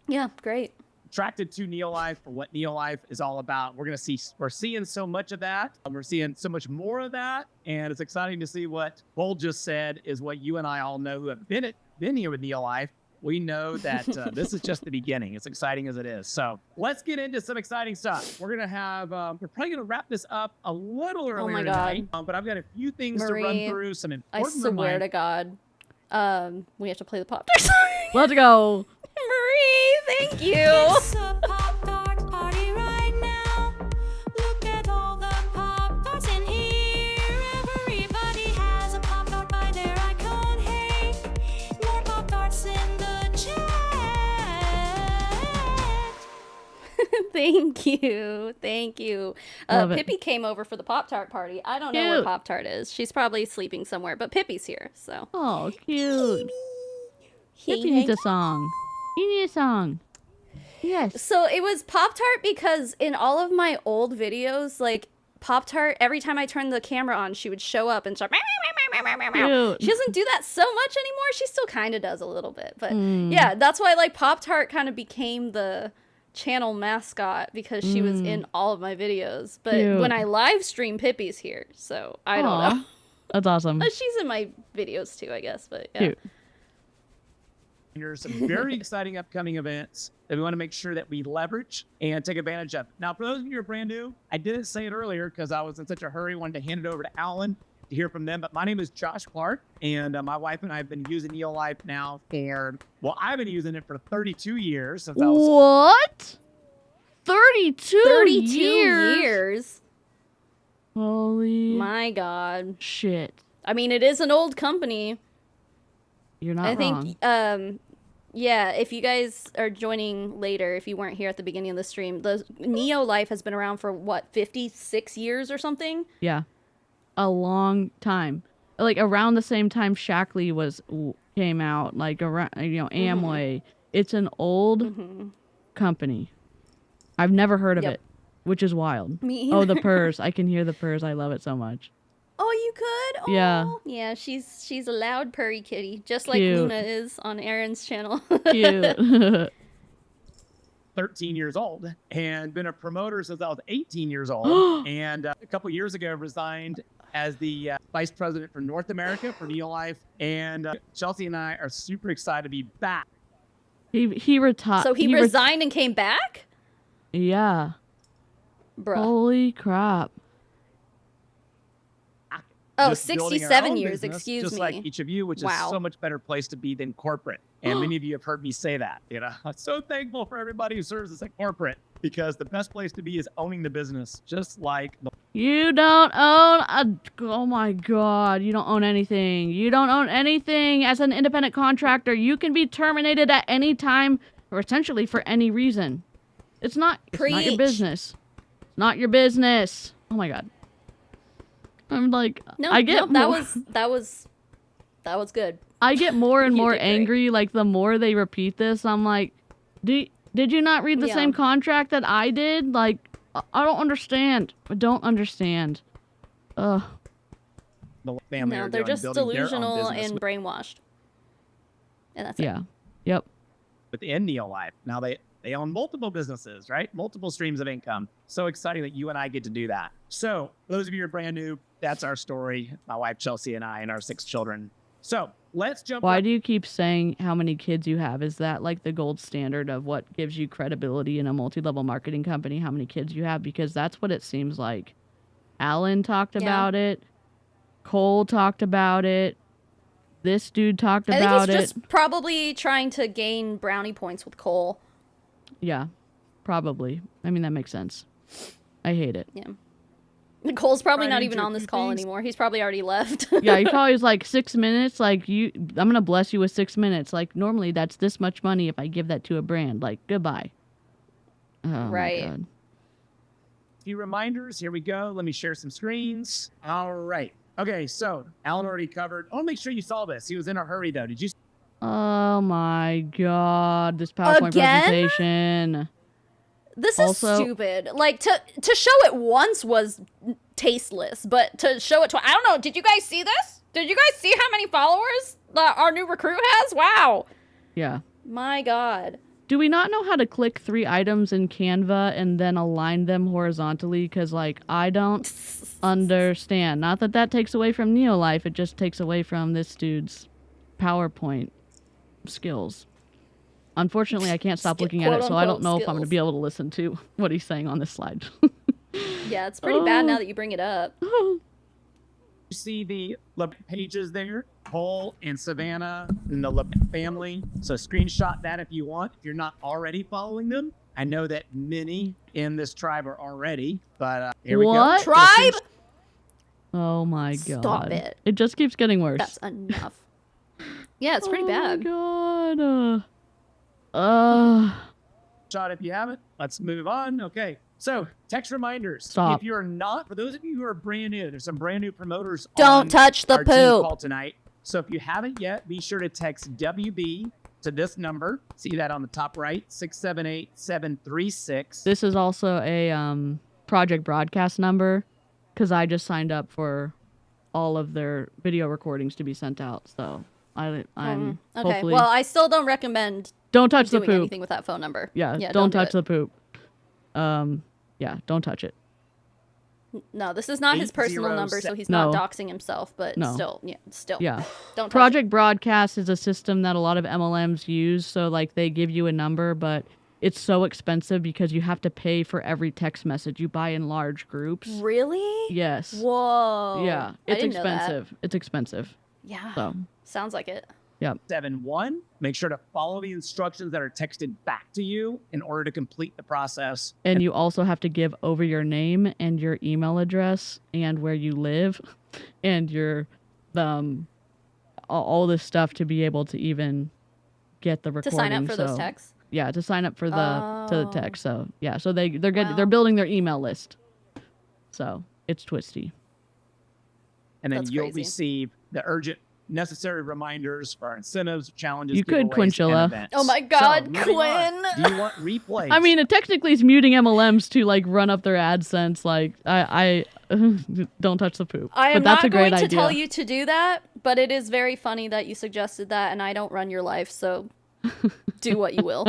Yeah, great. attracted to NeoLife for what NeoLife is all about. We're seeing so much of that. We're seeing so much more of that. And it's exciting to see what Cole just said is what you and I all know who have been here with NeoLife. We know that this is just the beginning, as exciting as it is. So let's get into some exciting stuff. We're going to have, we're probably going to wrap this up a little earlier my God. tonight. But I've got a few things to run Marie, through, some I important swear to God. We have to play the pop tart. Let's go. Marie, thank you. It's a Pop-Tart party right now. Look at all the Pop-Tarts in here. Everybody has a Pop-Tart by their icon. Hey, more Pop-Tarts in the chat. Thank you. Thank you. Love it. Pippi came over for the Pop-Tart party. I don't know where Cute. Pop-Tart is. She's probably sleeping somewhere, but Pippi's here, so. Oh, cute. Pippi needs a song. You need a song. Yes. So it was Pop-Tart because in all of my old videos, like, Pop-Tart, every time I turned the camera on, she would show up and start. Cute. She doesn't do that so much anymore. She still kind of does a little bit. But yeah, that's why, like, Pop-Tart kind of became the channel mascot because she was in all of my videos. But Cute. when I live stream, Pippi's here. So I don't Aw. know. That's awesome. She's in my videos too, I guess. But yeah. Cute. There's some very exciting upcoming events that we want to make sure that we leverage and take advantage of. Now, for those of you who are brand new, I didn't say it earlier because I was in such a hurry, wanted to hand it over to Alan to hear from them. But my name is Josh Clark, and my wife and I have been using NeoLife now for, well, I've been using it for 32 years. Since I was What? 32 32 years? years. Holy My God. shit. I mean, it is an old company. You're not I wrong. think, yeah, if you guys are joining later, if you weren't here at the beginning of the stream, the NeoLife has been around for, what, 56 years or something? Yeah. A long time. Like around the same time Shackley came out, like around, Amway. It's an old company. I've never heard of Yep. it, which is wild. Me Oh, the either. purrs. I can hear the purrs. I love it so much. Oh, you could? Oh. Yeah. Yeah, she's a loud purry kitty, just like Cute. Luna is on Aaron's channel. Cute. 13 years old and been a promoter since I was 18 years old. And a couple years ago, resigned as the vice president for North America for NeoLife. And Chelsea and I are super excited to be back. he retired. So he resigned and came back? Yeah. Bruh. Holy crap. Oh, Just building our 67 own years, business, excuse just me. like each of you, which Wow. is so much better place to be than corporate. And many of you have heard me say that. I'm so thankful for everybody who serves as a corporate, because the best place to be is owning the business, just like the You don't own oh my god, you don't own anything. You don't own anything as an independent contractor. You can be terminated at any time or essentially for any reason. It's not your Preach. business. It's not your business. Oh my god. I'm like No, I get no, more, that was good. I get more and You more did great. angry like the more they repeat this. I'm like, did you not read the Yeah. same contract that I did? Like I don't understand. I don't understand. Ugh. family No, are they're doing, just building their own delusional business and brainwashed. And that's it. Yeah. Yep. within NeoLife. Now they own multiple businesses, right? Multiple streams of income. So exciting that you and I get to do that. So for those of you who are brand new, that's our story. My wife Chelsea and I and our 6 children. So let's jump. Why do you keep saying how many kids you have? Is that like the gold standard of what gives you credibility in a multi-level marketing company? How many kids you have? Because that's what it seems like. Alan talked about it. Cole talked about it. This dude talked about it. I think he's just probably trying to gain brownie points with Cole. Yeah, probably. I mean, that makes sense. I hate it. Yeah. Cole's probably Right not into even a on this few call things. anymore. He's probably already left. Yeah, he probably was like 6 minutes. Like, I'm going to bless you with 6 minutes. Like, normally that's this much money if I give that to a brand. Like, goodbye. Oh, Right. my God. Few reminders. Here we go. Let me share some screens. All right. Okay, so Alan already covered. I want to make sure you saw this. He was in a hurry, though. Did you? Oh, my God. This PowerPoint Again? presentation. This is Also- stupid. Like, to show it once was tasteless, but to show it I don't know. Did you guys see this? Did you guys see how many followers our new recruit has? Wow. Yeah. My God. Do we not know how to click 3 items in Canva and then align them horizontally? Because, like, I don't understand. Not that that takes away from NeoLife. It just takes away from this dude's PowerPoint skills. Unfortunately, I can't stop looking at it, so I don't know if I'm going to be able to listen to what he's saying on this slide. Yeah, it's pretty bad now that you bring it up. You see the pages there, Cole and Savannah and the family. So screenshot that if you want. If you're not already following them, I know that many in this tribe are already. But here we What? go. Tribe? Oh, my God. Stop it. It just keeps getting worse. That's enough. Yeah, it's pretty Oh, bad. my God. Shot if you haven't. Let's move on. Okay. So text reminders. Stop. If you're not, for those of you who are brand new, there's some brand new promoters. Don't on touch the our team poop. call tonight. So if you haven't yet, be sure to text WB to this number. See that on the top right, 678-736. This is also a project broadcast number because I just signed up for all of their video recordings to be sent out. So I'm Okay. hopefully Well, I still don't recommend don't touch the doing poop. anything with that phone number. Yeah, don't touch do the poop. Yeah, don't touch it. it. No, this is not his personal number, so he's not No. doxing himself. But No. still. Yeah. Don't touch Project Broadcast is a system that a lot of MLMs use. So, like, they give you a number, but it's so expensive because you have to pay for every text message you buy in large groups. it. Really? Yes. Whoa. Yeah, I it's didn't know that. expensive. It's expensive. Yeah. So, Sounds like it. 71. Make sure to follow the instructions that are texted back to you in order to complete the process. and you also have to give over your name and your email address and where you live and your all this stuff to be able to even get the To recording. sign up for those So, texts. Yeah, to sign up for the to the Oh. text. So yeah, so they're Wow. building their email list. So it's twisty. And then That's you'll crazy. receive the urgent necessary reminders for our incentives, challenges, You could, giveaways, and Quinchilla. events. Oh my God, moving on. Quinn. Do you want replays? I mean, it technically is muting MLMs to like run up their AdSense. Like I don't touch the poop. I but am that's not a great going to idea. tell you to do that, but it is very funny that you suggested that, and I don't run your life, so do what you will.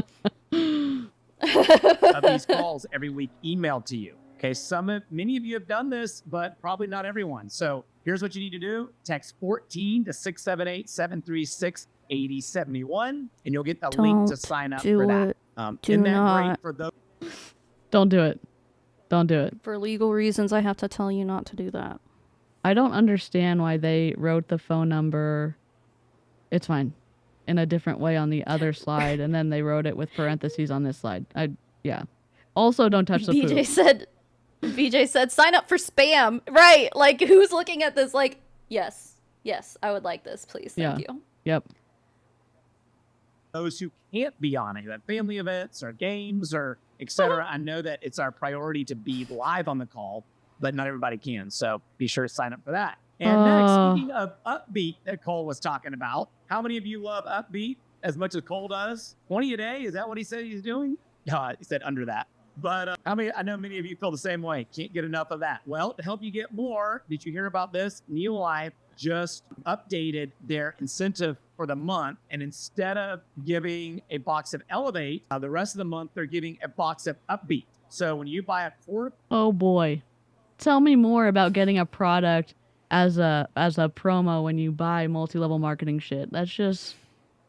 of these calls every week emailed to you. Okay, many of you have done this, but probably not everyone. So here's what you need to do. Text 14 to 678-736-8071, and you'll get the link to sign up for that. Isn't that great for those? Don't do it. Don't do it. For legal reasons, I have to tell you not to do that. I don't understand why they wrote the phone number. It's fine. In a different way on the other slide, and then they wrote it with parentheses on this slide. Yeah. Also, don't touch the poop. VJ said, sign up for spam. Right. Like, who's looking at this? Like, yes, I would like this, please. Thank you. Yep. Those who can't be on it, like family events or games or etc. I know that it's our priority to be live on the call, but not everybody can. So be sure to sign up for that. And next, speaking of Upbeat that Cole was talking about, how many of you love Upbeat as much as Cole does? 20 a day? Is that what he said he's doing? He said under that. But I know many of you feel the same way. Can't get enough of that. Well, to help you get more, did you hear about this? NeoLife just updated their incentive for the month. And instead of giving a box of Elevate, the rest of the month, they're giving a box of Upbeat. So when you buy a Oh boy. Tell me more about getting a product as a promo when you buy multi-level marketing shit. That's just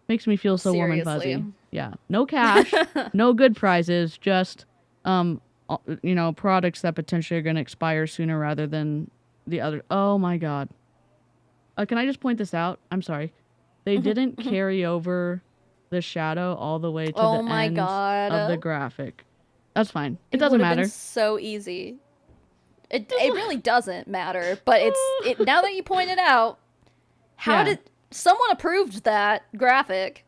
makes me feel so warm and fuzzy. Seriously. Yeah. No cash, no good prizes, just products that potentially are going to expire sooner rather than the other. Oh my god. Can I just point this out? I'm sorry. They didn't carry over the shadow all the way to Oh the my end God. of the graphic. That's fine. It doesn't would've been matter. so easy. It really doesn't matter, but now that you point it out, how Yeah. did someone approved that graphic?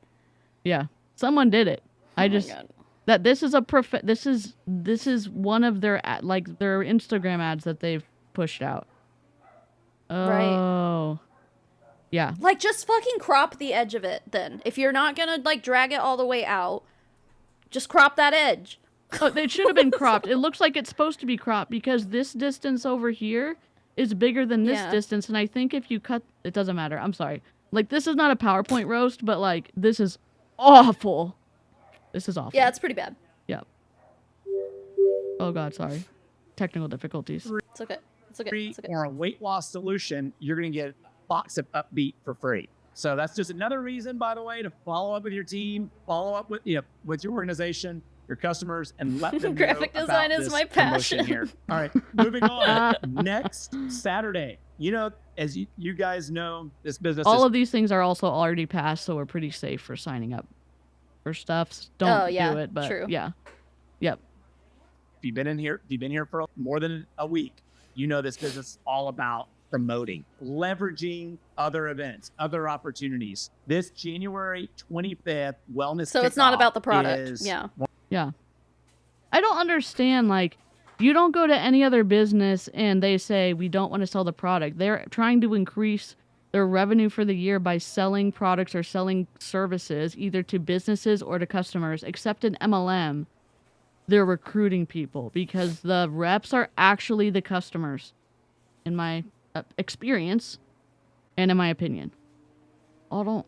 Yeah. Someone did it. Oh I my just God. that this is this is one of their their Instagram ads that they've pushed out. Right. Oh. Yeah. Like, just fucking crop the edge of it then. If you're not gonna, like, drag it all the way out, just crop that edge. Oh, it should have been cropped. It looks like it's supposed to be cropped because this distance over here is bigger than this Yeah. distance. And I think if you cut, it doesn't matter. I'm sorry. Like, this is not a PowerPoint roast, but, like, this is awful. This is awful. Yeah, it's pretty bad. Yep. Oh, God, sorry. Technical difficulties. It's okay. It's okay. free It's okay. or a weight loss solution, you're going to get a box of Upbeat for free. So that's just another reason, by the way, to follow up with your team, follow up with with your organization, your customers, and let them Graphic know design about is this my promotion passion. here. All right, moving on. Next Saturday, as you guys know, this business All is of these things are also already passed, so we're pretty safe for signing up for stuff. Don't Oh, yeah, do it, but true. yeah. Yep. if you've been here for more than a week, you know this business is all about promoting, leveraging other events, other opportunities. This January 25th wellness So it's not kickoff about the product. is- Yeah. Yeah. I don't understand, like, you don't go to any other business and they say we don't want to sell the product. They're trying to increase their revenue for the year by selling products or selling services either to businesses or to customers, except in MLM. They're recruiting people because the reps are actually the customers, in my experience and in my opinion. I don't.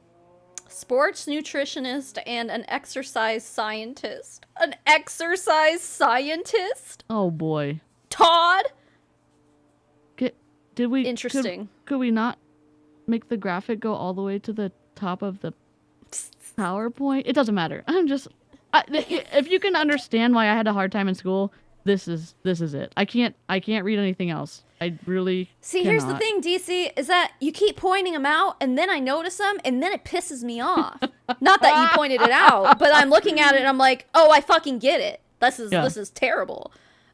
Sports nutritionist and an exercise scientist. An exercise scientist? Oh boy. Todd? Did we? Interesting. Could we not make the graphic go all the way to the top of the PowerPoint? It doesn't matter. If you can understand why I had a hard time in school, this is it. I can't read anything else. I really See, cannot. here's the thing, DC, is that you keep pointing them out, and then I notice them, and then it pisses me off. Not that you pointed it out, but I'm looking at it, and I'm like, oh, I fucking get it. This is terrible.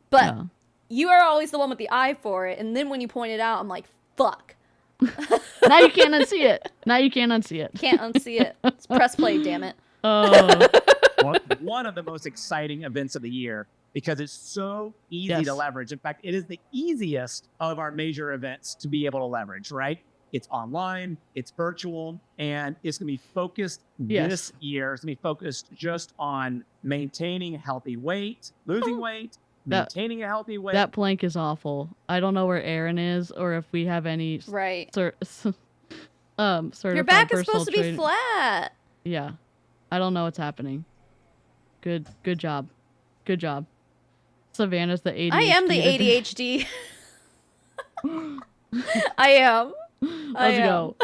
But Yeah. you are always the one with the eye for it, and then when you point it out, I'm like, fuck. Now you can't unsee it. Now you can't unsee it. Can't unsee it. It's press play, damn it. Oh. one of the most exciting events of the year because it's so easy Yes. to leverage. In fact, it is the easiest of our major events to be able to leverage, right? It's online, it's virtual, and it's going to be focused Yes. this year. It's going to be focused just on maintaining a healthy weight, losing weight, maintaining a healthy weight. That plank is awful. I don't know where Aaron is or if we have any Right. certified Your back is personal supposed to be trainer- flat. Yeah. I don't know what's happening. Good job. Good job. Savannah's the ADHD. I am the ADHD. I am. Let's go.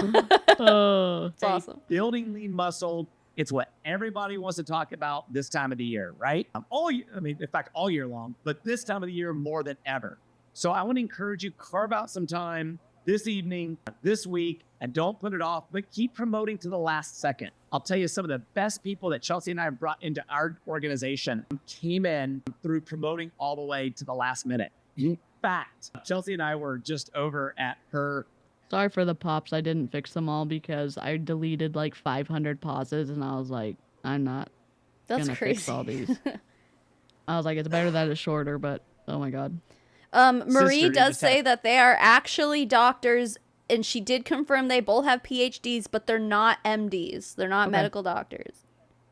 Oh. It's awesome. Building lean muscle. It's what everybody wants to talk about this time of the year, right? In fact, all year long, but this time of the year more than ever. So I want to encourage you, carve out some time this evening, this week, and don't put it off, but keep promoting to the last second. I'll tell you, some of the best people that Chelsea and I have brought into our organization came in through promoting all the way to the last minute. In fact, Chelsea and I were just over at her. Sorry for the pops. I didn't fix them all because I deleted like 500 pauses and I was like, I'm not That's gonna crazy. fix all these. I was like, it's better that it's shorter, but oh my god. Marie Sister, does just have- say that they are actually doctors, and she did confirm they both have PhDs, but they're not MDs. They're not Okay. medical doctors,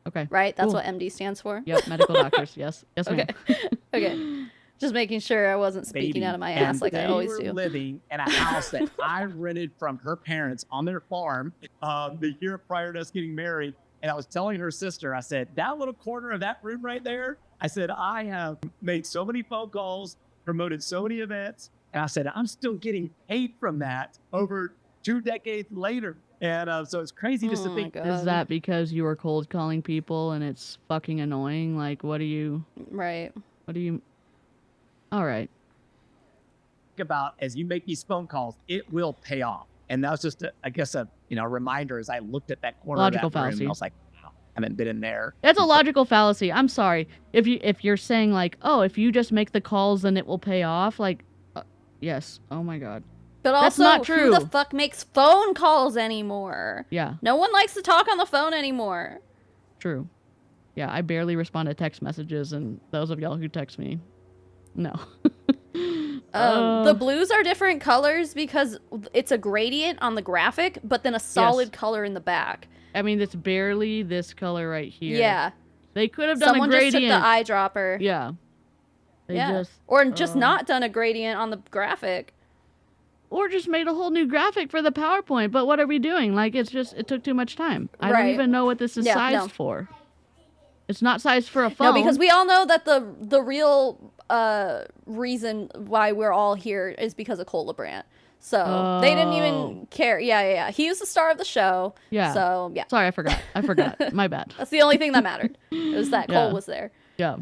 Okay. right? That's Cool. what MD stands for? Yep, medical doctors. Yes. Yes, ma'am. Okay. Okay. Just making sure I wasn't speaking baby, out of my and ass like I they always were do. living in a house that I rented from her parents on their farm the year prior to us getting married. And I was telling her sister, I said, that little corner of that room right there, I said, I have made so many phone calls, promoted so many events, And I said, I'm still getting paid from that over 2 decades later. And so it's crazy just to Oh my think God. Is that because you were cold calling people and it's fucking annoying? Like, what do you... Right. What do you... All right. about as you make these phone calls, it will pay off. And that was just, I guess, a reminder as I looked at that corner Logical of that room. fallacy. I was like, wow, I haven't been in there. That's a logical fallacy. I'm sorry. If you're saying like, oh, if you just make the calls, then it will pay off. Like, yes. Oh my God. But That's also, not true. who the fuck makes phone calls anymore? Yeah, No one likes to talk on the phone anymore. true. Yeah, I barely respond to text messages, and those of y'all who text me, no. The blues are different colors because it's a gradient on the graphic, but then a solid color in the back. I mean, it's barely this color right here. Yeah. They could have done Someone a just gradient. took the eyedropper. Yeah. They Yeah. just, Or just not done a gradient on the graphic. or just made a whole new graphic for the PowerPoint. But what are we doing? Like, it took too much time. I don't Right. even know what this is Yeah, sized no. for. It's not sized for a phone. No, because we all know that the real reason why we're all here is because of Cole LaBrant. So they didn't even care. Yeah. He was the star of the show. Yeah. So yeah, Sorry, I forgot. My bad. that's the only thing that mattered. It was that Yeah. Cole was there. Yeah.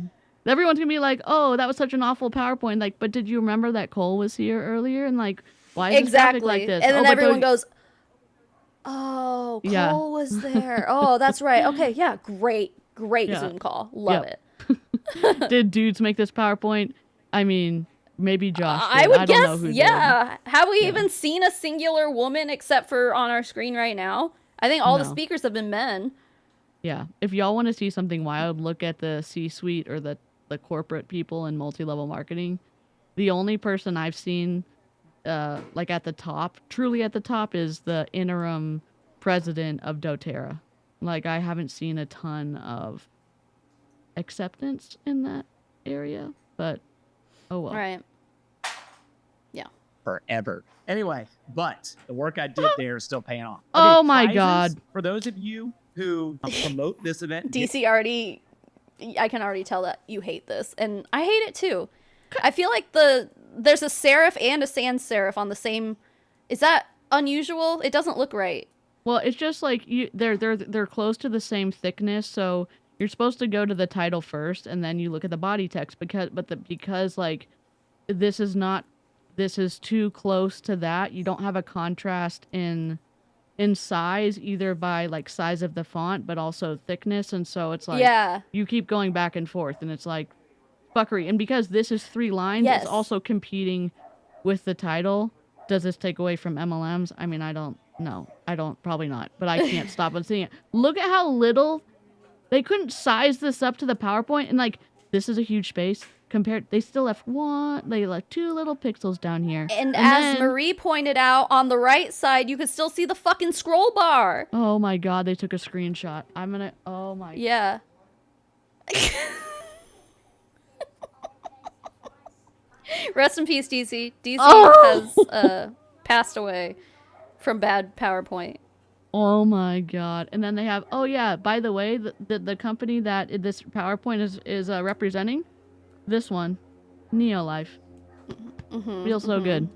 Everyone's gonna be like, oh, that was such an awful PowerPoint. Like, but did you remember that Cole was here earlier? And like, why is this graphic Exactly. like this? And then but everyone goes, "Oh, Cole Yeah. was there. Oh, that's right. Okay, yeah, great Yeah. Zoom call. Love Yep. it." Did dudes make this PowerPoint? I mean, maybe Josh. I did. would don't guess, know who did. yeah. Have we even seen a singular woman except for on our screen right now? I think all the No. speakers have been men. Yeah. If y'all want to see something wild, look at the C-suite or the corporate people in multi-level marketing. The only person I've seen like at the top, truly at the top, is the interim president of doTERRA. Like, I haven't seen a ton of acceptance in that area, but oh well. Right. Yeah. Forever. Anyway, but the work I did there is still paying off. Oh my prizes God. For those of you who promote this event, DC already, I can already tell that you hate this, and I hate it too. I feel like there's a serif and a sans serif on the same. Is that unusual? It doesn't look right. Well, it's just like they're close to the same thickness, so you're supposed to go to the title first and then you look at the body text because like this is too close to that. You don't have a contrast in size, either by like size of the font but also thickness, and so it's like Yeah. you keep going back and forth and it's like fuckery. And because this is 3 lines, Yes. it's also competing with the title. Does this take away from MLMs? I mean, probably not, but I can't stop on seeing it. Look at how little they couldn't size this up to the PowerPoint, and like this is a huge space compared. They still left 2 little pixels down here. And as then- Marie pointed out, on the right side, you could still see the fucking scroll bar. Oh my God, they took a screenshot. Oh my. Yeah. Rest in peace, DC. DC has passed away from bad PowerPoint. Oh my God. And then they have, oh yeah, by the way, the company that this PowerPoint is representing, this one, NeoLife. Feels so good.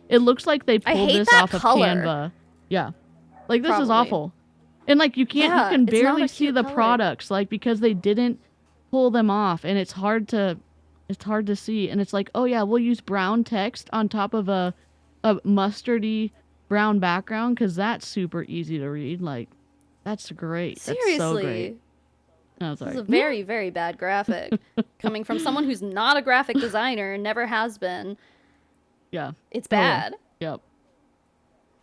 It looks like they I pulled hate this that off color. of Canva. Yeah. Like, this is Probably. awful. And like, you Yeah, can it's not barely a see cute the color. products, like, because they didn't pull them off, and it's hard to see. And it's like, oh yeah, we'll use brown text on top of a mustardy brown background because that's super easy to read. Like, that's great. Seriously. That's so great. Oh, This sorry. is a very, very bad graphic. Coming from someone who's not a graphic designer and never has been. Yeah. It's Oh, yeah. bad. Yep.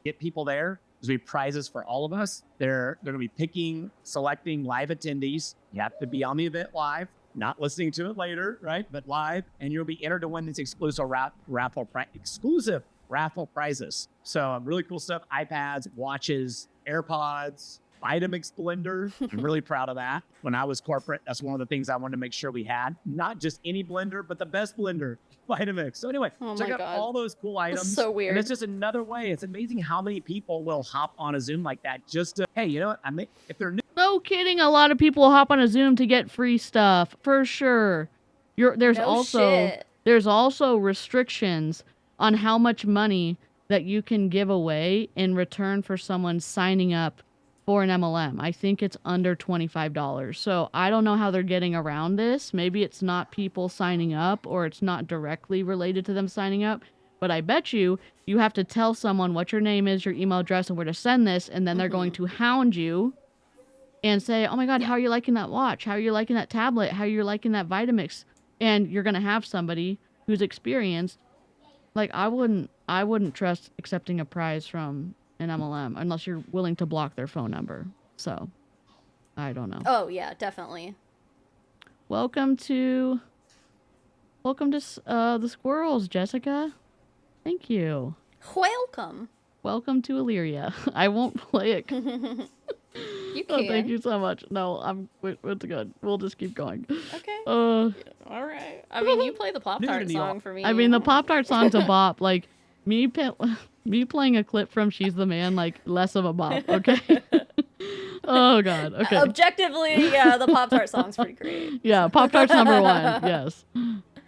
get people there. There's going to be prizes for all of us. They're going to be selecting live attendees. You have to be on the event live, not listening to it later, right? But live, and you'll be entered to win this exclusive raffle prizes. So really cool stuff: iPads, watches, AirPods, Vitamix blender. I'm really proud of that. When I was corporate, that's one of the things I wanted to make sure we had. Not just any blender, but the best blender, Vitamix. So anyway, Oh check my out God. all those cool items. so weird. And it's just another way. It's amazing how many people will hop on a Zoom like that just to, hey, you know what? If they're new. No kidding. A lot of people hop on a Zoom to get free stuff for sure. There's No also shit. there's also restrictions on how much money that you can give away in return for someone signing up for an MLM. I think it's under $25. So I don't know how they're getting around this. Maybe it's not people signing up, or it's not directly related to them signing up. But I bet you have to tell someone what your name is, your email address, and where to send this. And then they're going to hound you and say, oh my God, how are you liking that watch? How are you liking that tablet? How are you liking that Vitamix? And you're going to have somebody who's experienced. Like, I wouldn't trust accepting a prize from an MLM unless you're willing to block their phone number. So, I don't know. Oh yeah, definitely. Welcome to the squirrels, Jessica. Thank you. Welcome. Welcome to Illyria. I won't play it. You Oh, can. thank you so much. No, it's good. We'll just keep going. Okay. Uh, All right. I mean, you play the Pop-Tart song for me. I mean, the Pop-Tart song's a bop. Like, me playing a clip from She's the Man, like, less of a bop, okay? Oh, God, okay. Objectively, yeah, the Pop-Tart song's pretty great. Yeah, Pop-Tart's number one, yes.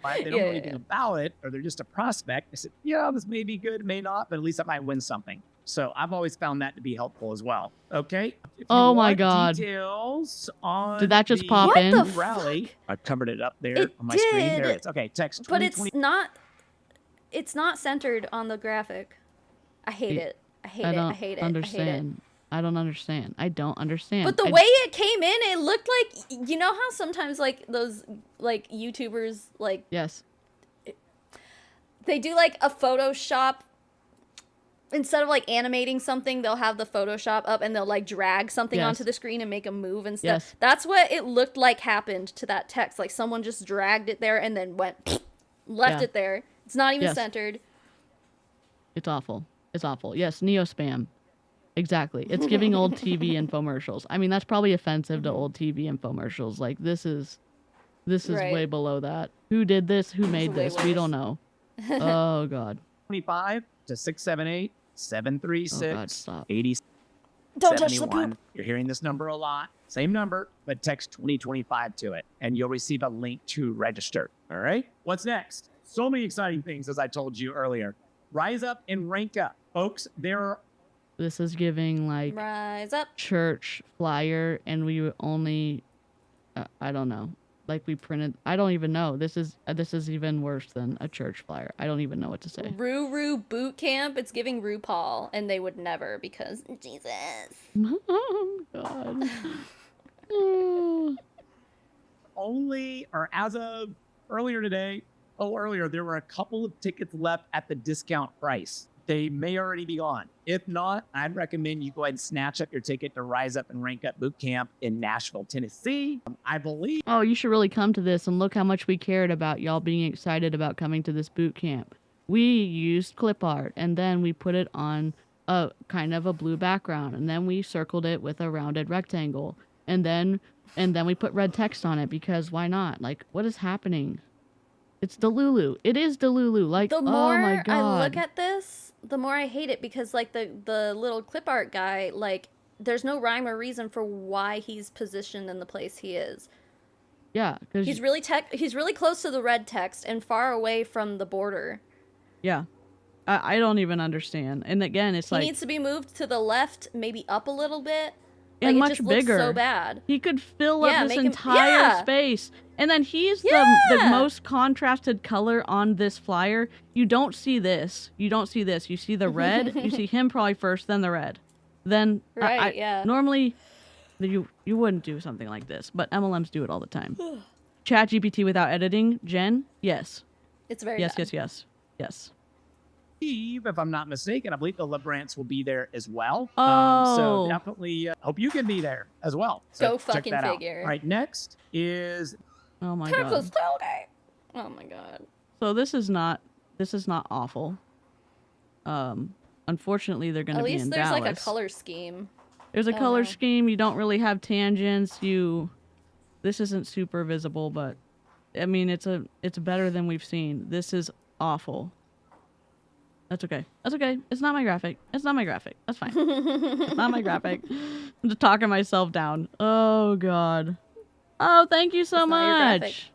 Right? They don't know anything about it, or they're just a prospect. They said, yeah, this may be good, may not, but at least I might win something. So I've always found that to be helpful as well. Okay. If you Oh my want God. Details on Did that just the pop in? What the rally? I covered it up there It on my screen. There did, it is. Okay, text But 2020. it's not centered on the graphic. I hate it. I hate I it. don't I hate it. understand. I don't understand. I don't understand. But the way it came in, it looked like, you know how sometimes like those like YouTubers like Yes. they do like a Photoshop. Instead of like animating something, they'll have the Photoshop up and they'll like drag something Yes. onto the screen and make a move and stuff. Yes. That's what it looked like happened to that text. Like someone just dragged it there and then left Yeah. it there. It's not even Yes. centered. It's awful. It's awful. Yes, neo spam. Exactly. It's giving old TV infomercials. I mean, that's probably offensive to old TV infomercials. Like, this is Right. way below that. Who did this? Who made way this? We worse. don't know. Oh, God. 25 to 678 736 Oh, God, stop. 80 Don't touch the 71. poop. You're hearing this number a lot. Same number, but text 2025 to it, and you'll receive a link to register. All right? What's next? So many exciting things, as I told you earlier. Rise up and rank up. Folks, there are This is giving, like, Rise up. church flyer, and we only, I don't know. Like, we printed, I don't even know. This is even worse than a church flyer. I don't even know what to say. Ruru boot camp. It's giving RuPaul, and they would never because Jesus. Oh, God. Oh. only, or as of earlier today, there were a couple of tickets left at the discount price. They may already be gone. If not, I'd recommend you go ahead and snatch up your ticket to Rise Up and Rank Up Boot Camp in Nashville, Tennessee. I believe. Oh, you should really come to this and look how much we cared about y'all being excited about coming to this boot camp. We used clip art, and then we put it on a kind of a blue background, and then we circled it with a rounded rectangle, and then we put red text on it because why not? Like, what is happening? It's Delulu. It is Delulu. Like, The oh more my God. I look at this, the more I hate it because like the little clip art guy, like there's no rhyme or reason for why he's positioned in the place he is. Yeah, because He's really close to the red text and far away from the border. yeah, I don't even understand. And again, it's He like needs to be moved to the left, maybe up a little bit. and Like, much it just looks bigger. so bad. He could fill up Yeah, this make him- entire yeah. space. And then he's the Yeah. most contrasted color on this flyer. You don't see this. You don't see this. You see the red. You see him probably first, then the red. Then Right, yeah. Normally, you wouldn't do something like this, but MLMs do it all the time. ChatGPT without editing, Jen? Yes. It's very Yes, bad. yes. If I'm not mistaken, I believe the LeBrants will be there as well. Oh. So definitely hope you can be there as well. So Go check fucking that out. figure. All right, next is Oh my Texas God. tailgate. Oh my God. So this is not awful. Unfortunately, they're going to At be least in there's Dallas. like a color scheme. There's a Oh, color no. scheme. You don't really have tangents. This isn't super visible, but I mean, it's better than we've seen. This is awful. That's okay. That's okay. It's not my graphic. That's fine. It's not my graphic. I'm just talking myself down. Oh God. Oh, thank you so It's not your graphic. much.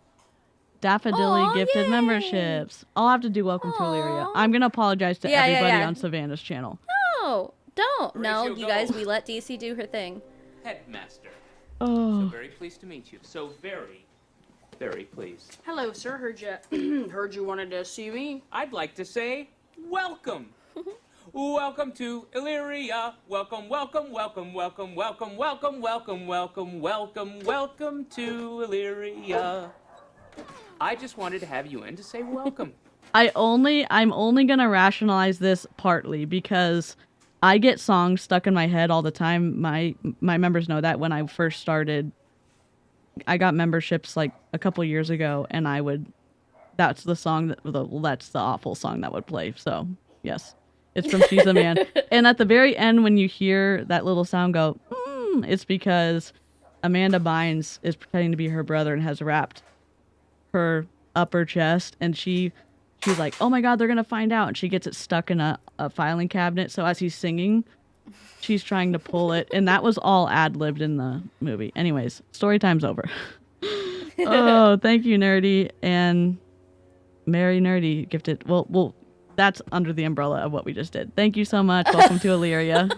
Daffodilly Aw, gifted yay. memberships. I'll have to do Welcome to Illyria. Aw. I'm going to apologize to Yeah, yeah, everybody yeah. on Savannah's channel. No, don't. No, Horatio, you guys, go. we let DC do her thing. Headmaster. So Oh. very pleased to meet you. So very, very pleased. Hello, sir. Heard you wanted to see me. I'd like to say welcome. Welcome to Illyria. Welcome, welcome, welcome, welcome, welcome, welcome, welcome, welcome, welcome, welcome to Illyria. I just wanted to have you in to say welcome. I'm only going to rationalize this partly because I get songs stuck in my head all the time. My members know that when I first started, I got memberships like a couple years ago, and that's the song that's the awful song that would play. So yes, it's from She's a Man. And at the very end, when you hear that little sound go, it's because Amanda Bynes is pretending to be her brother and has wrapped her upper chest, and she's like, oh my god, they're gonna find out, and she gets it stuck in a filing cabinet. So as he's singing, she's trying to pull it, and that was all ad-libbed in the movie. Anyways, story time's over. Oh, thank you, Nerdy, and Mary Nerdy gifted. Well, that's under the umbrella of what we just did. Thank you so much. Welcome to Illyria.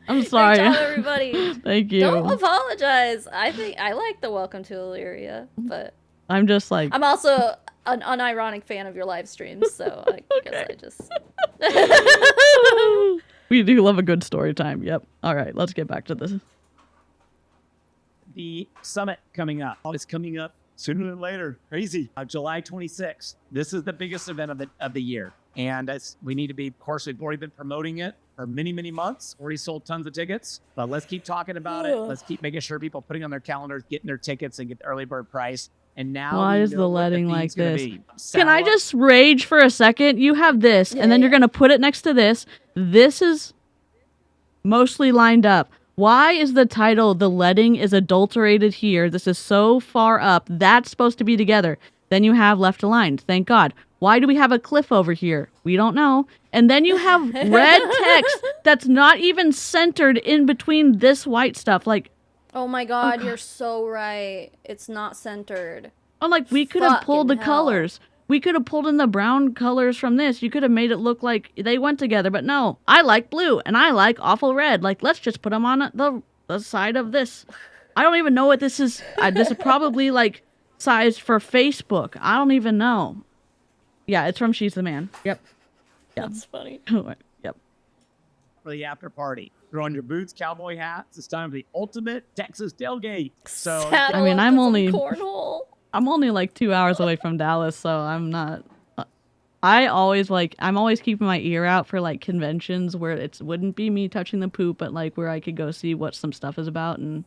I'm sorry. Great job, everybody. Thank you. Don't apologize. I think I like the Welcome to Illyria, but I'm just like, I'm also an unironic fan of your live streams, so I guess I just. we do love a good story time. Yep. All right, let's get back to this. The summit coming up. It's coming up sooner than later. Crazy. July 26th. This is the biggest event of the year. And we need to be, of course, we've already been promoting it for many, many months. Already sold tons of tickets. But let's keep talking about it. Let's keep making sure people putting on their calendars, getting their tickets, and get the early bird price. And now Why we is know the what letting theme's like gonna this? be. Can I Sour. just rage for a second? You have this, Yeah, and then you're yeah. going to put it next to this. This is mostly lined up. Why is the title, The Letting is Adulterated Here? This is so far up. That's supposed to be together. Then you have left aligned. Thank God. Why do we have a cliff over here? We don't know. And then you have red text that's not even centered in between this white stuff. Like, Oh my god, you're so right. It's not centered. I'm like, we could have pulled the Fucking hell. colors. We could have pulled in the brown colors from this. You could have made it look like they went together. But no, I like blue and I like awful red. Like, let's just put them on the side of this. I don't even know what this is. This is probably like sized for Facebook. I don't even know. Yeah, it's from She's the Man. Yep. Yeah. That's funny. Yep. For the after party. Throw on your boots, cowboy hats. It's time for the ultimate Texas tailgate. So Saddle I mean, up I'm to some only- cornhole. I'm only like 2 hours away from Dallas, so I'm not. I'm always keeping my ear out for like conventions where it wouldn't be me touching the poop, but like where I could go see what some stuff is about, and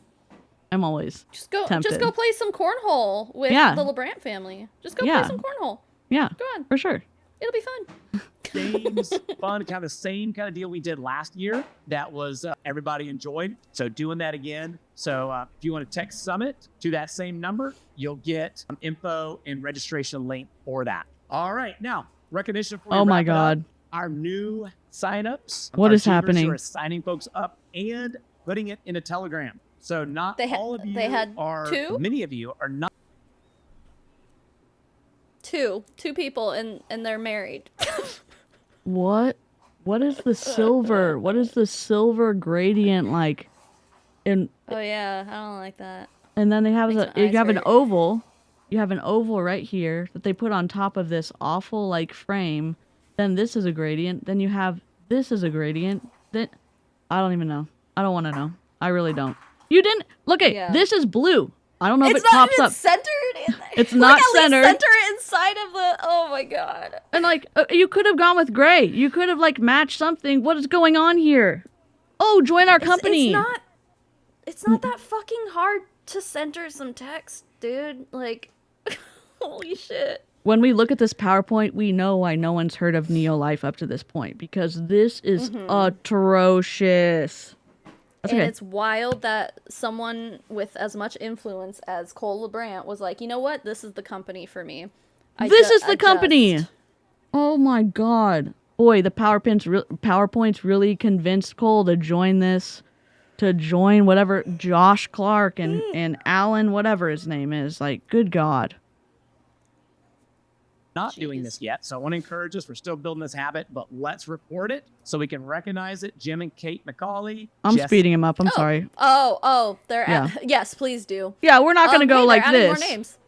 I'm always Just go tempted. play some cornhole with Yeah. the LeBrant family. Just go Yeah. play some cornhole. Yeah, Go on. for sure. It'll be fun. games, fun, kind of the same kind of deal we did last year. That was everybody enjoyed. So doing that again. So if you want to text Summit to that same number, you'll get info and registration link for that. All right, now recognition for Oh my God. our new signups. What Our is achievers happening? Who are signing folks up and putting it in a Telegram. So not all of you they had are. two? Many of you are not. Two people and they're married. What is the silver? What is the silver gradient like? And Oh yeah, I don't like that. then they have Makes my you eyes have an hurt. oval. You have an oval right here that they put on top of this awful like frame. Then this is a gradient. Then you have this is a gradient. Then I don't even know. I don't want to know. I really don't. You didn't look at Yeah. this is blue. I don't know if It's it not pops even up. centered in there. It's Like, not at least centered. center it inside of the. Oh my god. And like you could have gone with gray. You could have like matched something. What is going on here? Oh, join our company. It's not that fucking hard to center some text, dude. Like, holy shit. When we look at this PowerPoint, we know why no one's heard of NeoLife up to this point because this is atrocious. That's And okay. it's wild that someone with as much influence as Cole LaBrant was like, you know what? This is the company for me. This is the company. Oh my God. Boy, the PowerPoints really convinced Cole to join this, to join whatever Josh Clark and Alan, whatever his name is. Like, good God. not doing this yet. So I want to encourage us. We're still building this habit, but let's report it so we can recognize it. Jim and Kate McCauley. I'm speeding him up. I'm sorry. They're yes, please do. Yeah, we're not gonna go hey, like they're adding this. More names.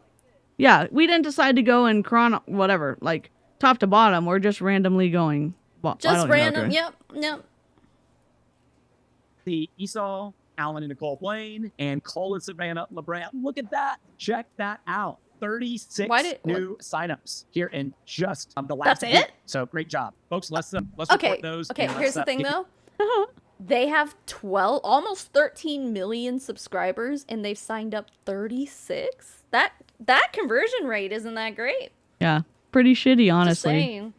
Yeah, we didn't decide to go in whatever, like top to bottom. We're just randomly going. Well, Just random. Yep. The Esau, Alan and Nicole Blaine, and Cole and Savannah LeBrant. Look at that. Check that out. 36 new signups here in just the last That's week. it? So great job. Folks, let's report those. Okay, and here's the thing though. They have almost 13 million subscribers and they've signed up 36. That conversion rate isn't that great. Yeah, pretty shitty, honestly. Just saying.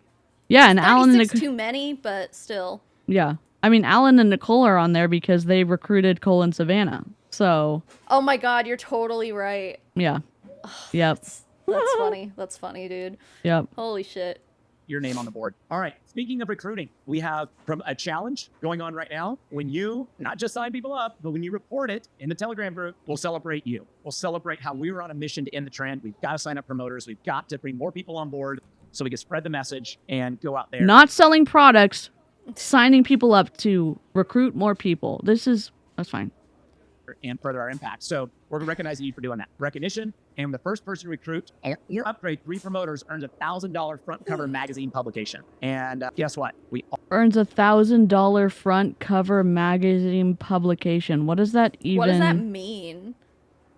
Yeah, and Alan and too many, but still. Yeah. I mean, Alan and Nicole are on there because they recruited Cole and Savannah. So. Oh my God, you're totally right. Yeah. Yep. That's funny. That's funny, dude. Yep. Holy shit. Your name on the board. All right. Speaking of recruiting, we have from a challenge going on right now. When you not just sign people up, but when you report it in the Telegram group, we'll celebrate you. We'll celebrate how we were on a mission to end the trend. We've got to sign up promoters. We've got to bring more people on board so we can spread the message and go out there. Not selling products, signing people up to recruit more people. That's fine. And further our impact. So we're recognizing you for doing that. Recognition, and the first person to recruit or upgrade 3 promoters earns a $1,000 front cover magazine publication. And guess what? Earns a $1,000 front cover magazine publication. What does that even? What does that mean?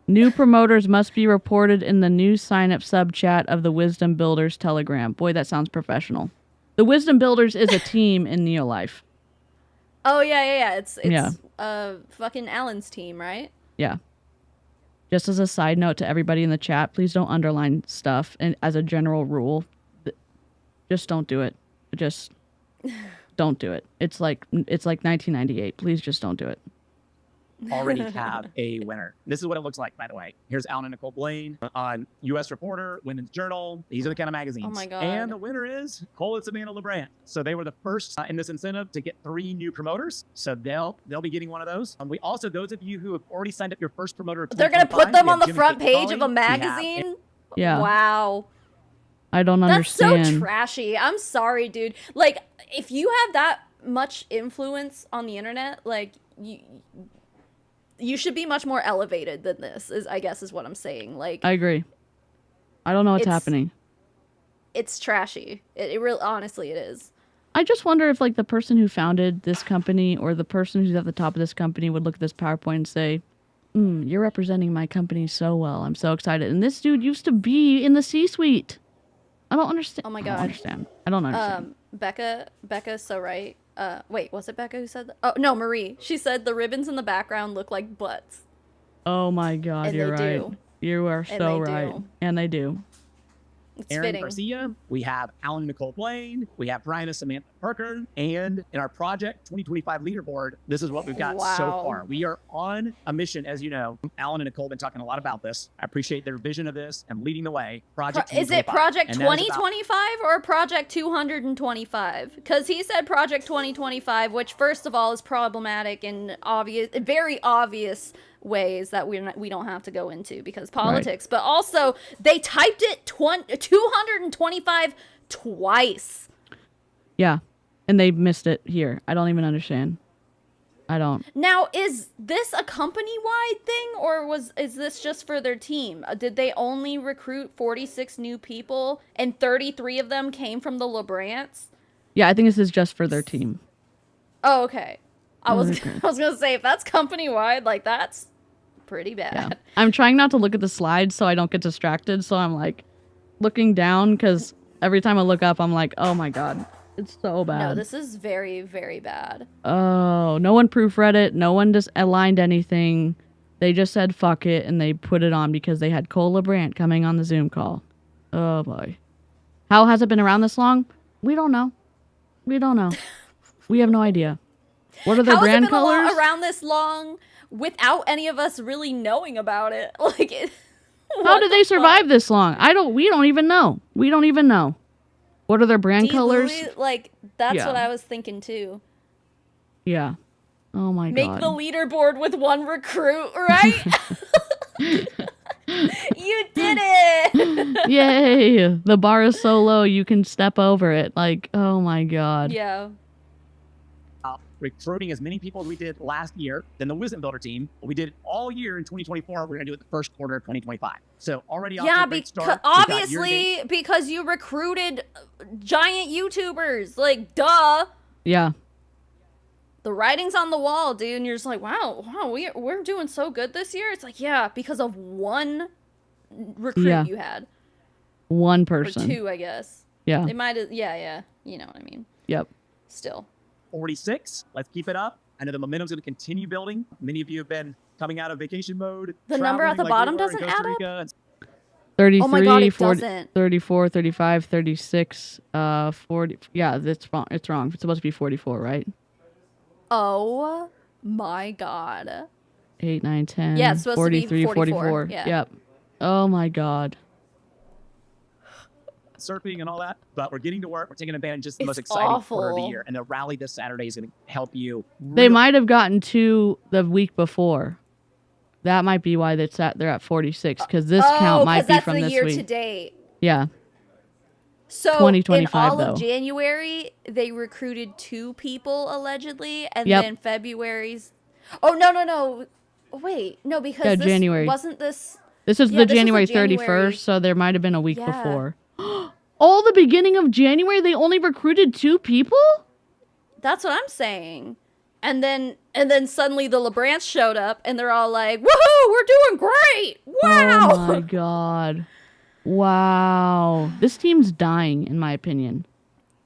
New promoters must be reported in the new sign-up sub-chat of the Wisdom Builders Telegram. Boy, that sounds professional. The Wisdom Builders is a team in NeoLife. Oh, yeah. It's fucking Alan's team, right? Yeah. Just as a side note to everybody in the chat, please don't underline stuff. And as a general rule, just don't do it. Just don't do it. It's like 1998. Please just don't do it. Already have a winner. This is what it looks like, by the way. Here's Alan and Nicole Blaine on U.S. Reporter, Women's Journal. These are the kind of magazines. Oh my God. And the winner is Cole and Savannah LeBrant. So they were the first in this incentive to get 3 new promoters. So they'll be getting one of those. We also, those of you who have already signed up your first promoter, they're gonna put them on the front page of a magazine. Yeah. Wow. I don't understand. That's so trashy. I'm sorry, dude. Like, if you have that much influence on the internet, like you should be much more elevated than this, I guess is what I'm saying. Like, I agree. I don't know what's happening. It's trashy. It really, honestly, it is. I just wonder if like the person who founded this company or the person who's at the top of this company would look at this PowerPoint and say, you're representing my company so well. I'm so excited. And this dude used to be in the C-suite. I don't understand. Oh my God. I don't understand. Becca's so right. Wait, was it Becca who said that? Oh, no, Marie. She said the ribbons in the background look like butts. Oh my God, and you're right. Do. You are so right. And they do. It's Aaron fitting. Garcia, we have Alan and Nicole Blaine, we have Brian and Samantha Parker, and in our Project 2025 leaderboard, this is what we've got so far. We are on a mission, as you know. Alan and Nicole have been talking a lot about this. I appreciate their vision of this and leading the way. Is it Project 2025 or Project 225? Because he said Project 2025, which first of all is problematic in very obvious ways that we don't have to go into because politics, but also they typed it 225 twice. Yeah, and they missed it here. I don't even understand. I don't. Now, is this a company-wide thing or is this just for their team? Did they only recruit 46 new people and 33 of them came from the LeBrants? Yeah, I think this is just for their team. Oh, okay. I was gonna say, if that's company-wide, like, that's pretty bad. Yeah. I'm trying not to look at the slides so I don't get distracted, so I'm, like, looking down, because every time I look up, I'm like, oh my God, it's so bad. No, this is very, very bad. Oh, no one proofread it. No one just aligned anything. They just said, fuck it, and they put it on because they had Cole LaBrant coming on the Zoom call. Oh, boy. How has it been around this long? We don't know. We don't know. We have no idea. What are their brand colors? How has it been around this long without any of us really knowing about it? Like, how did they survive this long? We don't even know. We don't even know. What are their brand colors? Like, that's what I was thinking too. Yeah. Oh my God. Make the leaderboard with one recruit, right? You did it. Yay! The bar is so low you can step over it. Like, oh my god. Yeah. Recruiting as many people as we did last year than the Wisdom Builder team. We did it all year in 2024. We're going to do it the first quarter of 2025. So already off to Yeah, a great because start. obviously because you recruited giant YouTubers. Like, duh. Yeah. The writing's on the wall, dude, and you're just like, wow, we're doing so good this year. It's like, yeah, because of one recruit you had. One Or person. two, I guess. Yeah. They might have, yeah. You know what I mean. Yep. Still. 46. Let's keep it up. I know the momentum's going to continue building. Many of you have been coming out of vacation mode. The number at the bottom doesn't add up? 33, Oh my god, it 40, doesn't. 34, 35, 36, 40. Yeah, that's wrong. It's wrong. It's supposed to be 44, right? Oh my god. 8, 9, 10. Yeah, it's supposed to be 43, 44. Yeah. Yep. Oh my god. Surfing and all that, but we're getting to work. We're taking advantage of the most It's exciting quarter of the awful. year, and the rally this Saturday is going to help you. They might have gotten 2 the week before. That might be why they're at 46, because this count might be from the this year week. to date. Yeah. So 2025 in all though. of January, they recruited 2 people allegedly, and Yep. then February's. Oh no! Wait, no, because Yeah, this January. wasn't this. This is Yeah, the this is January the January. 31st, so there might have been a week Yeah. before. All the beginning of January, they only recruited 2 people? That's what I'm saying. And then suddenly the LeBrants showed up, and they're all like, "Woohoo! We're doing great! Wow!" Oh my god. Wow. This team's dying, in my opinion.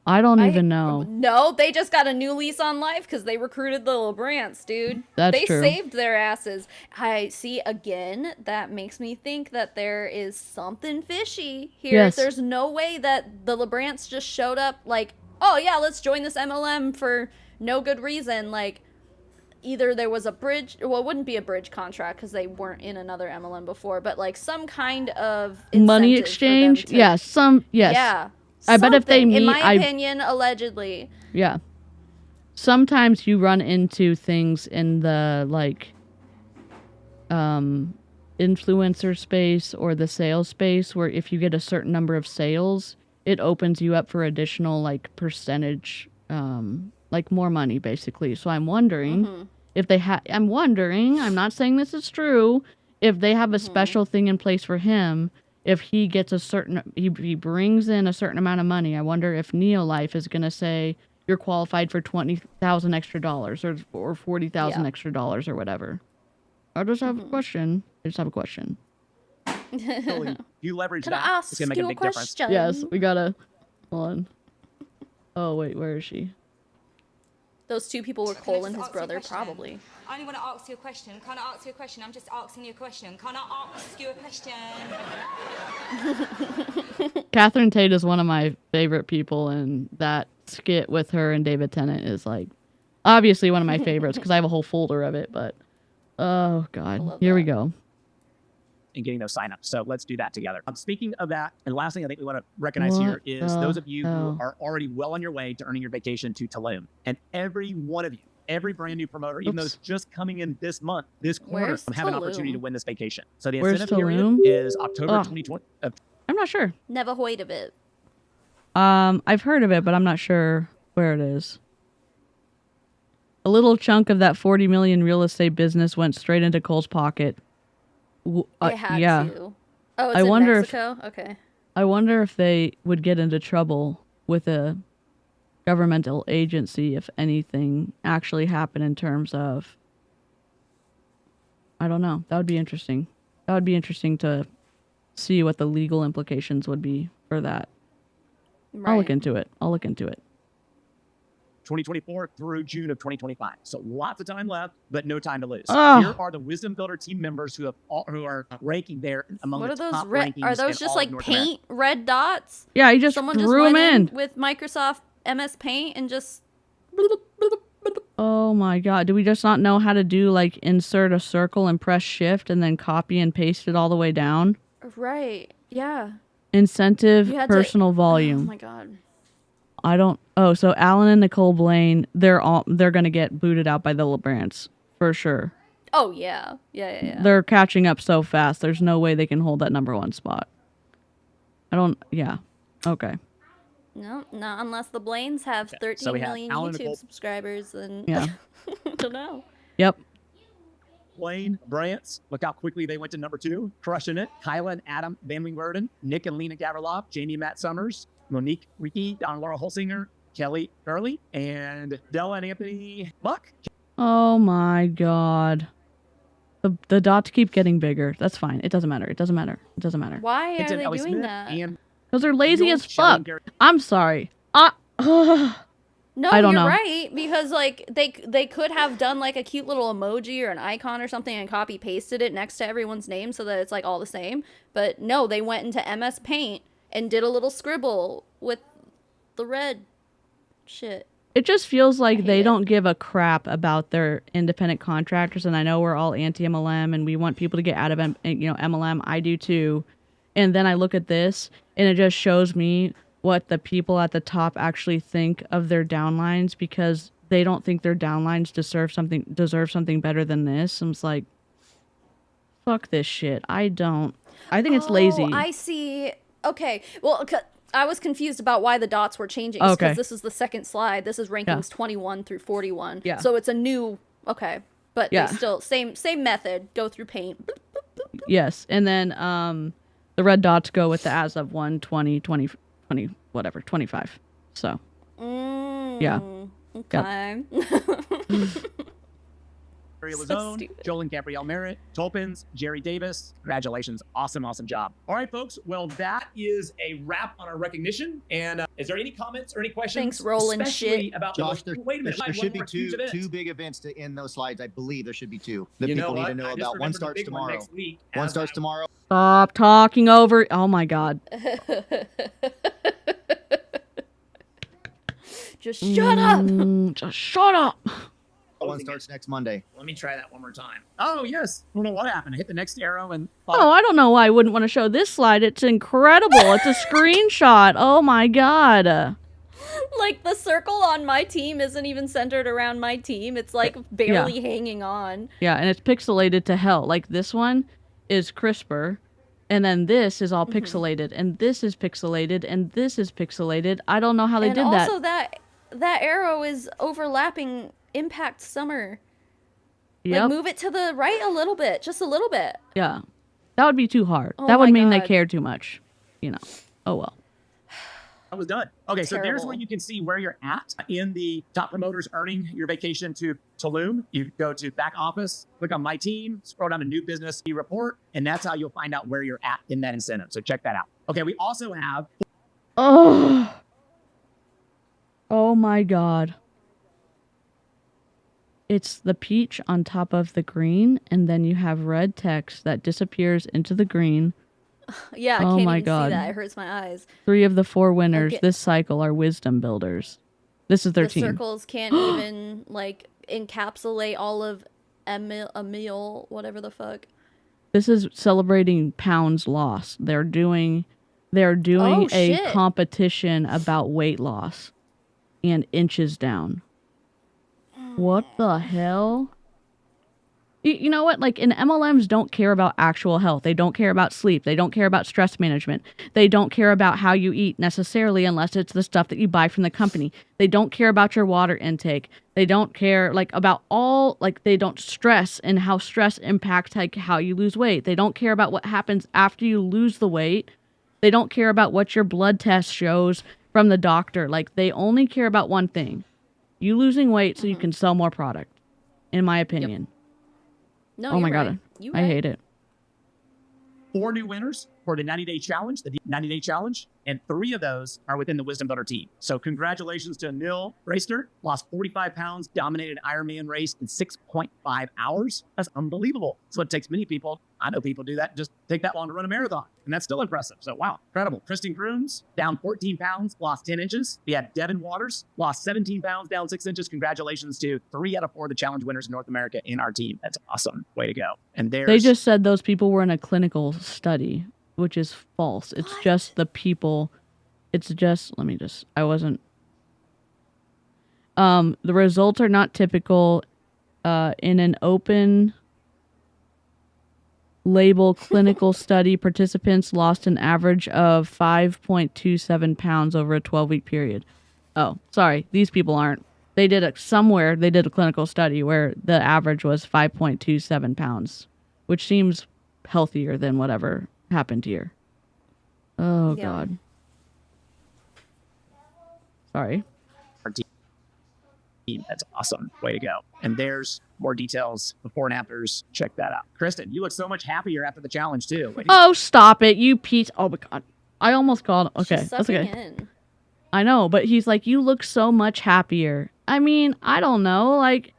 I don't even know. No, they just got a new lease on life because they recruited the LeBrants, dude. That's they true. saved their asses. I see again. That makes me think that there is something fishy here. Yes. There's no way that the LeBrants just showed up like, oh yeah, let's join this MLM for no good reason. Like, either there was a bridge. Well, it wouldn't be a bridge contract because they weren't in another MLM before, but like some kind of Money incentive for them exchange? to- Yeah, yes. Yeah. I bet if they Something, meet, in my opinion, allegedly. Yeah. Sometimes you run into things in the like influencer space or the sales space where if you get a certain number of sales, it opens you up for additional like percentage like more money basically. So I'm wondering if they I'm not saying this is true, if they have a special thing in place for him. If he gets he brings in a certain amount of money, I wonder if NeoLife is going to say you're qualified for $20,000 extra dollars or $40,000 extra dollars or whatever. I just have a question. You leverage Can I that. ask It's going to make a you a big difference. question? Yes, we gotta. Hold on. Oh wait, where is she? Those 2 people were Cole and his brother, probably. I only want to ask you a question. Can I ask you a question? I'm just asking you a question. Can I ask you a question? Catherine Tate is one of my favorite people, and that skit with her and David Tennant is like obviously one of my favorites because I have a whole folder of it. But oh god, here we go. And getting those signups. So let's do that together. Speaking of that, and last thing I think we want to recognize here is those of you who are already well on your way to earning your vacation to Tulum. And every one of you, every brand new promoter, even those just coming in this month, this quarter, Where's have an Tulum? opportunity to win this vacation. So the Where's incentive period Tulum? is October 2020. I'm not sure. Never heard of it. I've heard of it, but I'm not sure where it is. A little chunk of that 40 million real estate business went straight into Cole's pocket. It had yeah. to. Oh, it's I in wonder Mexico? Okay. I wonder if they would get into trouble with a governmental agency if anything actually happened in terms of. I don't know. That would be interesting. That would be interesting to see what the legal implications would be for that. I'll look into it. 2024 through June of 2025. So lots of time left, but no time to lose. Ah. Here are the Wisdom Builder team members who are ranking there among What the are those top red? rankings Are those in just all like of North paint red dots? Yeah, you just Someone threw just went them in. with Microsoft MS Paint and just. Oh my god. Do we just not know how to do like insert a circle and press shift and then copy and paste it all the way down? Right. Yeah. Incentive You had to- personal Oh volume. my god. I don't. Oh, so Alan and Nicole Blaine, they're gonna get booted out by the LeBrants for sure. Oh yeah. Yeah. They're catching up so fast. There's no way they can hold that number 1 spot. I don't. Yeah. Okay. No, not unless the Blaines have 13 so we have million Alan YouTube Nicole- subscribers, and Yeah. I don't know. Yep. Blaine, Brants, look how quickly they went to number 2, crushing it. Kyla and Adam Van Wingwerden, Nick and Lena Gaverloff, Jamie and Matt Summers, Monique Ricky, Don Laura Holsinger, Kelly Burley, and Della and Anthony Buck. Oh my god. The dots keep getting bigger. That's fine. It doesn't matter. It doesn't matter. It doesn't matter. Why are Hinton, they Ellie doing Smith, that? and Because they're lazy Mule, as Shelley and fuck. Gary- I'm sorry. No, I don't you're know. right, because like they could have done like a cute little emoji or an icon or something and copy pasted it next to everyone's name so that it's like all the same. But no, they went into MS Paint and did a little scribble with the red shit. It just feels like hate they it. don't give a crap about their independent contractors. And I know we're all anti-MLM and we want people to get out of MLM. I do too. And then I look at this and it just shows me what the people at the top actually think of their downlines, because they don't think their downlines deserve something better than this. I'm just like, fuck this shit. I don't. I think it's lazy. I see. Okay. Well, I was confused about why the dots were changing. Because Okay. this is the second slide. This is rankings 21 through 41. Yeah. So it's a new. Okay. But Yeah. they still same method. Go through Paint. Yes. And then the red dots go with the as of 1/20, 20, whatever, 25. So, yeah. Okay. Gary So Lazone, stupid. Joel and Gabrielle Merritt, Tolpins, Jerry Davis. Congratulations. Awesome job. All right, folks. Well, that is a wrap on our recognition. And is there any comments or any questions? Thanks, Roland Especially shit. about Josh, the, wait a minute. there should be one more huge event. two big events in those slides. I believe there should be 2 that You know people need what? to know I just about. One remembered the starts big one tomorrow. next week One as starts I- tomorrow. Stop talking over. Oh my god. Just shut up. Just shut up. One starts next Monday. Let me try that one more time. Oh, yes. I don't know what happened. I hit the next arrow and... Oh, I don't know why I wouldn't want to show this slide. It's incredible. It's a screenshot. Oh my god. Like the circle on my team isn't even centered around my team. It's like barely hanging on. Yeah, and it's pixelated to hell. Like this one is crisper, and then this is all pixelated, and this is pixelated, and this is pixelated. I don't know how they And did that. also that arrow is overlapping Impact Summer. Yep. Like move it to the right a little bit, just a little bit. Yeah. That would be too hard. Oh that would my mean they God. care too much. You know. Oh well. I was done. Okay, so there's Terrible. where you can see where you're at in the top promoters earning your vacation to Tulum. You go to back office, click on my team, scroll down to new business report, and that's how you'll find out where you're at in that incentive. So check that out. Okay, we also have Oh. Oh my god. It's the peach on top of the green, and then you have red text that disappears into the green. Yeah, I Oh can't my even God. see that. It hurts my eyes. 3 of the 4 winners Okay. this cycle are wisdom builders. This is their The team. circles can't even like encapsulate all of Emil, whatever the fuck. This is celebrating pounds lost. They're doing Oh, a shit. competition about weight loss and inches down. What the hell? You know what? Like, MLMs don't care about actual health. They don't care about sleep. They don't care about stress management. They don't care about how you eat necessarily, unless it's the stuff that you buy from the company. They don't care about your water intake. They don't care about they don't stress and how stress impacts how you lose weight. They don't care about what happens after you lose the weight. They don't care about what your blood test shows from the doctor. Like, they only care about one thing: you losing weight so you can sell more product, in my opinion. No, Oh my you're god, right. You I right. hate it. 4 new winners for the 90-day challenge, the 90-day challenge, and 3 of those are within the Wisdom Builder team. So congratulations to Neil Reister, lost 45 pounds, dominated an Ironman race in 6.5 hours. That's unbelievable. So it takes many people. I know people do that, just take that long to run a marathon, and that's still impressive. So wow, incredible. Kristen Grooms, down 14 pounds, lost 10 inches. We had Devin Waters, lost 17 pounds, down 6 inches. Congratulations to 3 out of 4 of the challenge winners in North America in our team. That's awesome. Way to go. And there's They just said those people were in a clinical study, which is false. It's What? just the people. It's just, I wasn't. The results are not typical in an open label clinical study participants lost an average of 5.27 pounds over a 12-week period. Oh, sorry. These people aren't. They did a clinical study where the average was 5.27 pounds, which seems healthier than whatever happened here. Oh, Yeah. God. Sorry. That's awesome. Way to go. And there's more details, before and afters. Check that out. Kristen, you look so much happier after the challenge, too. Way to go. Oh, stop it, you piece. Oh, my God. I almost called. Okay, She's that's sucking okay. in. I know, but he's like, you look so much happier. I mean, I don't know. Like,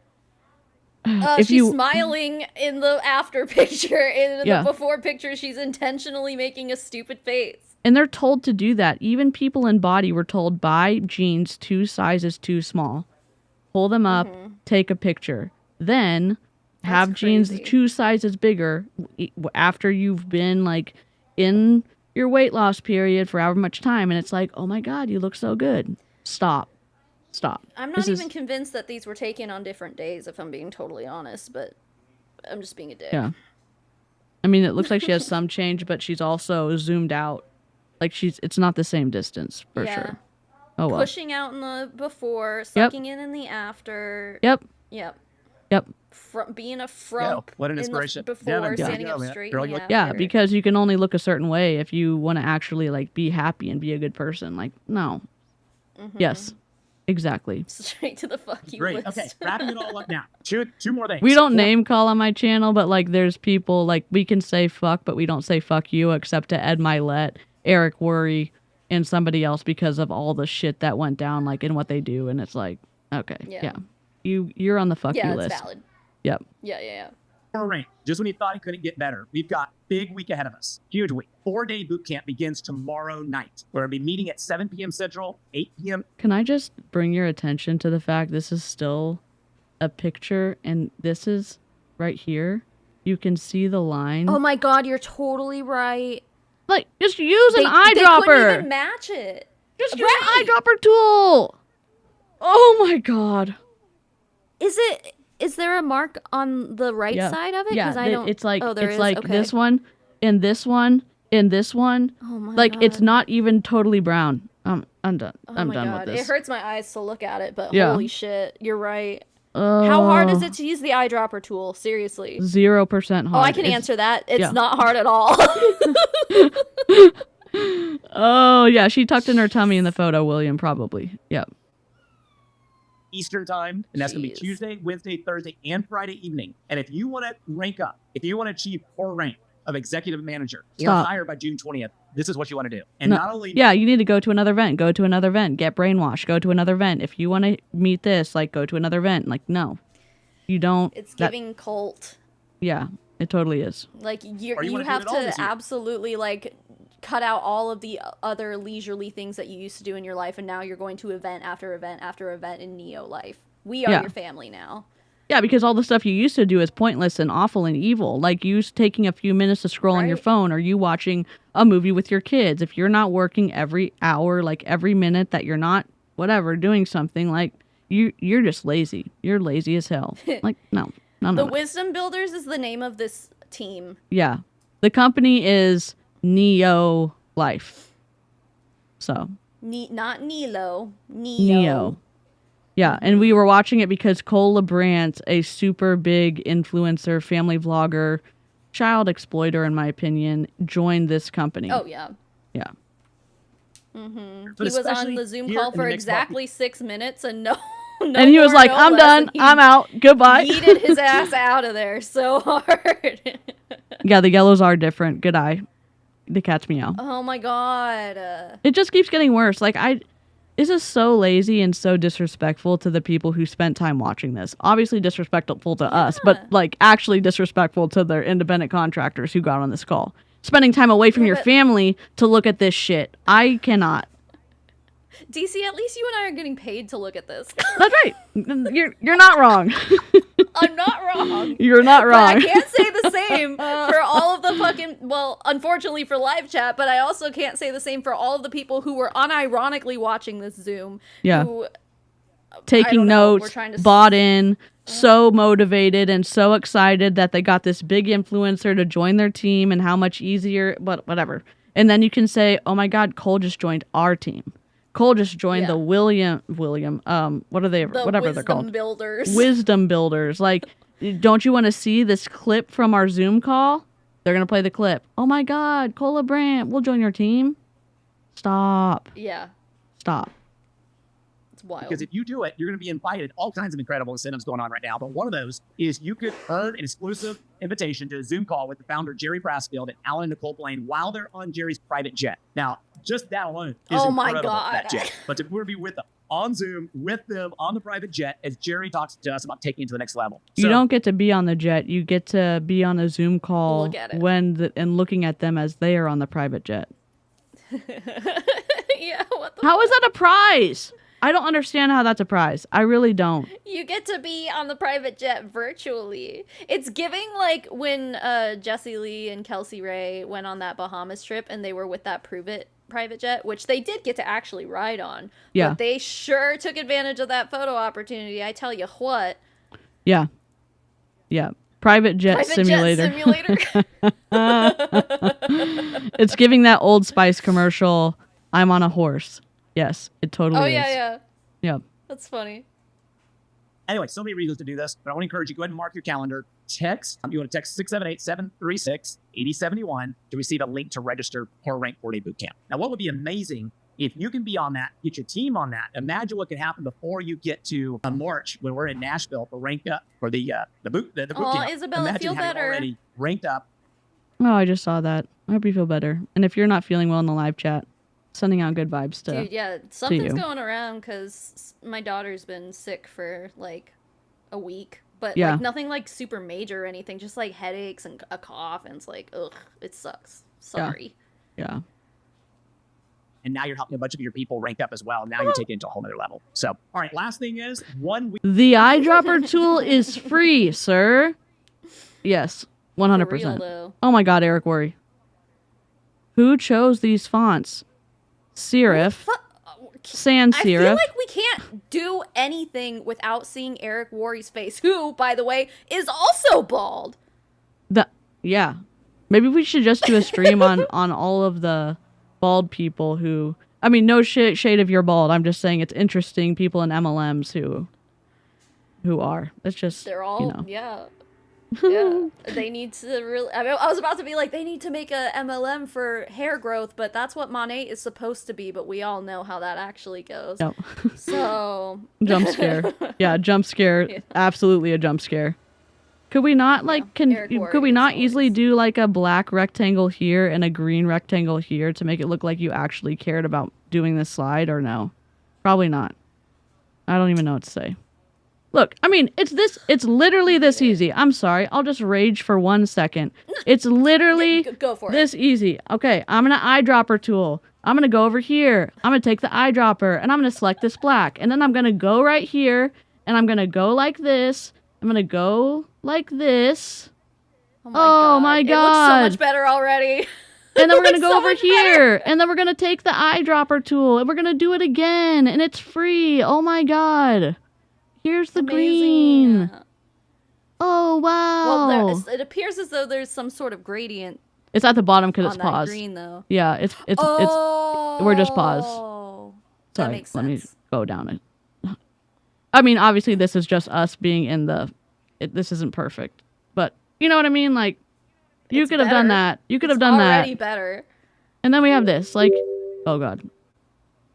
if She's you. smiling in the after picture. In Yeah. the before picture, she's intentionally making a stupid face. And they're told to do that. Even people in body were told, buy jeans 2 sizes too small. Pull them up, take a picture. Then have jeans crazy. 2 sizes bigger after you've been like in your weight loss period for however much time. And it's like, oh my God, you look so good. Stop. I'm not even convinced that these were taken on different days, if I'm being totally honest, but I'm just being a dick. Yeah. I mean, it looks like she has some change, but she's also zoomed out. Like it's not the same distance for sure. Oh well. Pushing out in the before, sucking in the after. Yep. Being a frump. what an in the inspiration. before, Devin, there you standing go, up man. straight Girl, in you the look- Yeah, after. because you can only look a certain way if you want to actually like be happy and be a good person. Like, no. Yes. Exactly. Straight to the fuck you Great. list. Okay, wrapping it all up now. Two more things. We don't name call on my channel, but like there's people like we can say fuck, but we don't say fuck you except to Ed Milet, Eric Worry, and somebody else because of all the shit that went down like in what they do. And it's like, okay, yeah. You're on the fuck Yeah, you it's list. valid. Yep. Yeah. All right. Just when you thought it couldn't get better, we've got big week ahead of us. Huge week. 4-day boot camp begins tomorrow night. We're going to be meeting at 7 p.m. Central, 8 p.m. Can I just bring your attention to the fact this is still a picture and this is right here. You can see the line. Oh my God, you're totally right. Like, just use an They eyedropper. couldn't even match it. Just use an eyedropper tool. Oh my God. Is there a mark on the right Yeah. side of it? Yeah, I don't. it's like oh, there it's is? like Okay. this one, and this one, and this one. Oh my like God. it's not even totally brown. I'm done. Oh I'm my done God. with It this. hurts my eyes to look at it, but Yeah. holy shit, you're right. How hard is it to use the eyedropper tool? Seriously. 0% hard. Oh, I can It's- answer that. It's yeah. not hard at all. Oh yeah, she tucked in her tummy in the photo, William, probably. Yep. Eastern time, and that's going to be Jeez. Tuesday, Wednesday, Thursday, and Friday evening. And if you want to rank up, if you want to achieve core rank of executive manager or Stop. higher by June 20th, this is what you want to do. And No. not only Yeah, you need to go to another event. Go to another event. Get brainwashed. Go to another event. If you want to meet this, like, go to another event. Like, no, you don't. It's that- giving cult. Yeah, it totally is. Like Or you you wanna do have it all to this year. absolutely like cut out all of the other leisurely things that you used to do in your life, and now you're going to event after event after event in NeoLife. We are Yeah. your family now. Yeah, because all the stuff you used to do is pointless and awful and evil. Like you taking a few minutes to scroll on your Right. phone, or you watching a movie with your kids. If you're not working every hour, like every minute that you're not, whatever, doing something, like you're just lazy. You're lazy as hell. Like no. The Wisdom Builders is the name of this team. Yeah, the company is NeoLife. So Not Neo. Neo. Yeah, and we were watching it because Cole LaBrant, a super big influencer, family vlogger, child exploiter, in my opinion, joined this company. Oh yeah. Yeah. Mm-hmm. But He was on especially the Zoom here call in the for next month. exactly 6 minutes, and no And he was more, like, no I'm less, done. and he I'm out. Goodbye. yeeted his ass out of there so hard. Yeah, the yellows are different. Good eye. The cat's meow. Oh my god. It just keeps getting worse. Like, this is so lazy and so disrespectful to the people who spent time watching this. Obviously disrespectful to us, but like actually disrespectful to their independent contractors who got on this call. Spending time away from your but- family to look at this shit. I cannot. DC, at least you and I are getting paid to look at this. That's right. You're not wrong. I'm not wrong. You're not wrong. But I can't say the same for all of the fucking, well, unfortunately for live chat, but I also can't say the same for all of the people who were unironically watching this Zoom. Yeah. Who, I Taking don't know, we're notes, trying to bought in, so motivated and so excited that they got this big influencer to join their team and how much easier, but whatever. And then you can say, oh my God, Cole just joined our team. Cole just joined the William, what are they, whatever they're called. Builders. Wisdom builders. Like, don't you want to see this clip from our Zoom call? They're going to play the clip. Oh my God, Cole LaBrant, we'll join your team. Stop. Yeah. Stop. It's wild. Because if you do it, you're going to be invited. All kinds of incredible incentives going on right now. But one of those is you could earn an exclusive invitation to a Zoom call with the founder, Jerry Brassfield, and Alan and Nicole Blaine while they're on Jerry's private jet. Now, just that alone is incredible, that jet. But to be with them on Zoom, with them on the private jet, as Jerry talks to us about taking it to the next level. You don't get to be on the jet. You get to be on a Zoom call Look at it. and looking at them as they are on the private jet. Yeah, what the How is that a prize? I don't understand how that's a prize. I really don't. You get to be on the private jet virtually. It's giving like when Jesse Lee and Kelsey Ray went on that Bahamas trip and they were with that Prove It private jet, which they did get to actually ride on. Yeah. But they sure took advantage of that photo opportunity. I tell you what. Yeah. Yeah. Private jet simulator. It's giving that Old Spice commercial, I'm on a horse. Yes, it totally is. Oh, yeah. Yep. That's funny. Anyway, so many reasons to do this, but I want to encourage you, go ahead and mark your calendar. You want to text 678-736-8071 to receive a link to register for Rank 4-Day Bootcamp. Now, what would be amazing if you can be on that, get your team on that. Imagine what can happen before you get to March when we're in Nashville for Rank Up for the bootcamp. Oh, Isabella, Imagine feel having better. already ranked up. Oh, I just saw that. I hope you feel better. And if you're not feeling well in the live chat, sending out good vibes to Dude, yeah, something's you. going around because my daughter's been sick for like a week, but Yeah. like nothing like super major or anything, just like headaches and a cough, and it's like, ugh, it sucks. Sorry. Yeah. And now you're helping a bunch of your people rank up as well. Now you're taking it to a whole nother level. So, all right, last thing is 1 week. The eyedropper tool is free, sir. Yes, 100%. For real, though. Oh my God, Eric Worry. Who chose these fonts? Serif. Sans I feel serif. like we can't do anything without seeing Eric Worry's face, who, by the way, is also bald. Yeah. Maybe we should just do a stream on all of the bald people who, I mean, no shade if you're bald. I'm just saying it's interesting people in MLMs who are. It's just, They're all, you know. yeah. Yeah, they need to really. I mean, I was about to be like, they need to make a MLM for hair growth, but that's what Monet is supposed to be. But we all know how that actually goes. No. So Jump scare. Yeah, jump scare. Yeah. Absolutely a jump scare. Could we not could we not easily do like a black rectangle here and a green rectangle here to make it look like you actually cared about doing this slide, or no? Probably not. I don't even know what to say. Look, I mean, it's literally this easy. I'm sorry. I'll just rage for 1 second. It's literally Go for this easy. Okay, I'm gonna eyedropper tool. I'm gonna go over here. I'm gonna take the eyedropper and I'm gonna select this black. And then I'm gonna go right here and I'm gonna go like this. I'm gonna go like this. Oh my God. It looks so much better already. And then we're going to go over here. And then we're going to take the eyedropper tool. And we're going to do it again. And it's free. Oh my God. Here's the green. Oh, wow. Well, it appears as though there's some sort of gradient. It's at the bottom because it's on that paused. green, though. Yeah, it's we're just paused. That Sorry, makes let me sense. go down it. I mean, obviously this is just us being in the, this isn't perfect. But you know what I mean? Like, you It's could have done better. that. You could have It's done that. already better. And then we have this. Like, oh God.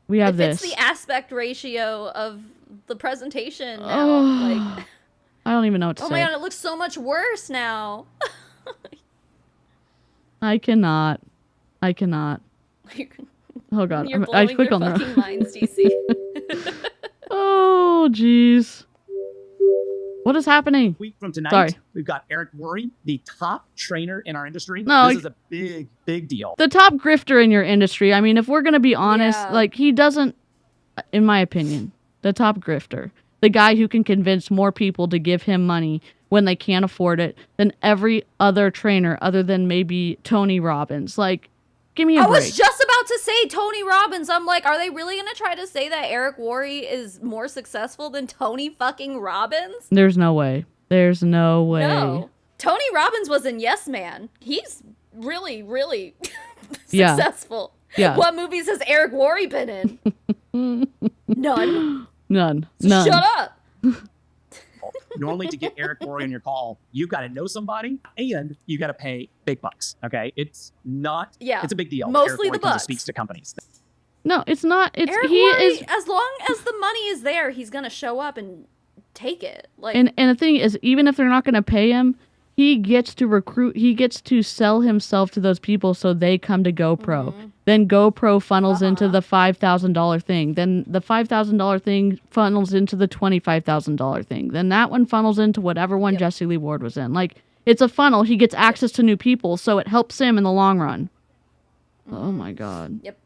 We have It's this. the aspect ratio of the presentation now. Oh, Like, I don't even know what to oh say. my God, it looks so much worse now. I cannot. Oh God. You're I blowing click your on the fucking minds, DC. Oh, jeez. What is happening? Week from tonight, Sorry. we've got Eric Worry, the top trainer in our industry. No, this is a big, big deal. The top grifter in your industry. I mean, if we're going to be honest, Yeah. like he doesn't, in my opinion, the top grifter, the guy who can convince more people to give him money when they can't afford it than every other trainer other than maybe Tony Robbins. Like, give me a I break. was just about about to say Tony Robbins. I'm like, are they really gonna try to say that Eric Worre is more successful than Tony fucking Robbins? There's no way. There's no way. No. Tony Robbins was in Yes Man. He's really, really Yeah. successful. Yeah. What movies has Eric Worre been in? None. None. So None. shut up. Normally, to get Eric Worre on your call, you've got to know somebody and you got to pay big bucks. Okay, it's not. Yeah. It's a big deal. Mostly Eric the Worre comes and bucks. speaks to companies. No, it's not. It's Eric he Worre, is. as long as the money is there, he's gonna show up and take it. Like, And the thing is, even if they're not going to pay him, he gets to recruit. He gets to sell himself to those people so they come to GoPro. Then GoPro funnels into the $5,000 thing. Then the $5,000 thing funnels into the $25,000 thing. Then that one funnels into whatever one Jesse Lee Ward was in. Like, it's a funnel. He gets access to new people, so it helps him in the long run. Oh my God. Yep.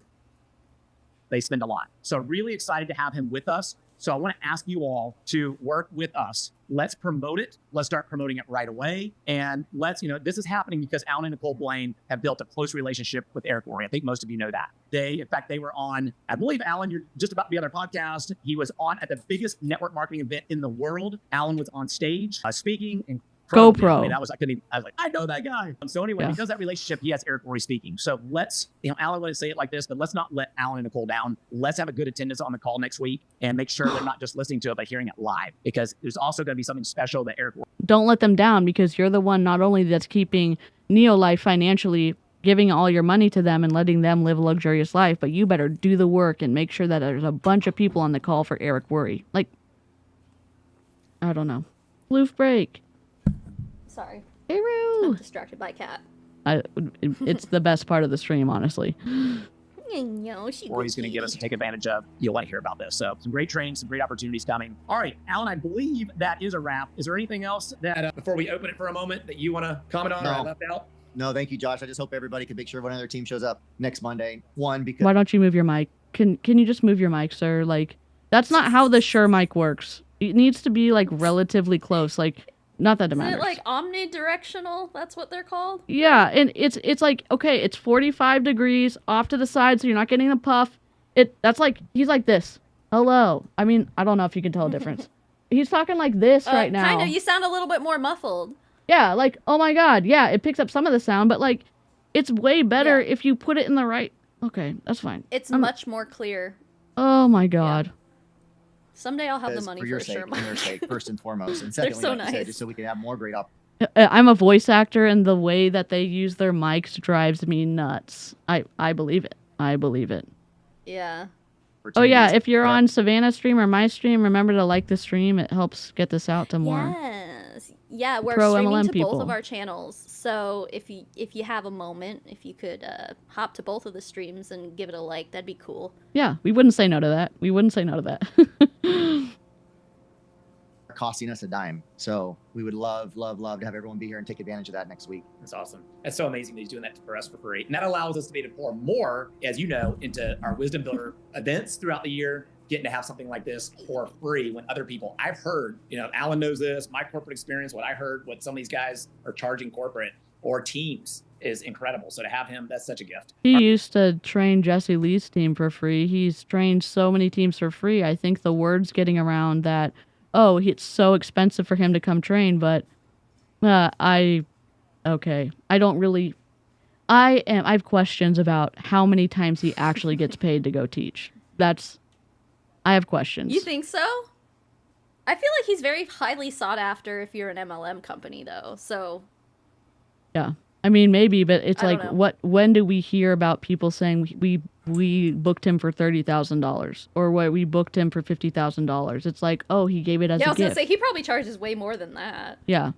They spend a lot. So really excited to have him with us. So I want to ask you all to work with us. Let's promote it. Let's start promoting it right away. And let's, this is happening because Alan and Nicole Blaine have built a close relationship with Eric Worre. I think most of you know that. In fact, they were on, I believe, Alan, you're just about to be on their podcast. He was on at the biggest network marketing event in the world. Alan was on stage speaking and GoPro. I mean, I was like, I know that guy. So anyway, because that relationship, he has Eric Worre speaking. So let's, Alan wouldn't say it like this, but let's not let Alan and Nicole down. Let's have a good attendance on the call next week and make sure they're not just listening to it, but hearing it live, because there's also going to be something special that Eric Worre. Don't let them down, because you're the one not only that's keeping NeoLife financially, giving all your money to them and letting them live a luxurious life, but you better do the work and make sure that there's a bunch of people on the call for Eric Worre. Like, I don't know. Floof break. Sorry. Hey, Roo. I'm distracted by a cat. It's the best part of the stream, honestly. Or he's going to give us to take advantage of. You'll want to hear about this. So some great training, some great opportunities coming. All right, Alan, I believe that is a wrap. Is there anything else that, before we open it for a moment, that you want to comment on or I left out? No, thank you, Josh. I just hope everybody can make sure one of their team shows up next Monday. Because Why don't you move your mic? Can you just move your mic, sir? Like, that's not how the Shure mic works. It needs to be like relatively close. Like, not that it matters. Is it like omnidirectional? That's what they're called? Yeah, and it's like, okay, it's 45 degrees off to the side, so you're not getting the puff. That's like, he's like this. Hello. I mean, I don't know if you can tell a difference. He's talking like this right now. Kind of. You sound a little bit more muffled. Yeah, like, oh my God. Yeah, it picks up some of the sound, but like, it's way better if you put it in the right. Okay, that's fine. It's much more clear. Oh my God. Yeah. Someday I'll have the money for your a sake, Shure for your mic. sake, first and foremost. And They're secondly, so like I said, nice. just so we can have more great I'm a voice actor, and the way that they use their mics drives me nuts. I believe it. I believe it. Yeah. Oh yeah, if you're on Savannah's stream or my stream, remember to like the stream. It helps get this out to more. Yes. Yeah, we're Pro streaming MLM to people. both of our channels. So if you have a moment, if you could hop to both of the streams and give it a like, that'd be cool. Yeah, we wouldn't say no to that. We wouldn't say no to that. costing us a dime. So we would love to have everyone be here and take advantage of that next week. That's awesome. That's so amazing that he's doing that for us for free. And that allows us to be able to pour more, as you know, into our Wisdom Builder events throughout the year, getting to have something like this for free when other people, I've heard, Alan knows this, my corporate experience, what I heard, what some of these guys are charging corporate or teams is incredible. So to have him, that's such a gift. He used to train Jesse Lee's team for free. He's trained so many teams for free. I think the word's getting around that, it's so expensive for him to come train, but I have questions about how many times he actually gets paid to go teach. I have questions. You think so? I feel like he's very highly sought after if you're an MLM company, though. So yeah, I mean maybe, but it's I like, don't know. when do we hear about people saying we booked him for $30,000 or what we booked him for $50,000? It's like, oh, he gave it as yeah, I a was gonna gift. say he probably charges way more than that. Yeah.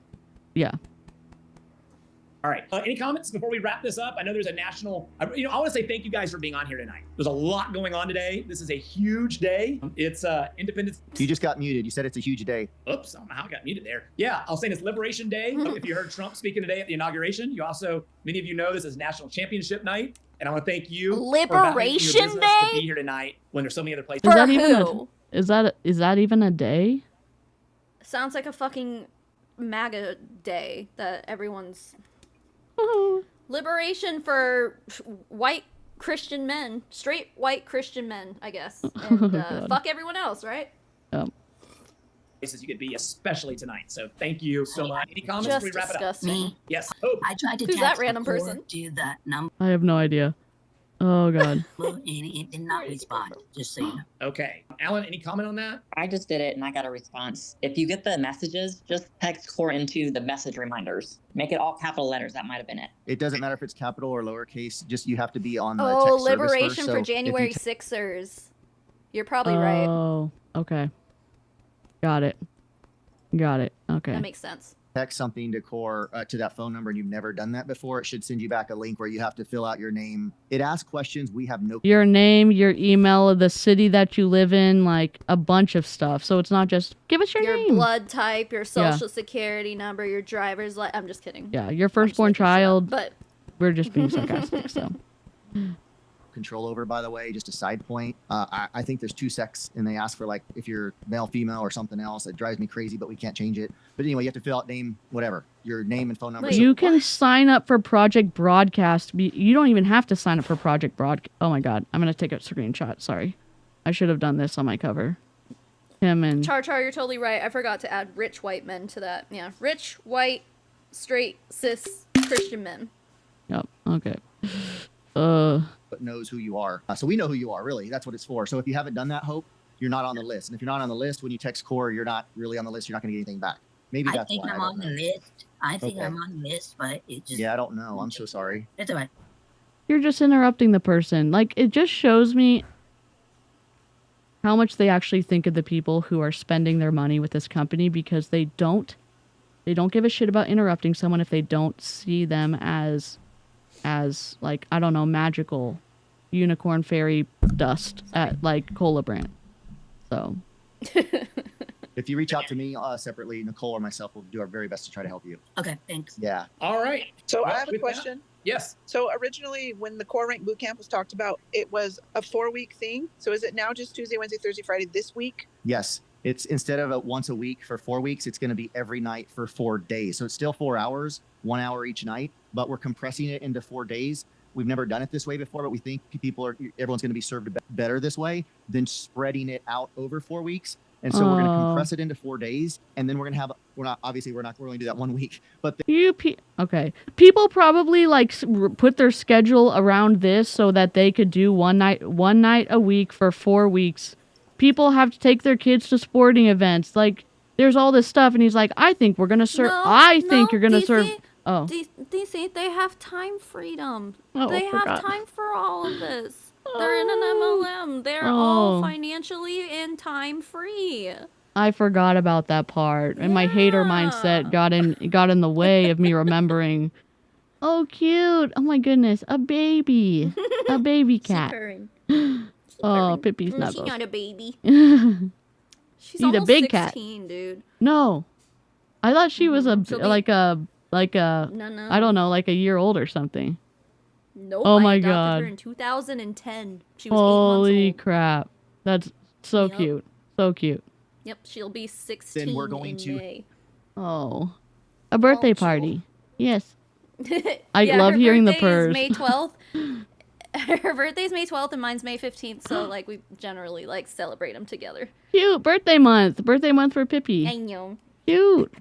All right. Any comments before we wrap this up? I know there's a national, I want to say thank you guys for being on here tonight. There's a lot going on today. This is a huge day. It's Independence. You just got muted. You said it's a huge day. Oops, I don't know how I got muted there. Yeah, I'll say it's Liberation Day. If you heard Trump speaking today at the inauguration, many of you know this is National Championship Night. And I want to thank you Liberation for Day? to be here tonight when there's so many other places. Is that who? is that even a day? Sounds like a fucking MAGA day that everyone's liberation for white Christian men, straight white Christian men, I guess, and fuck everyone else, right? Places you could be, especially tonight. So thank you so much. Any comments Just before we wrap it up? disgusting. Yes. Hope. I tried to Who's that text random before person? to that number, I have no idea. Oh god. and it did not respond. Just so you know. Okay. Alan, any comment on that? I just did it and I got a response. If you get the messages, just text core into the message reminders. Make it all capital letters. That might have been it. It doesn't matter if it's capital or lowercase. Just you have to be on the Oh, text service liberation first. So for if you January Sixers. You're probably right. Oh, okay. Got it. Got it. Okay. That makes sense. text something to core to that phone number and you've never done that before, it should send you back a link where you have to fill out your name. It asks questions. We have no your name, your email, the city that you live in, like a bunch of stuff. So it's not just give us your name. Blood type, your social security number, your driver's license. I'm just kidding. Yeah, your firstborn child. But we're just being sarcastic. So control over, by the way, just a side point. I think there's two sex and they ask for like if you're male, female, or something else. It drives me crazy, but we can't change it. But anyway, you have to fill out name, whatever, your name and phone number. you can sign up for Project Broadcast. You don't even have to sign up for Project Broadcast. Oh my God, I'm gonna take a screenshot. Sorry, I should have done this on my cover. Him and Char, you're totally right. I forgot to add rich white men to that. Yeah, rich white straight cis Christian men. Yep. Okay. But knows who you are. So we know who you are, really. That's what it's for. So if you haven't done that, Hope, you're not on the list. And if you're not on the list, when you text core, you're not really on the list. You're not going to get anything back. Maybe that's why. I'm on the list. I think I'm on the list, but it just... Yeah, I don't know. I'm so sorry. It's all right. You're just interrupting the person. Like, it just shows me how much they actually think of the people who are spending their money with this company, because they don't give a shit about interrupting someone if they don't see them as like, I don't know, magical unicorn fairy dust at like Cole LaBrant. So if you reach out to me separately, Nicole or myself will do our very best to try to help you. Okay, thanks. Yeah. All right. So Well, I have a with question. that- Yes. So originally, when the core rank bootcamp was talked about, it was a 4-week thing. So is it now just Tuesday, Wednesday, Thursday, Friday this week? Yes. It's instead of once a week for 4 weeks, it's going to be every night for 4 days. So it's still 4 hours, 1 hour each night, but we're compressing it into 4 days. We've never done it this way before, but we think everyone's going to be served better this way than spreading it out over 4 weeks. And so we're going to compress it into 4 days, and then we're going to we're not going to do that 1 week, but okay. People probably like put their schedule around this so that they could do one night a week for 4 weeks. People have to take their kids to sporting events. Like, there's all this stuff, and he's like, I think we're gonna serve. I think you're gonna serve. Oh, DC, they have time freedom. Oh, they have forgot. time for all of this. They're in an MLM. They're all financially and time free. I forgot about that part, and my hater mindset got in the way of me remembering. Oh, cute! Oh my goodness, a baby cat. Oh, Pippi Snuggles. She's not a baby. She's He's almost a big 16, cat. dude. No, I thought she was like a No. I don't know, like a year old or something. Nope. Oh I my adopted God. her in 2010. She was 8 months Holy old. crap! That's so cute, so cute. Yep, she'll be 16 Then we're going in to- May. Oh, a birthday party. Yes. I Yeah, love her hearing the birthday is purrs. May 12th. Her birthday's May 12th and mine's May 15th, so like we generally like celebrate them together. Cute birthday month. Birthday month for Pippi. I know. Cute.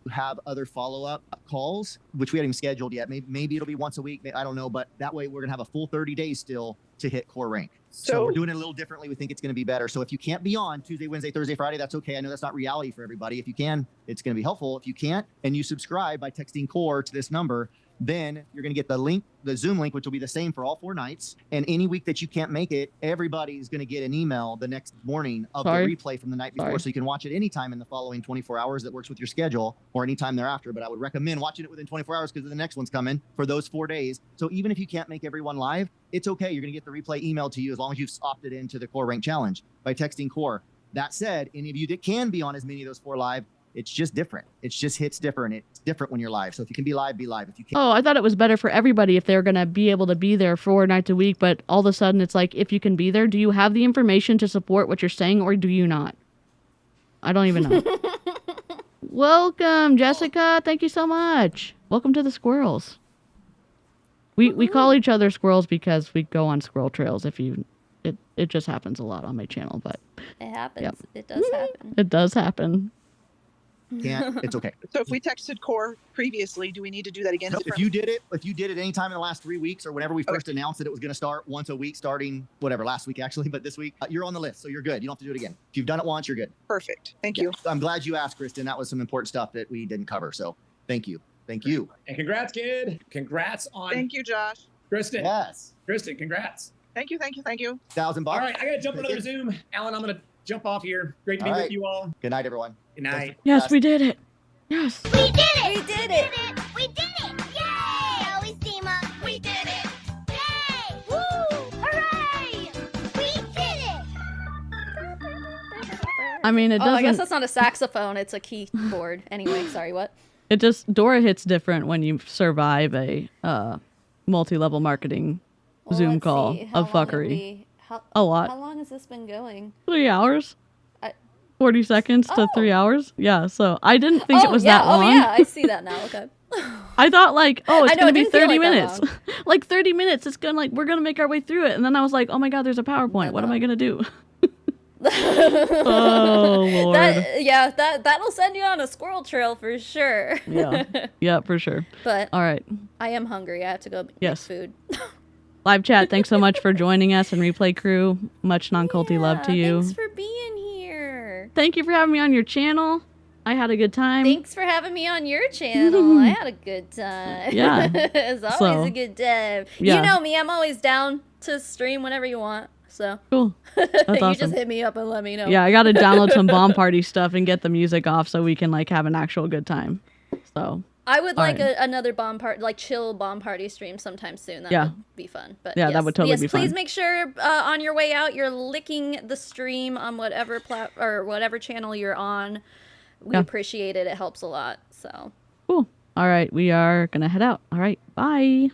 have other follow-up calls, which we haven't even scheduled yet. Maybe it'll be once a week. I don't know, but that way we're going to have a full 30 days still to hit core rank. So we're doing it a little differently. We think it's going to be better. So if you can't be on Tuesday, Wednesday, Thursday, Friday, that's okay. I know that's not reality for everybody. If you can, it's going to be helpful. If you can't, and you subscribe by texting core to this number, then you're going to get the link, the Zoom link, which will be the same for all 4 nights. And any week that you can't make it, everybody's going to get an email the next morning of the replay from the night before. So you can watch it anytime in the following 24 hours that works with your schedule, or anytime thereafter. But I would recommend watching it within 24 hours because the next one's coming for those 4 days. So even if you can't make everyone live, it's okay. You're going to get the replay emailed to you as long as you've opted into the core rank challenge by texting core. That said, any of you that can be on as many of those 4 live, it's just different. It's just hits different. It's different when you're live. So if you can be live, be live. If you can't. Oh, I thought it was better for everybody if they're going to be able to be there 4 nights a week, but all of a sudden it's like, if you can be there, do you have the information to support what you're saying, or do you not? I don't even know. Welcome, Jessica. Thank you so much. Welcome to the squirrels. We call each other squirrels because we go on squirrel trails. It just happens a lot on my channel, but It happens. Yep. It does happen. it does happen. Can't. It's okay. So if we texted Core previously, do we need to do that again? Nope, if you did it any time in the last 3 weeks or whenever we first announced that it was going to start once a week, starting whatever last week actually, but this week you're on the list, so you're good. You don't have to do it again. If you've done it once, you're good. Perfect. Thank you. I'm glad you asked, Kristen. That was some important stuff that we didn't cover. So thank you. Thank you. And congrats, kid. Congrats on Thank you, Josh. Kristen. Yes. Kristen, congrats. Thank you. Thank you. Thank you. $1,000. All right, I gotta jump another Zoom. Alan, I'm gonna jump off here. Great to be All with right. you all. Good night, everyone. Good night. Yes, we did it. Yes. We did it! We did it! We did it! Yay! Always team up. We did it! Yay! Woo! Hooray! We did it! I mean, it Oh, doesn't. I guess that's not a saxophone. It's a keyboard. Anyway, sorry, what? It just Dora hits different when you survive a multi-level marketing Well, Zoom let's call see. How of long have fuckery. we- how A lot. How long has this been going? 3 hours. I- 40 seconds to 3 hours. Yeah. So I didn't think it was yeah. that long. Oh, yeah. I see that now. Okay. I thought like, oh, it's I know, gonna it be didn't feel 30 like that minutes. long. Like 30 minutes. It's gonna we're gonna make our way through it. And then I was like, oh my god, there's a PowerPoint. What am I gonna do? Oh Lord. That'll send you on a squirrel trail for sure. Yeah, for sure. But all right. I am hungry. I have to go make Yes. food. Live chat, thanks so much for joining us, and replay crew, much non-culty love to you. Thanks for being here. Thank you for having me on your channel. I had a good time. Thanks for having me on your channel. I had a good time. Yeah. It's always So, a good time. yeah. You know me, I'm always down to stream whenever you want. So Cool. That's you awesome. just hit me up and let me know. Yeah, I got to download some bomb party stuff and get the music off so we can like have an actual good time. So I would all like right. another bomb party, like chill bomb party stream sometime soon. That Yeah. would be fun. But Yeah, that yes. would totally yes, be fun. Please make sure on your way out you're licking the stream on whatever or whatever channel you're on. We Yeah. appreciate it. It helps a lot. So cool. All right, we are gonna head out. All right, bye.